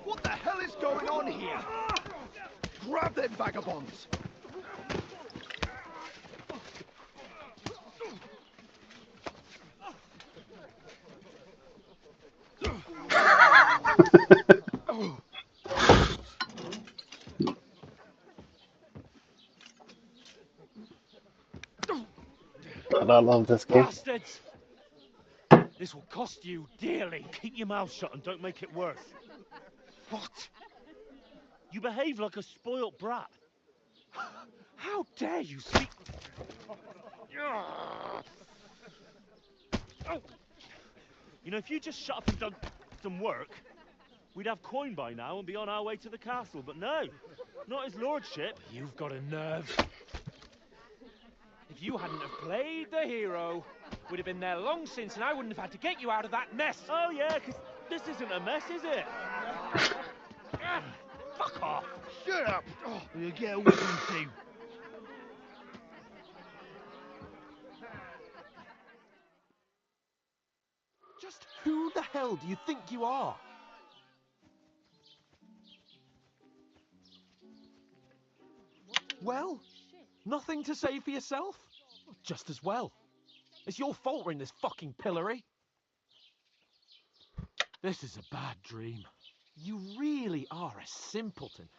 What the hell is going on here? Grab them vagabonds! God, I love this game. Bastards! This will cost you dearly. Keep your mouth shut and don't make it worse. What? You behave like a spoilt brat. How dare you speak... You know, if you just shut up and done some work, we'd have coin by now and be on our way to the castle. But no, not his lordship. You've got a nerve. If you hadn't have played the hero, we'd have been there long since, and I wouldn't have had to get you out of that mess. Oh yeah, because this isn't a mess, is it? Fuck off. Shut up, or you'll get a whipping too. Just who the hell do you think you are? Well, nothing to say for yourself? Just as well. It's your fault we're in this fucking pillory. This is a bad dream. You really are a simpleton.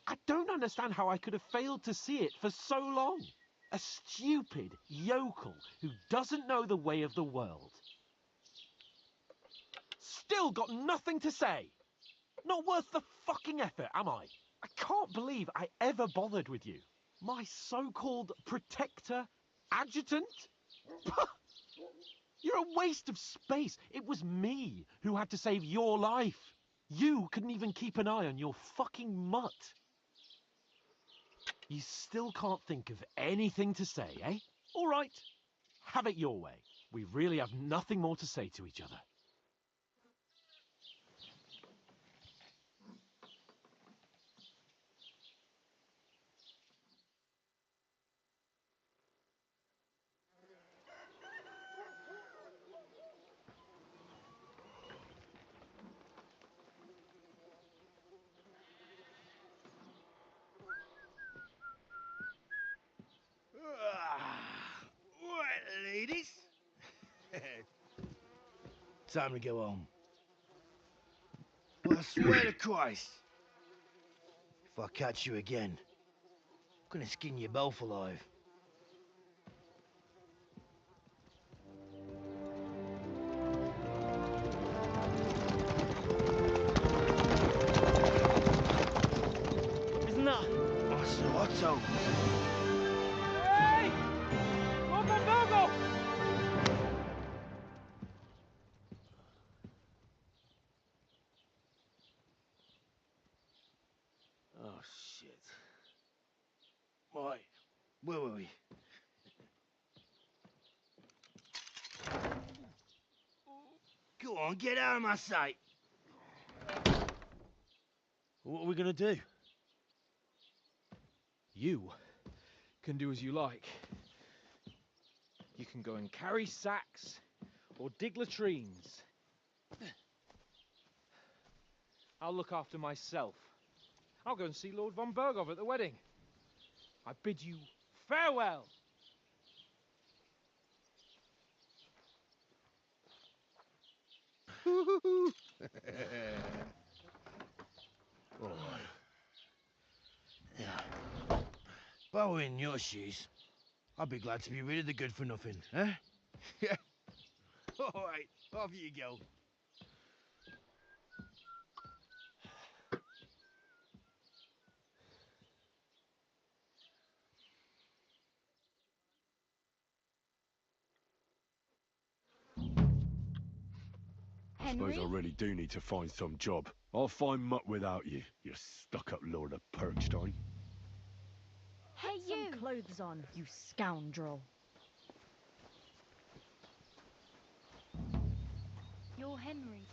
I don't understand how I could have failed to see it for so long. A stupid yokel who doesn't know the way of the world. Still got nothing to say. Not worth the fucking effort, am I? I can't believe I ever bothered with you. My so-called protector, adjutant? You're a waste of space. It was me who had to save your life. You couldn't even keep an eye on your fucking mutt. You still can't think of anything to say, eh? All right, have it your way. We really have nothing more to say to each other. Right, ladies. Time to go home. Well, I swear to Christ, if I catch you again, I'm gonna skin you both alive. Isn't that? Otto, Otto. Hey! Lord Mondogo! Oh, shit. Right, where were we? Go on, get out of my sight. What are we gonna do? You can do as you like. You can go and carry sacks or dig latrines. I'll look after myself. I'll go and see Lord von Bergov at the wedding. I bid you farewell. All right. Yeah. If I were in your shoes, I'd be glad to be rid of the good for nothing, eh? Yeah. All right, off you go. I suppose I really do need to find some job. I'll find mutt without you, you stuck-up lord of Perkstein. Hey, you! Some clothes on, you scoundrel. You're Henry.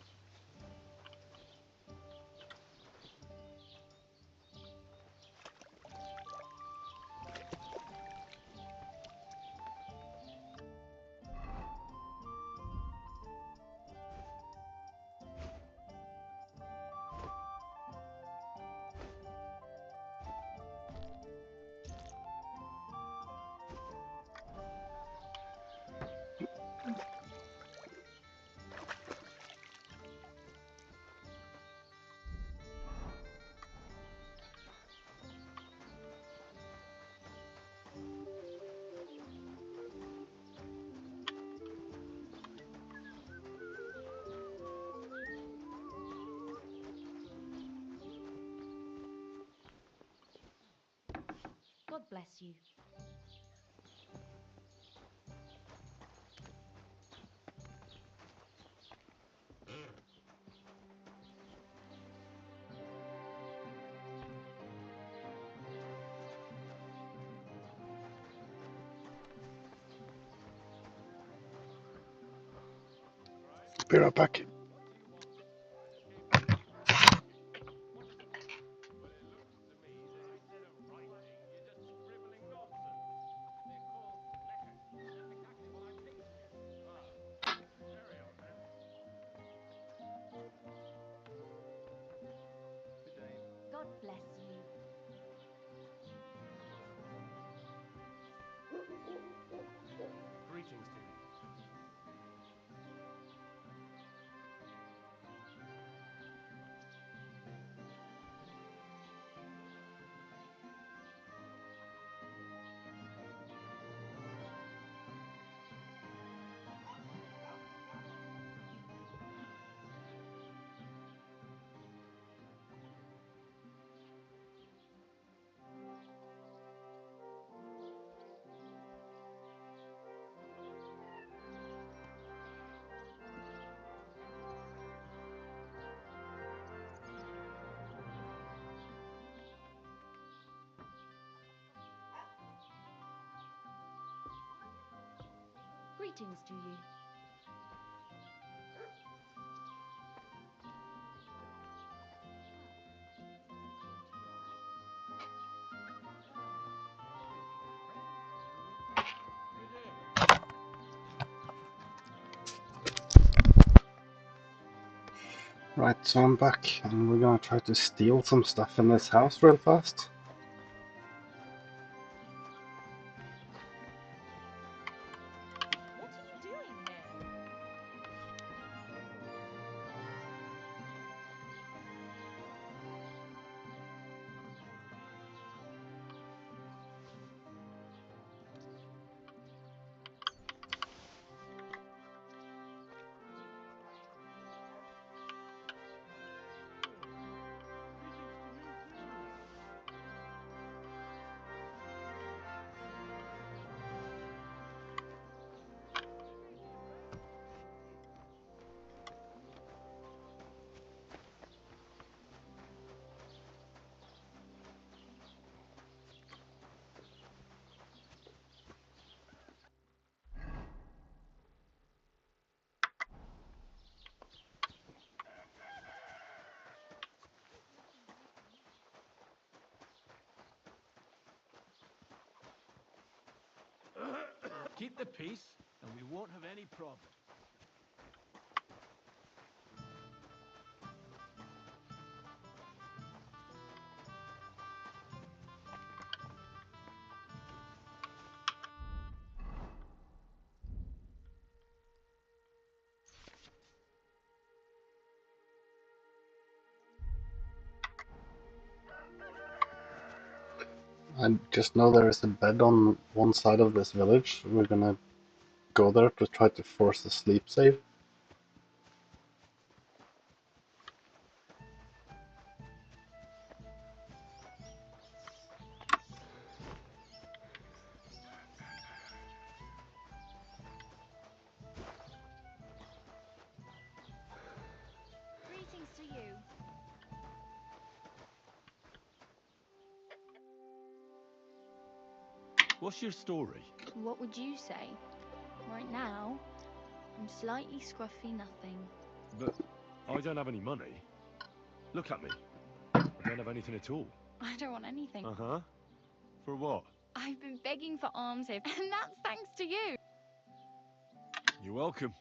God bless you. Be right back. God bless you. Greetings to you. Greetings to you. Right, so I'm back, and we're gonna try to steal some stuff in this house real fast. What are you doing here? Keep the peace, and we won't have any problem. I just know there is a bed on one side of this village. We're gonna go there to try to force a sleep save. Greetings to you. What's your story? What would you say? Right now, I'm slightly scruffy nothing. But I don't have any money. Look at me. I don't have anything at all. I don't want anything. Uh-huh. For what? I've been begging for alms here, and that's thanks to you. You're welcome.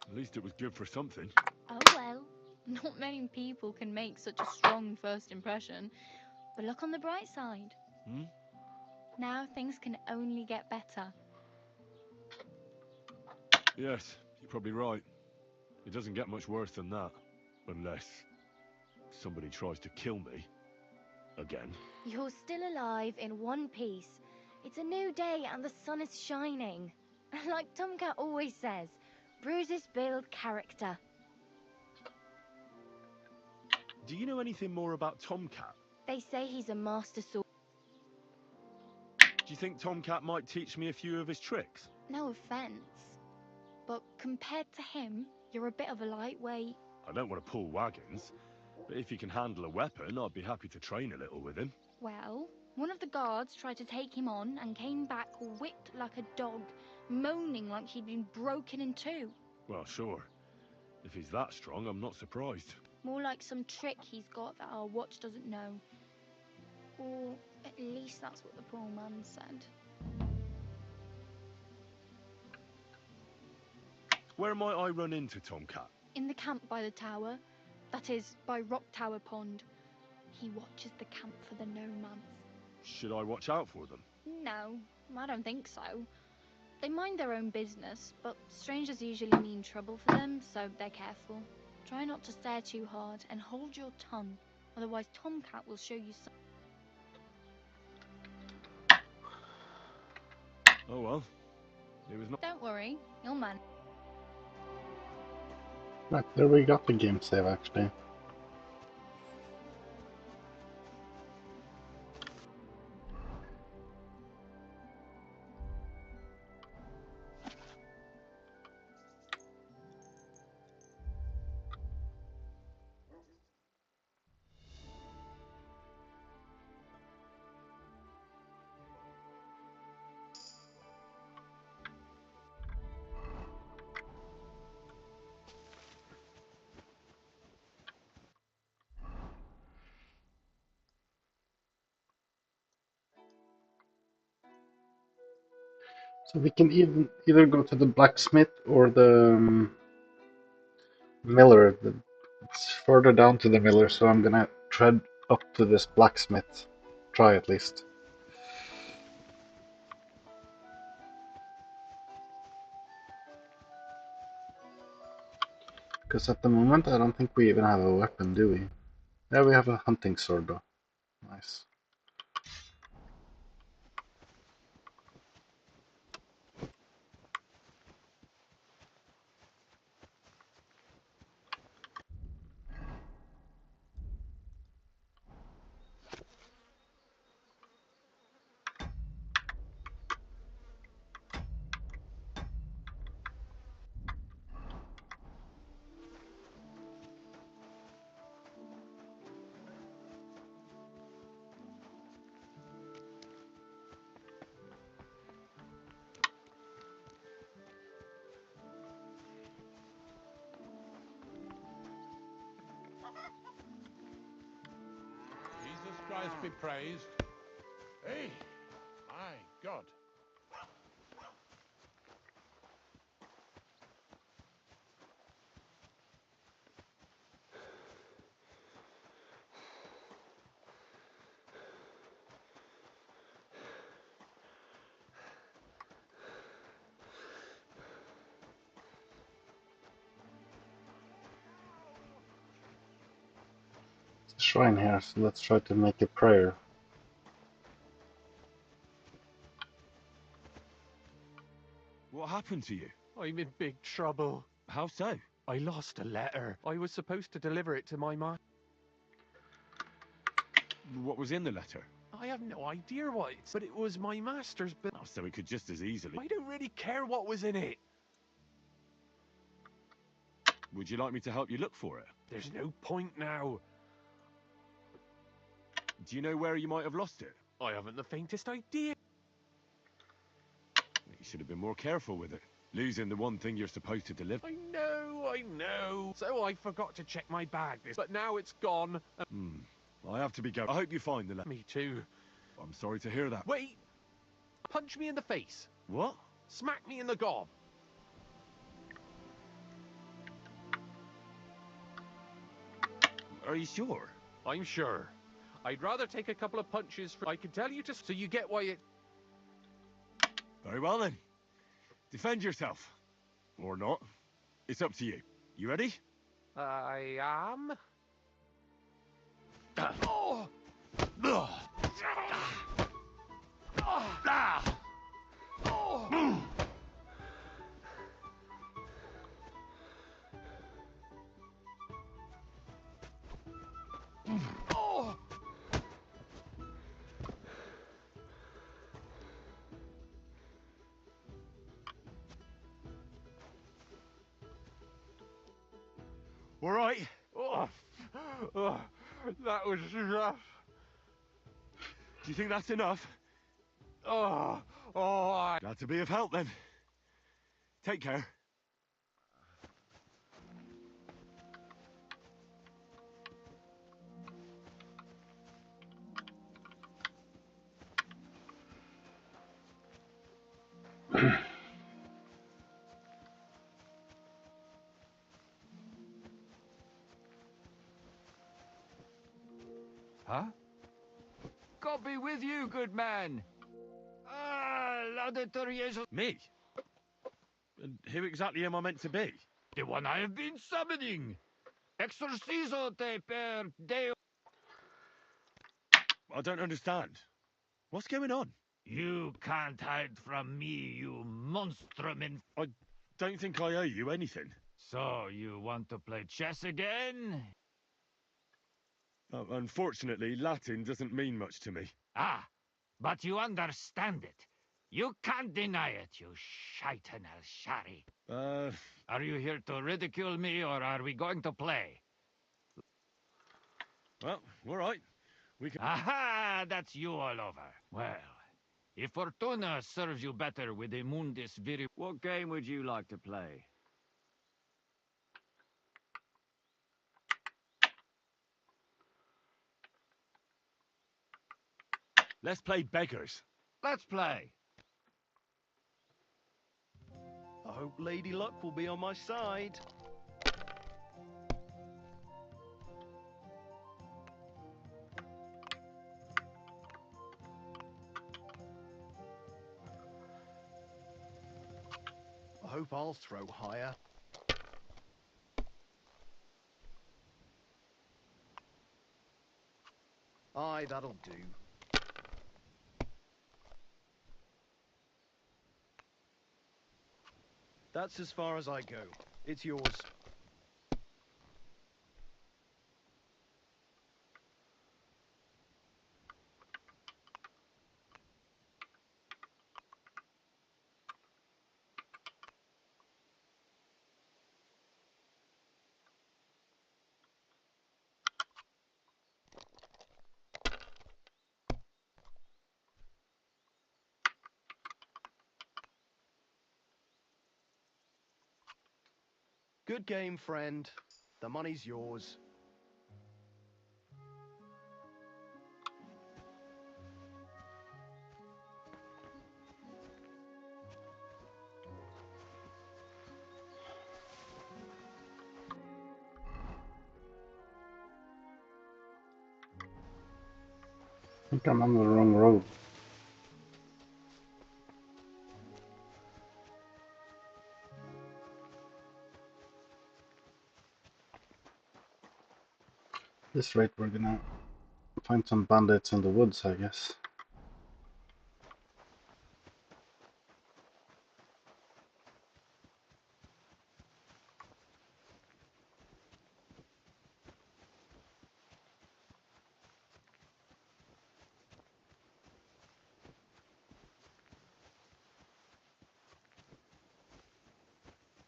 At least it was good for something. Oh well, not many people can make such a strong first impression. But look on the bright side. Hmm? Now things can only get better. Yes, you're probably right. It doesn't get much worse than that. Unless somebody tries to kill me. Again. You're still alive in one piece. It's a new day and the sun is shining. Like Tomcat always says, bruises build character. Do you know anything more about Tomcat? They say he's a master sword. Do you think Tomcat might teach me a few of his tricks? No offense, but compared to him, you're a bit of a lightweight. I don't want to pull wagons, but if he can handle a weapon, I'd be happy to train a little with him. Well, one of the guards tried to take him on and came back whipped like a dog, moaning like he'd been broken in two. Well, sure. If he's that strong, I'm not surprised. More like some trick he's got that our watch doesn't know. Or at least that's what the poor man said. Where might I run into Tomcat? In the camp by the tower. That is, by Rock Tower Pond. He watches the camp for the nomads. Should I watch out for them? No, I don't think so. They mind their own business, but strangers usually mean trouble for them, so they're careful. Try not to stare too hard and hold your tongue, otherwise Tomcat will show you some. Oh well. It was not. Don't worry, you'll manage. Right, there we got the game save actually. So we can either go to the blacksmith or the miller. It's further down to the miller, so I'm gonna tread up to this blacksmith. Try at least. Because at the moment I don't think we even have a weapon, do we? Yeah, we have a hunting sword though. Nice. Jesus Christ be praised. Hey, my God. There's a shrine here, so let's try to make a prayer. What happened to you? I'm in big trouble. How so? I lost a letter. I was supposed to deliver it to my master. What was in the letter? I have no idea what it's, but it was my master's bill. Oh, so it could just as easily. I don't really care what was in it. Would you like me to help you look for it? There's no point now. Do you know where you might have lost it? I haven't the faintest idea. You should have been more careful with it. Losing the one thing you're supposed to deliver. I know. So I forgot to check my bag, but now it's gone. I have to be going. I hope you find the letter. Me too. I'm sorry to hear that. Wait! Punch me in the face. What? Smack me in the gob. Are you sure? I'm sure. I'd rather take a couple of punches I can tell you so you get why it... Very well then. Defend yourself. Or not. It's up to you. You ready? I am. All right? Oh, that was rough. Do you think that's enough? Glad to be of help then. Take care. Huh? God be with you, good man. Me? And who exactly am I meant to be? The one I have been summoning. Exorcizo te per Deo. I don't understand. What's going on? You can't hide from me, you monstrum. I don't think I owe you anything. So, you want to play chess again? Unfortunately, Latin doesn't mean much to me. Ah, but you understand it. You can't deny it, you shaitan al-shari. Are you here to ridicule me, or are we going to play? Well, all right. We can... Aha! That's you all over. Well, if Fortuna serves you better with the Mundus Viri... What game would you like to play? Let's play beggars. Let's play. I hope Lady Luck will be on my side. I hope I'll throw higher. Aye, that'll do. That's as far as I go. It's yours. Good game, friend. The money's yours. I think I'm on the wrong road. This rate, we're gonna find some bandits in the woods, I guess.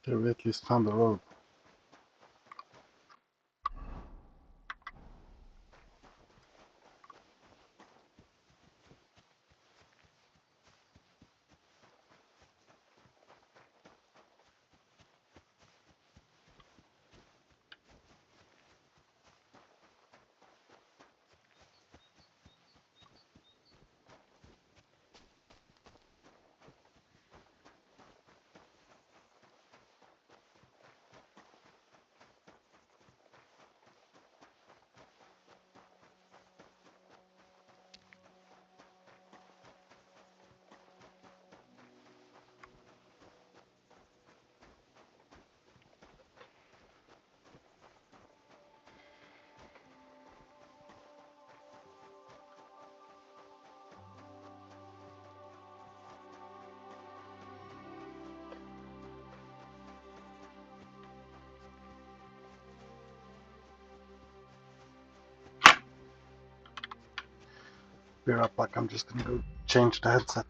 There we at least found the road. Be right back, I'm just gonna go change the headset.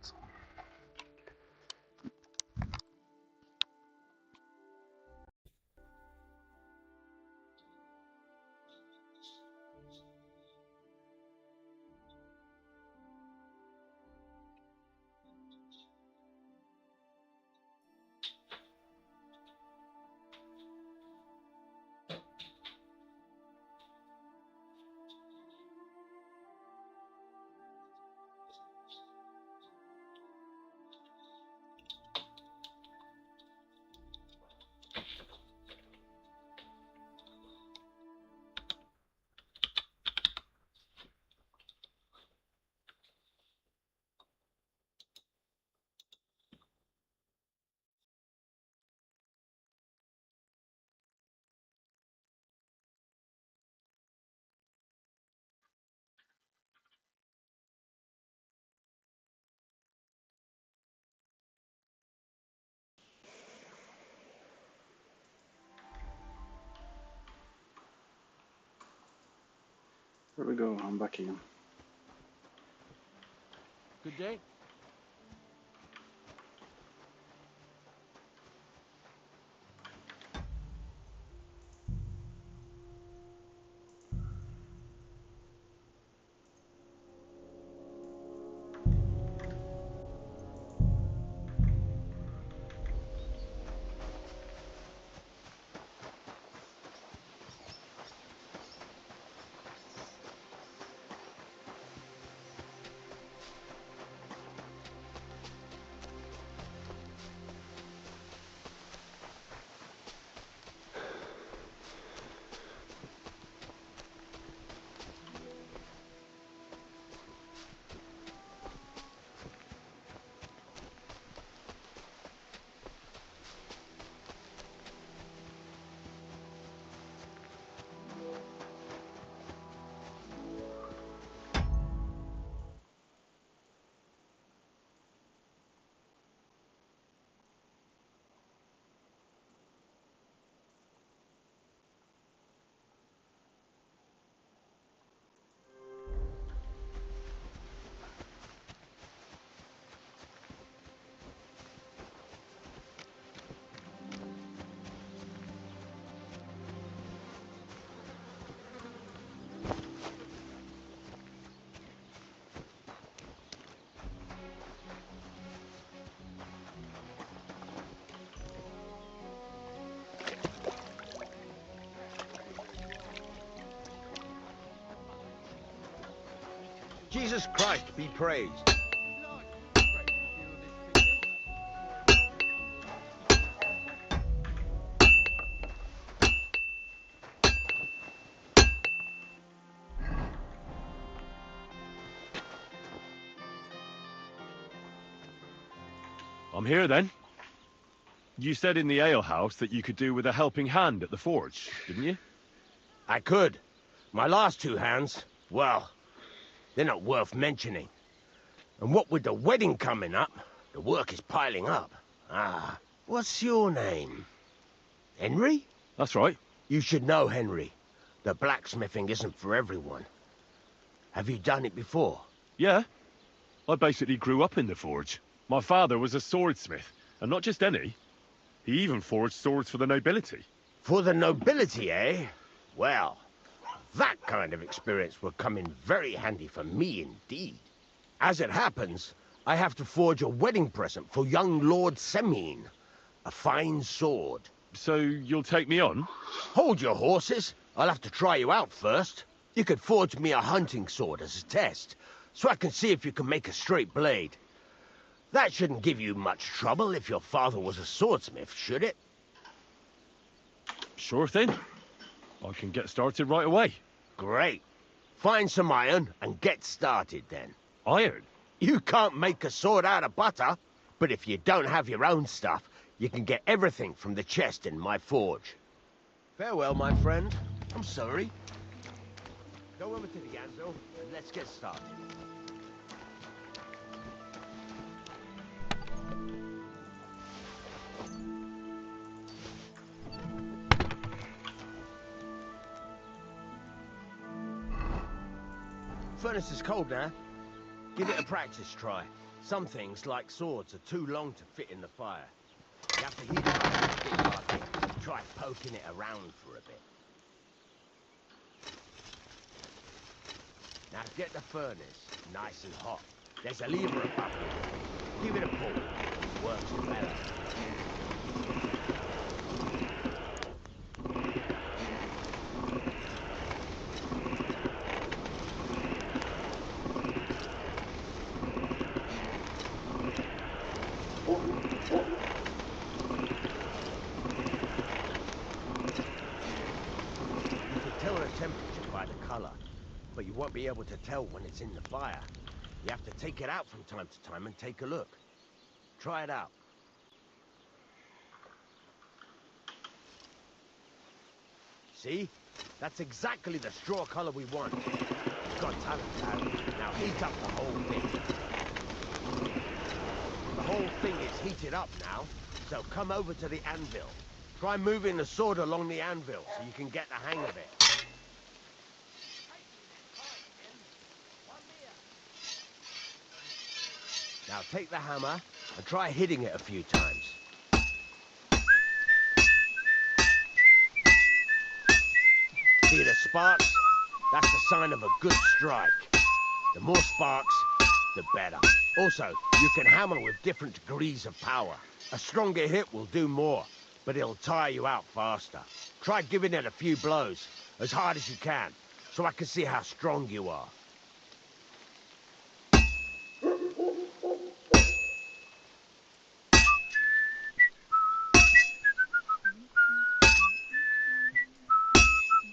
There we go, I'm back again. Good day. Jesus Christ be praised. I'm here then. You said in the alehouse that you could do with a helping hand at the forge, didn't you? I could. My last two hands, well, they're not worth mentioning. And what with the wedding coming up, the work is piling up. Ah, what's your name? Henry? That's right. You should know, Henry. The blacksmithing isn't for everyone. Have you done it before? Yeah. I basically grew up in the forge. My father was a swordsmith, and not just any. He even forged swords for the nobility. For the nobility, eh? Well, that kind of experience will come in very handy for me indeed. As it happens, I have to forge a wedding present for young Lord Semine. A fine sword. So you'll take me on? Hold your horses. I'll have to try you out first. You could forge me a hunting sword as a test, so I can see if you can make a straight blade. That shouldn't give you much trouble if your father was a swordsmith, should it? Sure thing. I can get started right away. Great. Find some iron and get started then. Iron? You can't make a sword out of butter, but if you don't have your own stuff, you can get everything from the chest in my forge. Farewell, my friend. I'm sorry. Go over to the anvil and let's get started. Furnace is cold now. Give it a practice try. Some things, like swords, are too long to fit in the fire. You have to heat it up a bit like it. Try poking it around for a bit. Now get the furnace nice and hot. There's a lever above it. Give it a pull. It works better. But you won't be able to tell when it's in the fire. You have to take it out from time to time and take a look. Try it out. See? That's exactly the straw color we want. You've got talent, lad. Now heat up the whole thing. The whole thing is heated up now, so come over to the anvil. Try moving the sword along the anvil so you can get the hang of it. Now take the hammer and try hitting it a few times. See the sparks? That's the sign of a good strike. The more sparks, the better. Also, you can hammer with different degrees of power. A stronger hit will do more, but it'll tire you out faster. Try giving it a few blows, as hard as you can, so I can see how strong you are.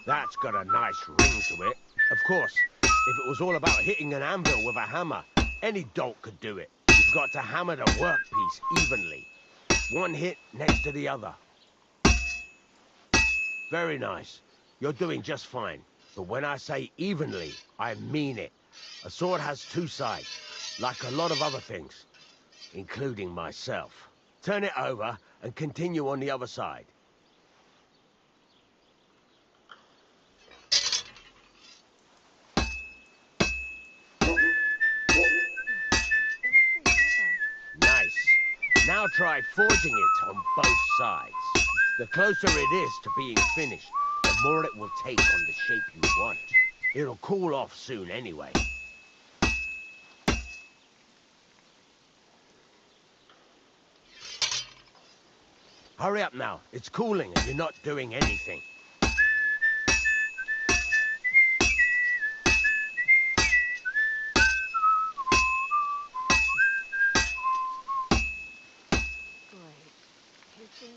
That's got a nice ring to it. Of course, if it was all about hitting an anvil with a hammer, any dolt could do it. You've got to hammer the workpiece evenly. One hit next to the other. Very nice. You're doing just fine. But when I say evenly, I mean it. A sword has two sides, like a lot of other things, including myself. Turn it over and continue on the other side. Nice. Now try forging it on both sides. The closer it is to being finished, the more it will take on the shape you want. It'll cool off soon anyway. Hurry up now. It's cooling and you're not doing anything.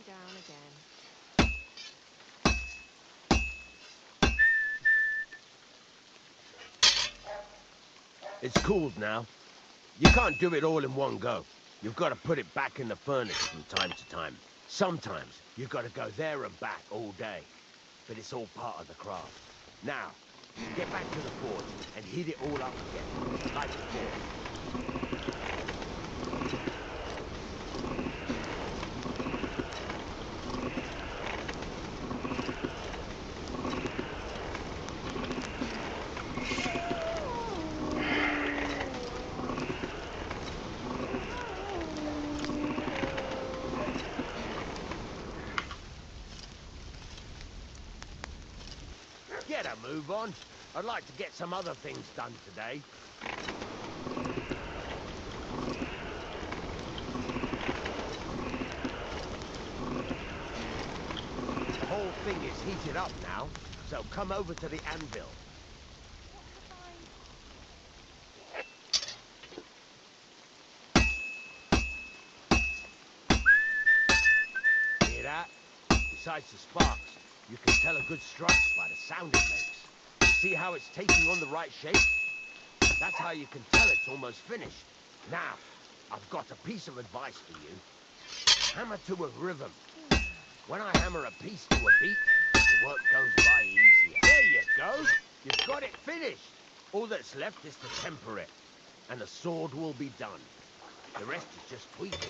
Down again. It's cooled now. You can't do it all in one go. You've got to put it back in the furnace from time to time. Sometimes you've got to go there and back all day. But it's all part of the craft. Now, get back to the forge and heat it all up again, like before. Get a move on. I'd like to get some other things done today. The whole thing is heated up now, so come over to the anvil. Hear that? Besides the sparks, you can tell a good strike by the sound it makes. You see how it's taking on the right shape? That's how you can tell it's almost finished. Now, I've got a piece of advice for you. Hammer to a rhythm. When I hammer a piece to a beat, the work goes by easier. There you go. You've got it finished. All that's left is to temper it, and the sword will be done. The rest is just tweaking.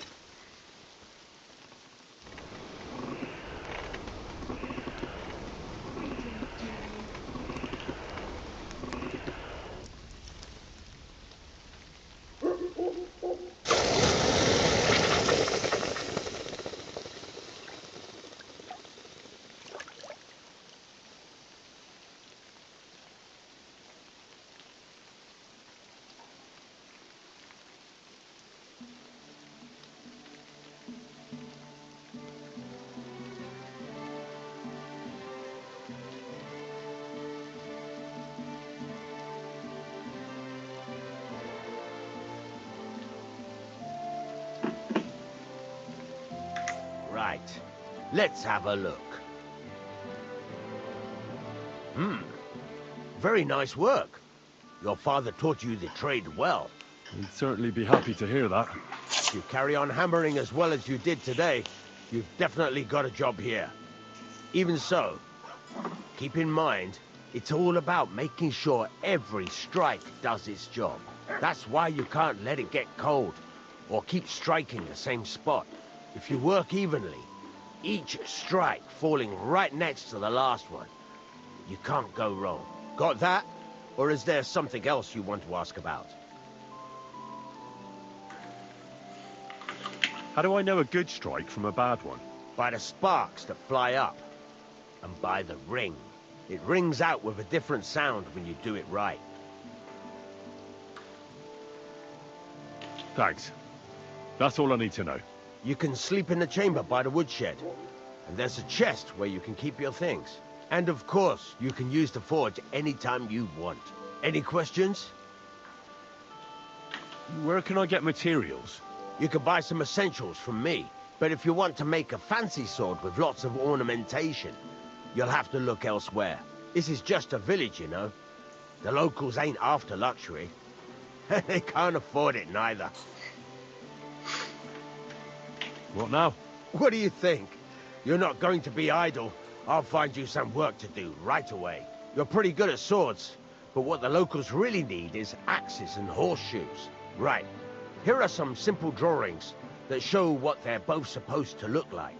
Right, let's have a look. Very nice work. Your father taught you the trade well. He'd certainly be happy to hear that. If you carry on hammering as well as you did today, you've definitely got a job here. Even so, keep in mind, it's all about making sure every strike does its job. That's why you can't let it get cold, or keep striking the same spot. If you work evenly, each strike falling right next to the last one, you can't go wrong. Got that? Or is there something else you want to ask about? How do I know a good strike from a bad one? By the sparks that fly up. And by the ring. It rings out with a different sound when you do it right. Thanks. That's all I need to know. You can sleep in the chamber by the woodshed. And there's a chest where you can keep your things. And of course, you can use the forge anytime you want. Any questions? Where can I get materials? You can buy some essentials from me. But if you want to make a fancy sword with lots of ornamentation, you'll have to look elsewhere. This is just a village, you know. The locals ain't after luxury. They can't afford it neither. What now? What do you think? You're not going to be idle. I'll find you some work to do right away. You're pretty good at swords, but what the locals really need is axes and horseshoes. Right. Here are some simple drawings that show what they're both supposed to look like.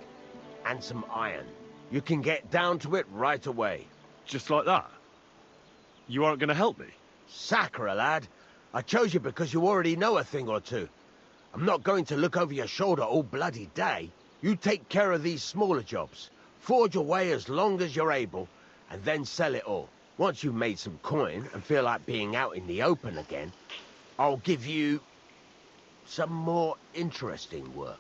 And some iron. You can get down to it right away. Just like that? You aren't going to help me? Sacre, lad. I chose you because you already know a thing or two. I'm not going to look over your shoulder all bloody day. You take care of these smaller jobs. Forge away as long as you're able, and then sell it all. Once you've made some coin and feel like being out in the open again, I'll give you some more interesting work.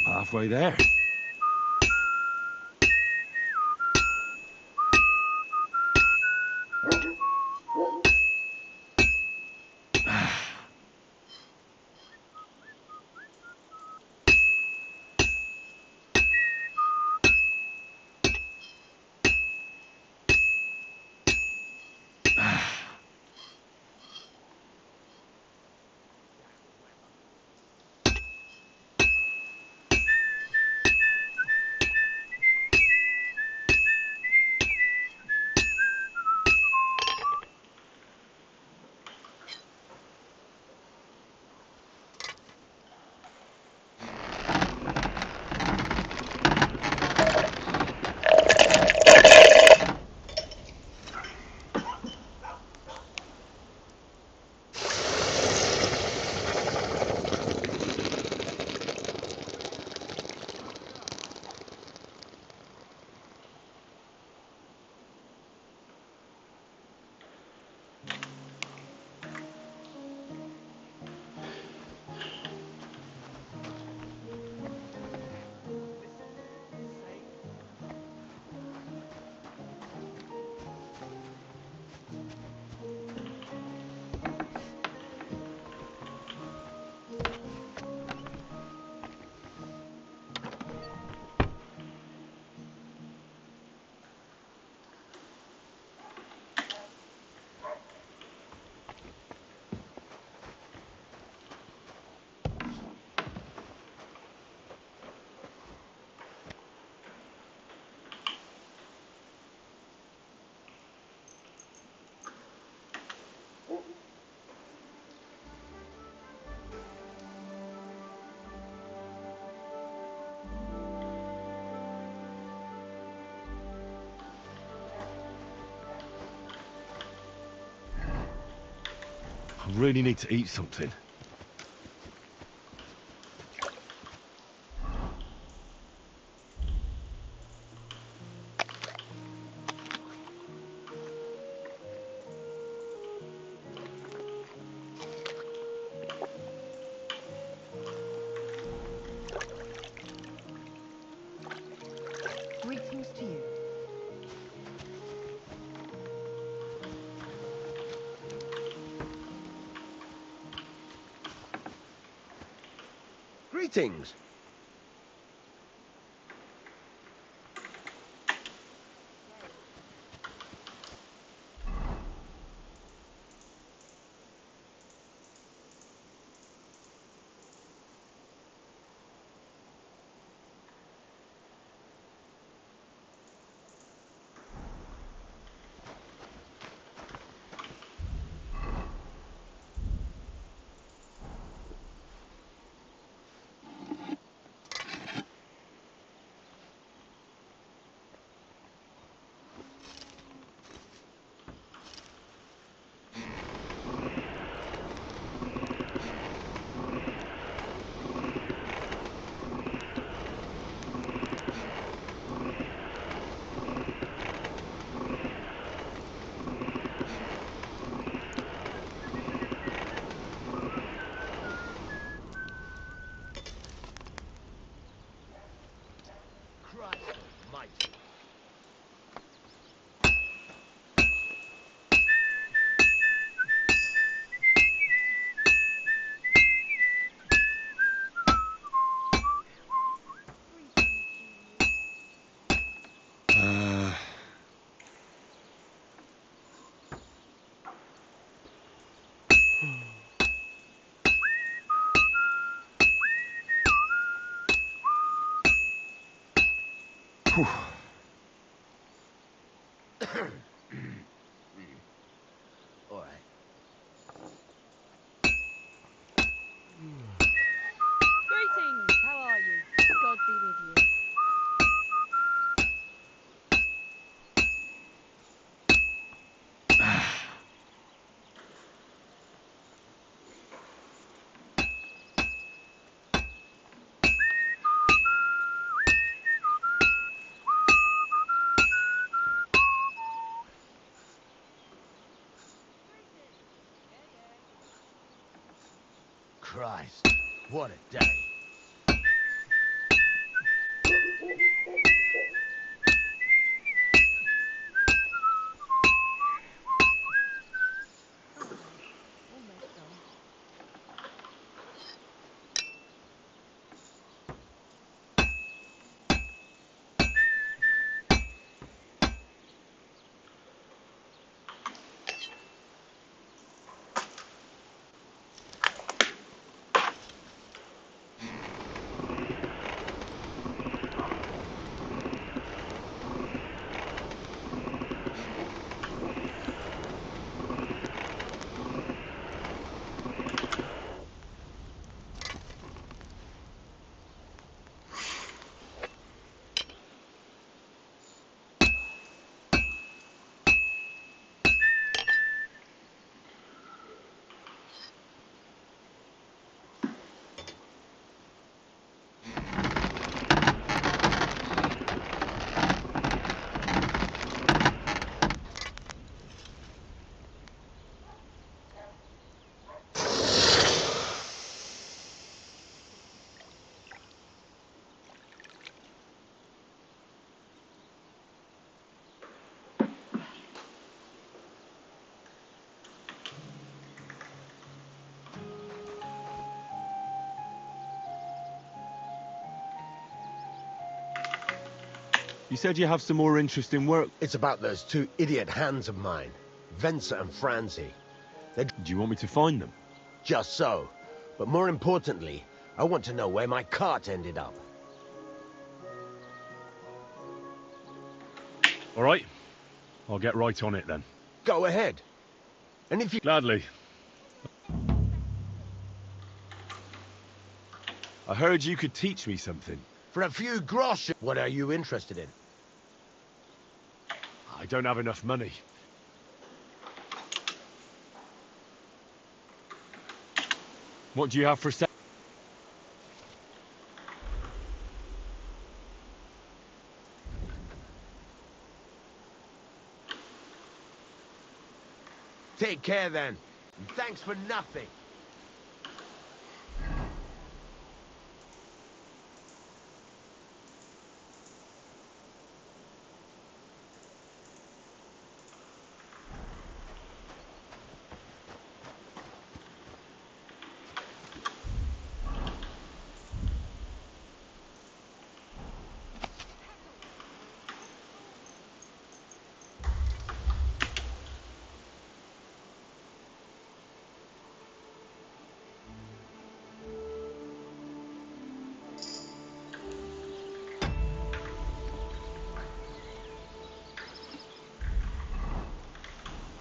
Halfway there. I really need to eat something. Greetings to you. Greetings. Christ almighty. Whew. All right. Greetings, how are you? God be with you. Christ, what a day. You said you have some more interesting work. It's about those two idiot hands of mine, Venser and Franzi. Do you want me to find them? Just so. But more importantly, I want to know where my cart ended up. All right. I'll get right on it then. Go ahead. And if you... Gladly. I heard you could teach me something. For a few grosh, what are you interested in? I don't have enough money. What do you have for sale? Take care then. And thanks for nothing.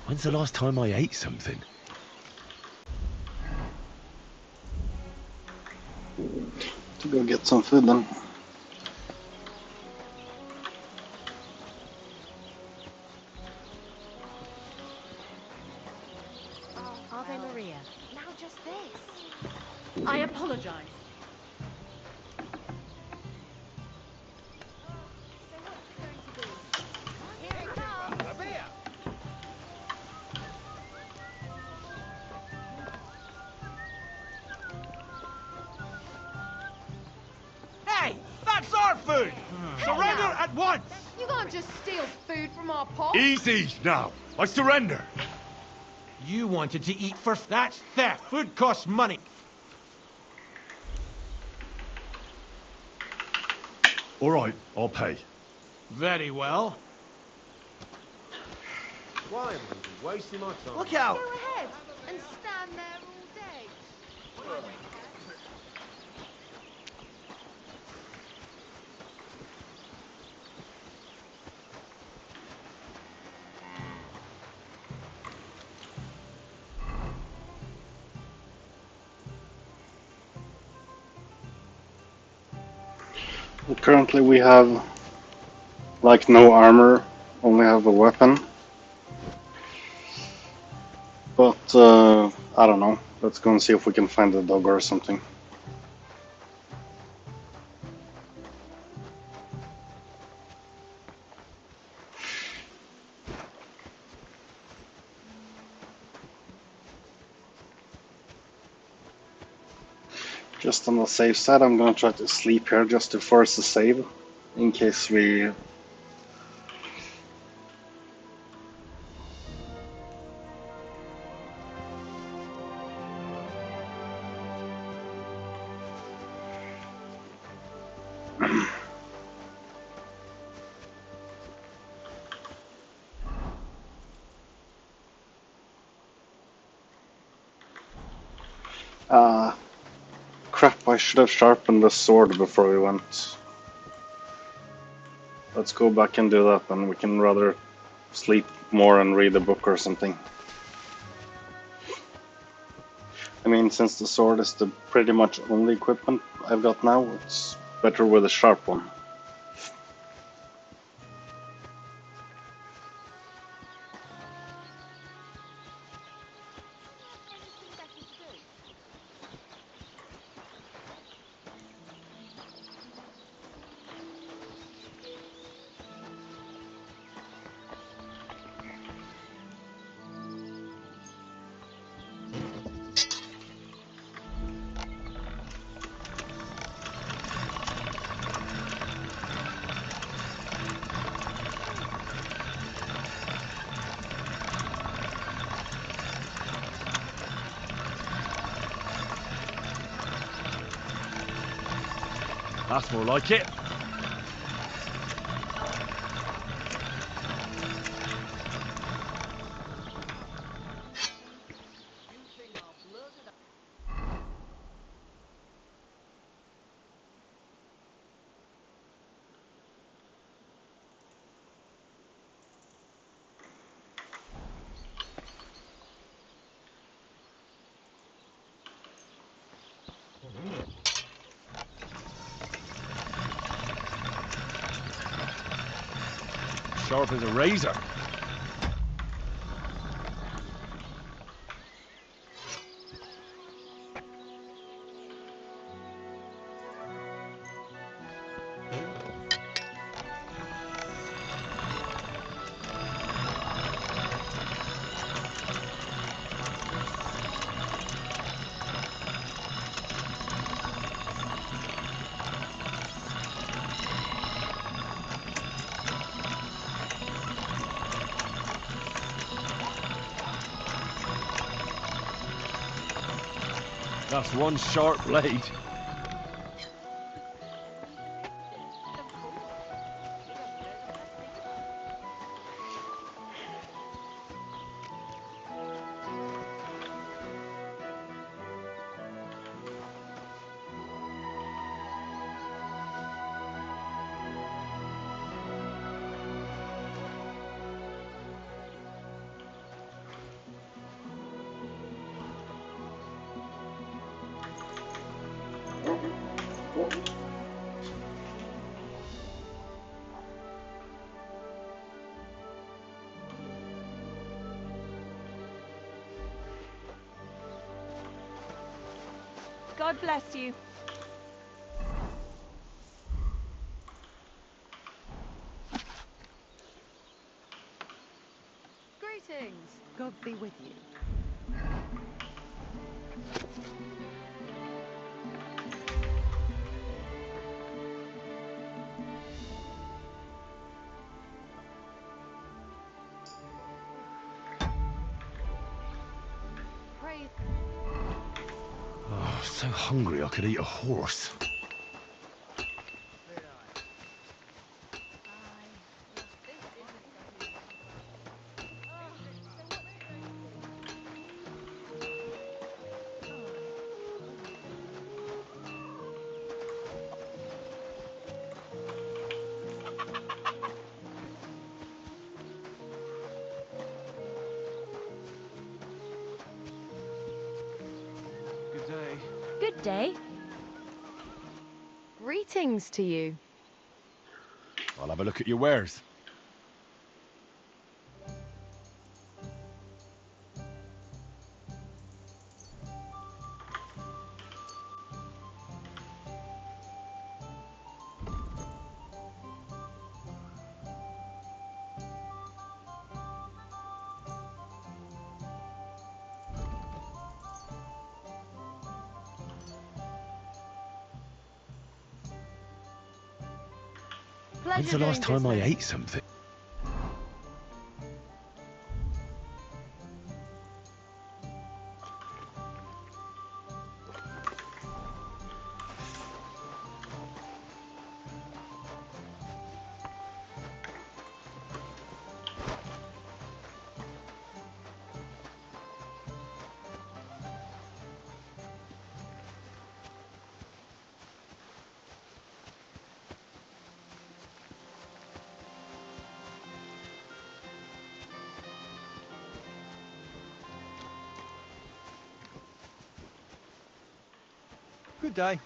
When's the last time I ate something? To go get some food then. Ave Maria. Now just this. I apologize. Hey, that's our food! Surrender at once! You can't just steal food from our pot. Easy now. I surrender. You wanted to eat for... That's theft. Food costs money. All right, I'll pay. Very well. Why am I wasting my time? Look out! Go ahead and stand there all day. Currently we have like no armor, only have a weapon. But I don't know. Let's go and see if we can find a dog or something. Just on the safe side, I'm gonna try to sleep here just to force a save, in case we... Crap, I should have sharpened the sword before we went. Let's go back and do that, and we can rather sleep more and read a book or something. I mean, since the sword is the pretty much only equipment I've got now, it's better with a sharp one. That's more like it. Sharp as a razor. That's one sharp blade. God bless you. Greetings. God be with you. Praise. Oh, so hungry I could eat a horse. Good day. Good day. Greetings to you. I'll have a look at your wares. pleasure When's the last doing time I business. ate something? Good day.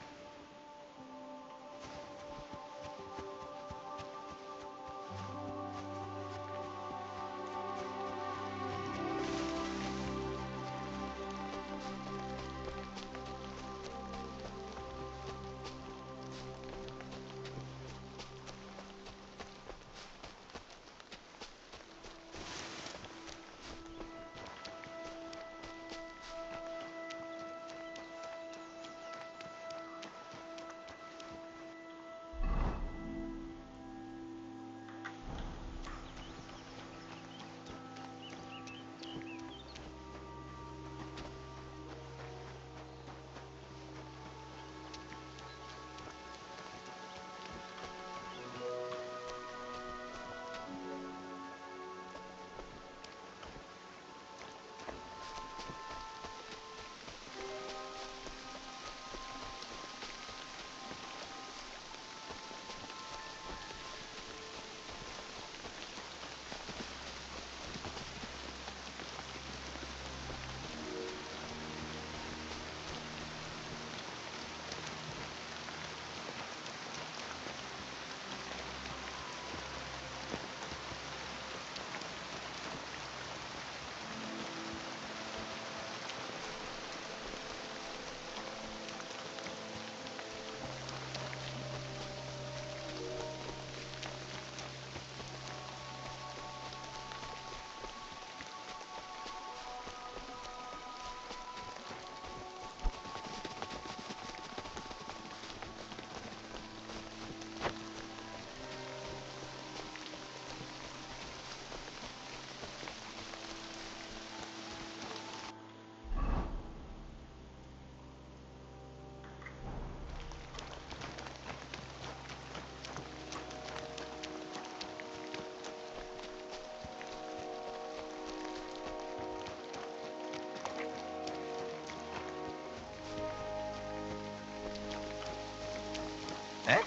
Eh?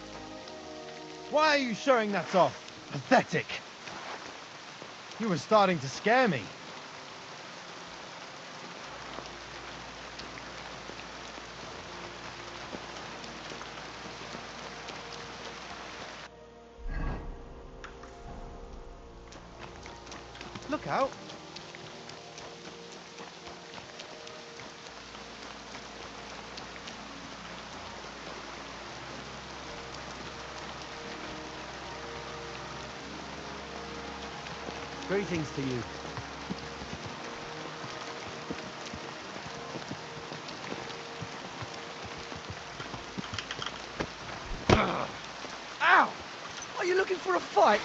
Why are you showing that off? Pathetic. You were starting to scare me. Look out. Greetings to you. Ow! Are you looking for a fight?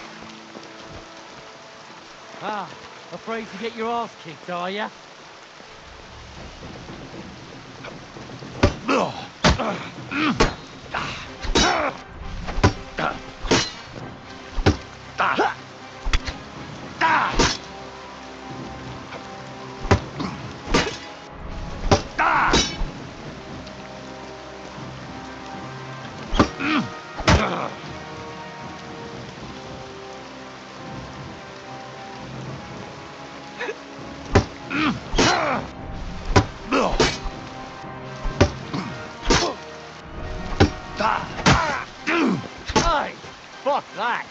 Ah, afraid to get your ass kicked, are ya? Hey, fuck that!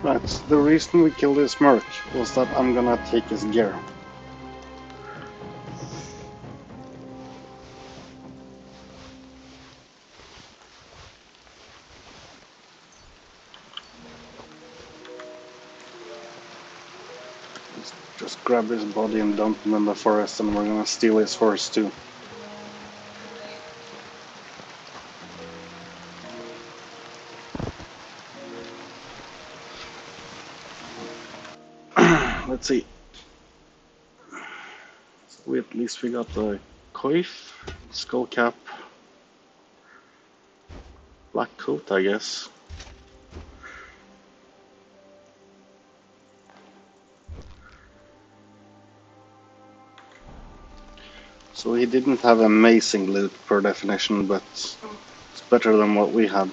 Right, the reason we killed his merc was that I'm gonna take his gear. Just grab his body and dump him in the forest, and we're gonna steal his horse too. Let's see. So at least we got the coif, skull cap, black coat, I guess. So he didn't have amazing loot per definition, but it's better than what we had.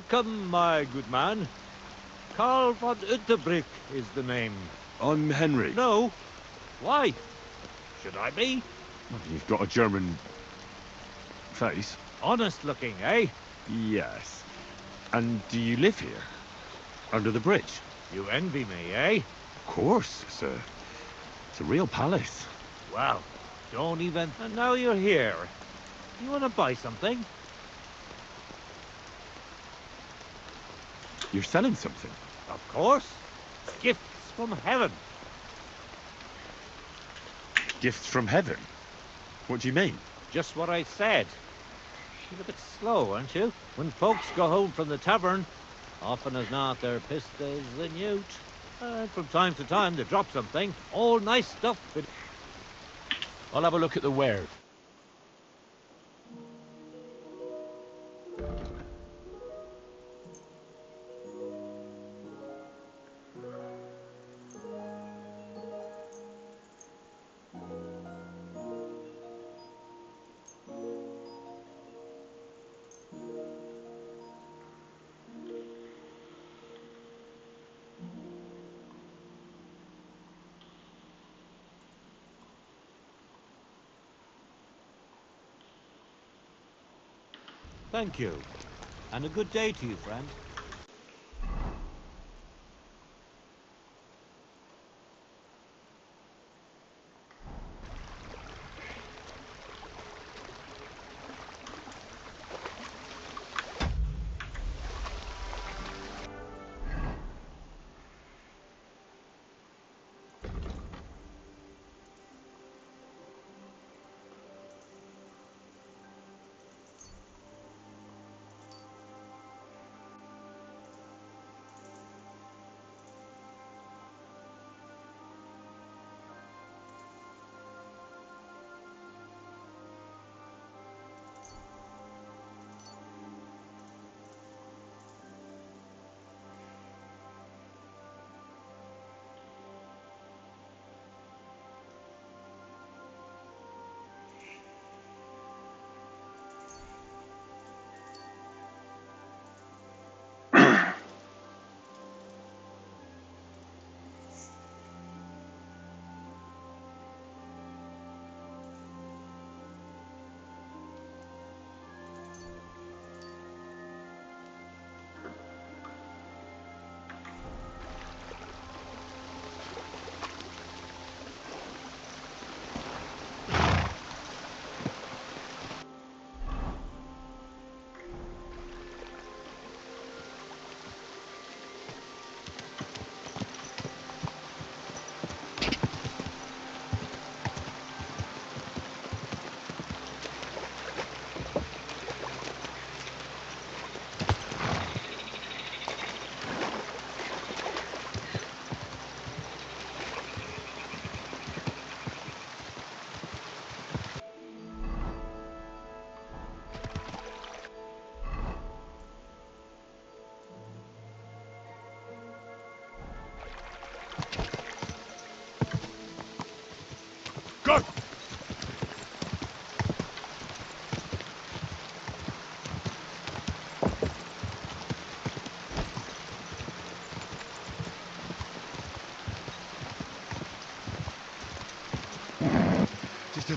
Welcome, my good man. Karl von Unterbrick is the name. I'm Henry. No. Why? Should I be? You've got a German face. Honest looking, eh? Yes. And do you live here? Under the bridge? You envy me, eh? Of course, sir. It's a real palace. Well, don't even... And now you're here. You want to buy something? You're selling something? Of course. Gifts from heaven. Gifts from heaven? What do you mean? Just what I said. You're a bit slow, aren't you? When folks go home from the tavern, often as not they're pissed as the newt. And from time to time they drop something. All nice stuff. But I'll have a look at the ware. thank you. And a good day to you, friend.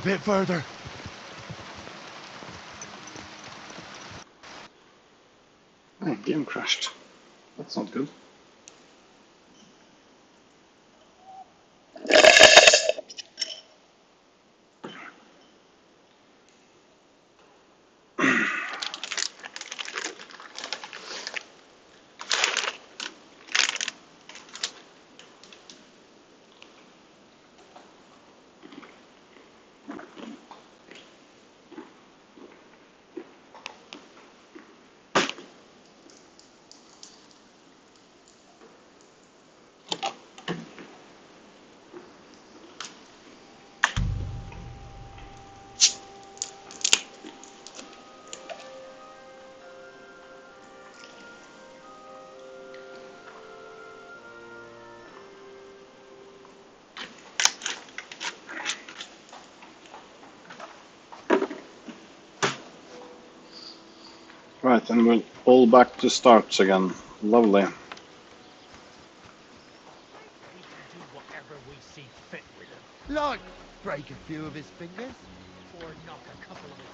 bit further. Oh, game crashed. That's not good. Right, and we're all back to starts again. Lovely. Like, break a few of his fingers, or knock a couple of his...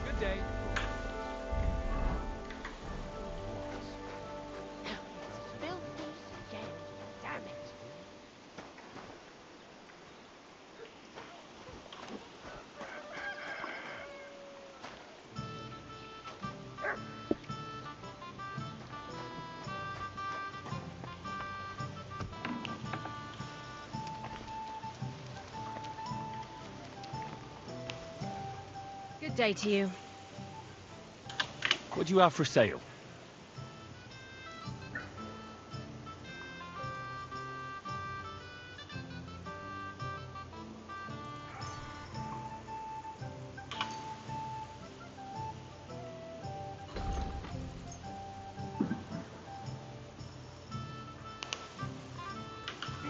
Good day. Damn it. Good day to you. What do you have for sale?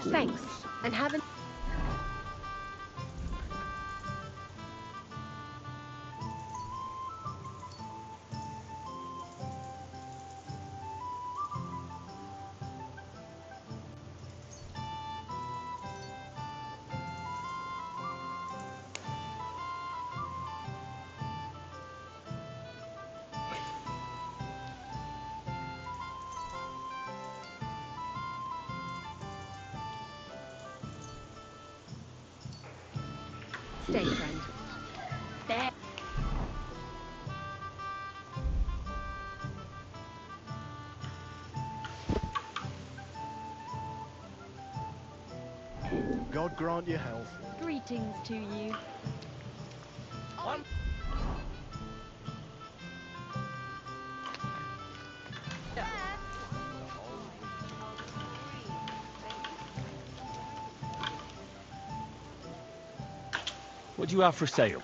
Thanks, and have a... Stay, friend. There. God grant you health. Greetings to you. What do you have for sale?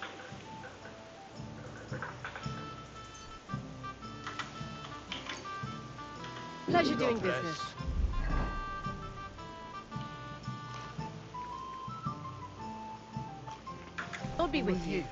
Pleasure doing business. I'll be with you.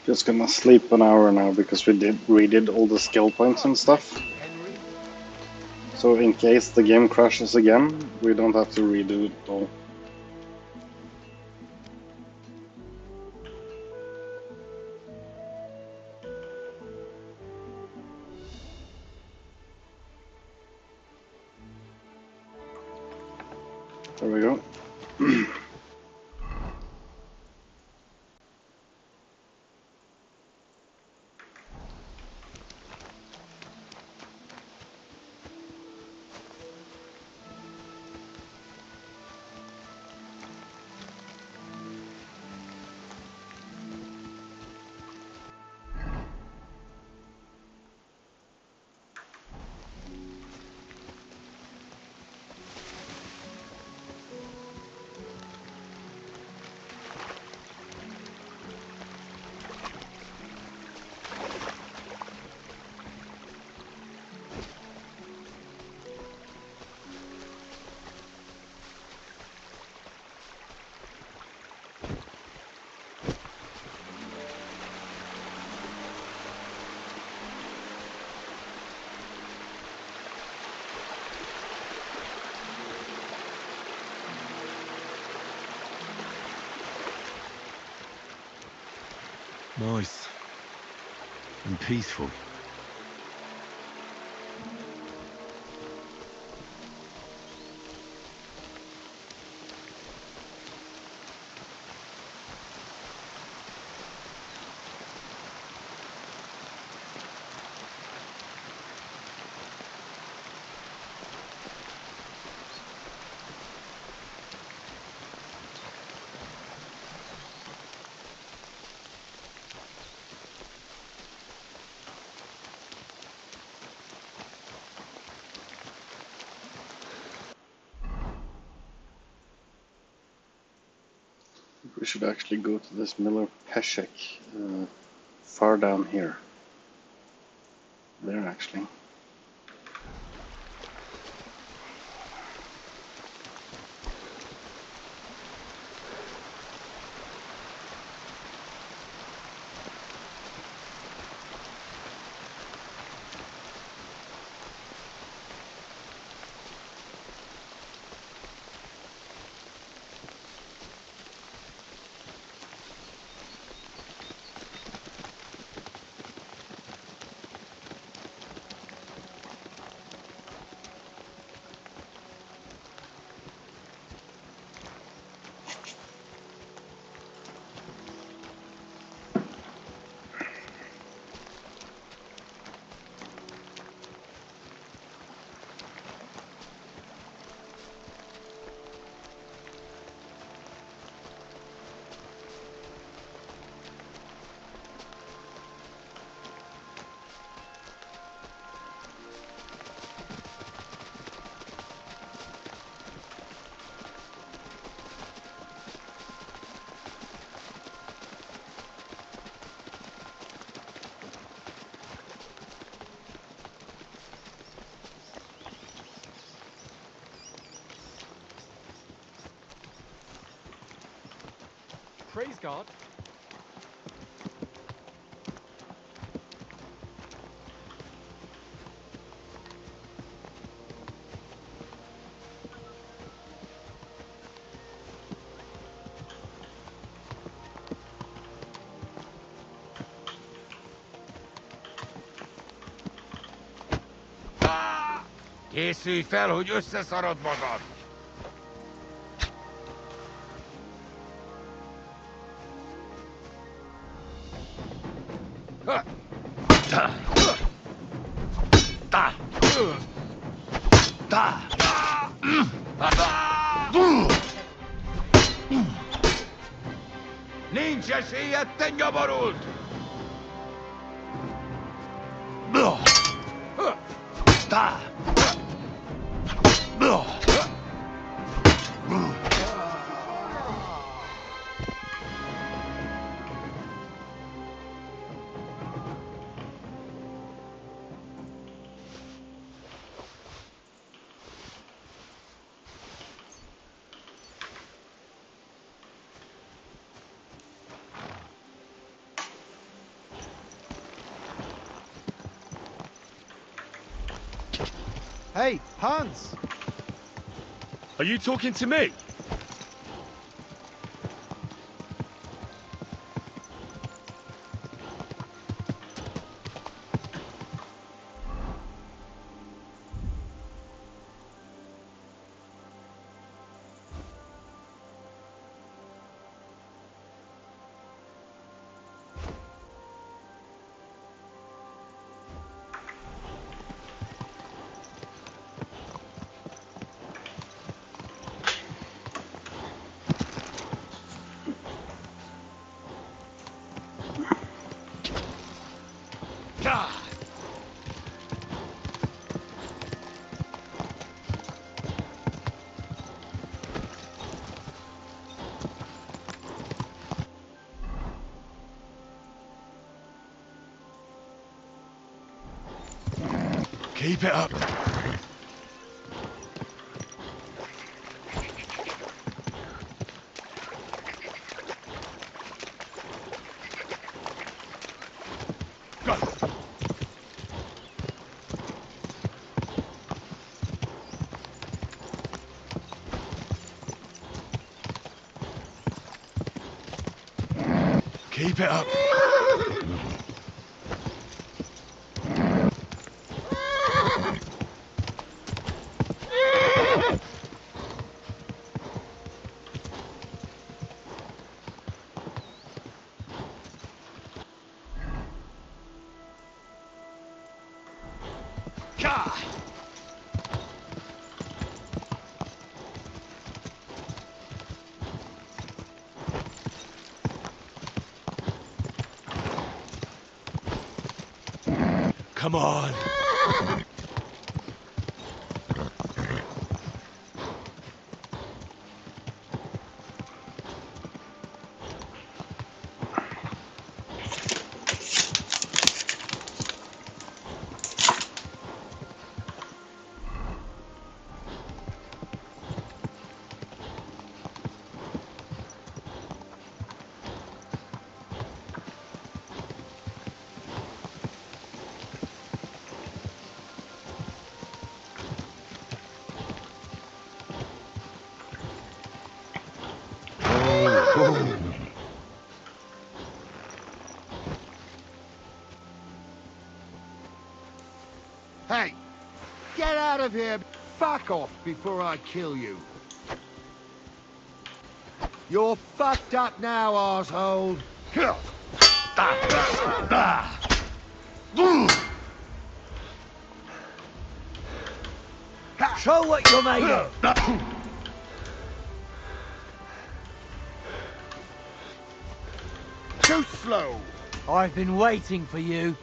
Just gonna sleep an hour now because we redid all the skill points and stuff. So in case the game crashes again, we don't have to redo it all. There we go. Nice. And peaceful. We should actually go to this Miller Peshek far down here. There, actually. Praise God. Készülj fel, hogy összeszarod magad! Nincs esélyed, te nyaborult! Hey, Hans! Are you talking to me? Keep it up. Go. Keep it up. Come on. Hey, get out of here. Fuck off before I kill you. You're fucked up now, arsehole. Show what you're made of. Too slow. I've been waiting for you.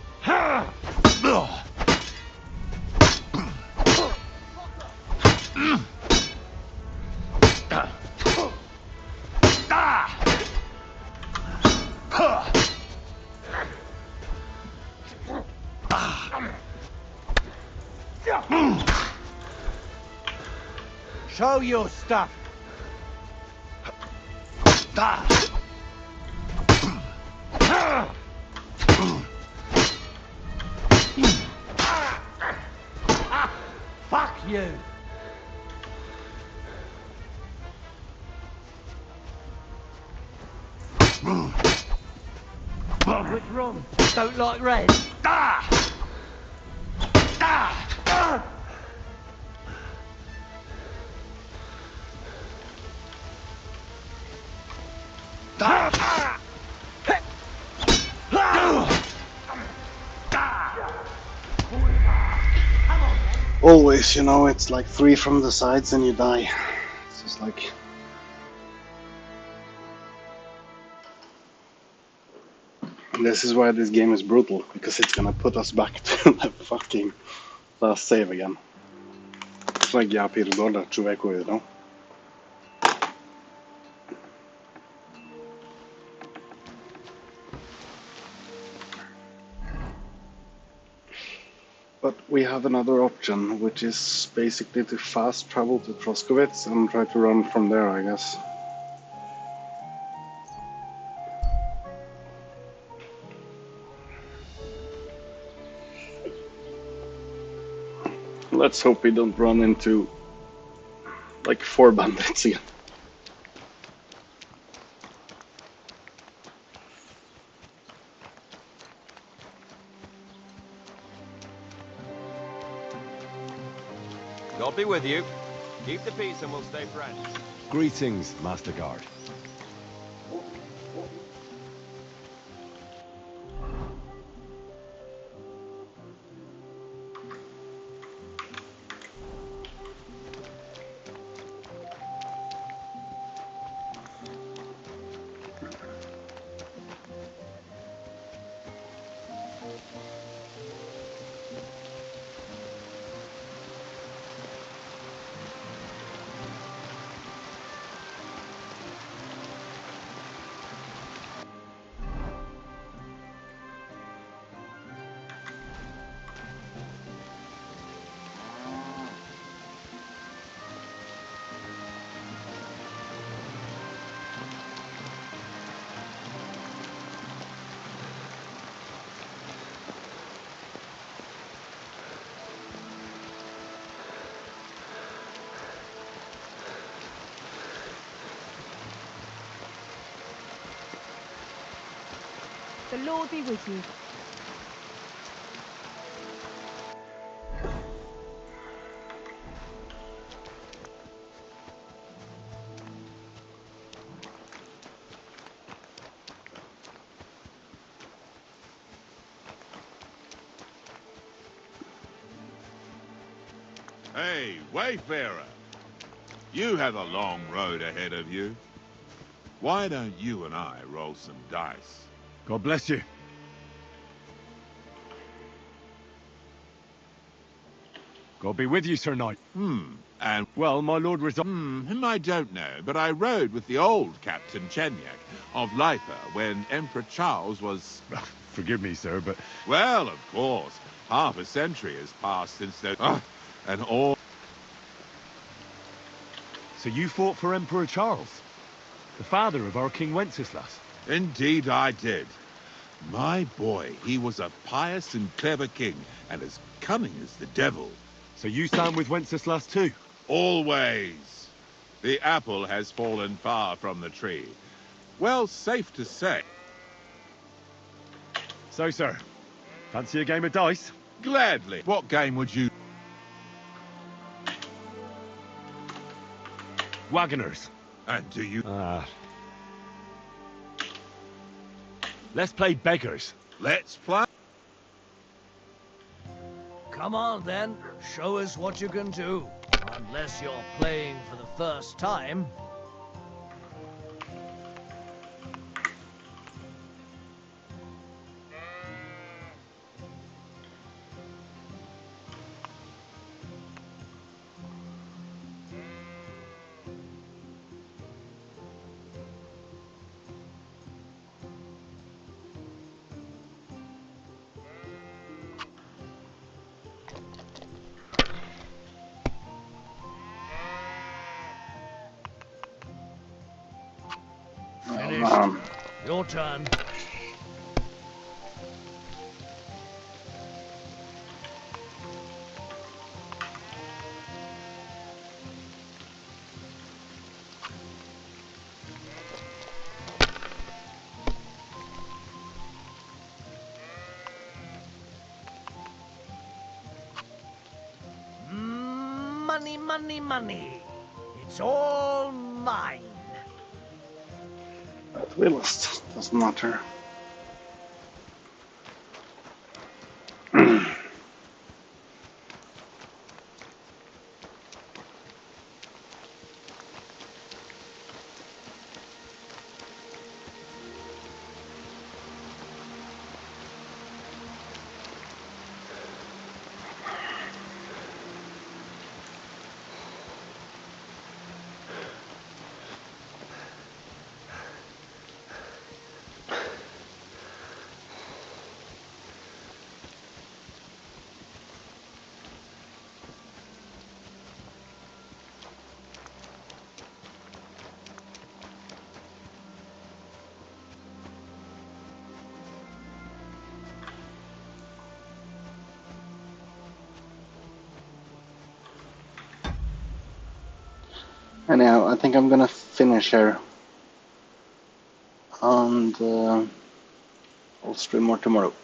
Show your stuff. Fuck you. What's wrong? Don't like red? Always, you know, it's like 3 from the sides and you die. It's just like... This is why this game is brutal, because it's gonna put us back to the fucking last save again. It's like, yeah, Peter Gorda, Chuveco, you know? But we have another option, which is basically to fast travel to Troskowitz and try to run from there, I guess. Let's hope we don't run into like 4 bandits again. God be with you. Keep the peace and we'll stay friends. Greetings, Master Guard. The Lord be with you. Hey, Wayfarer. You have a long road ahead of you. Why don't you and I roll some dice? God bless you. God be with you, Sir Knight. And... Well, my lord him I don't know, but I rode with the old Captain Chenyak of Lipa when Emperor Charles was... Forgive me, sir, but... Well, of course. Half a century has passed since those... and all... So you fought for Emperor Charles? The father of our King Wenceslas? Indeed I did. My boy, he was a pious and clever king, and as cunning as the devil. So you stand with Wenceslas too? Always. The apple has fallen far from the tree. Well, safe to say. So, sir, fancy a game of dice? Gladly. What game would you... Wagoners. And do you... Let's play beggars. Let's play... Come on, then. Show us what you can do. Unless you're playing for the first time. Finished. Your turn. Money, money, money. It's all mine. But we lost. Doesn't matter. Anyhow, I think I'm gonna finish here. And I'll stream more tomorrow.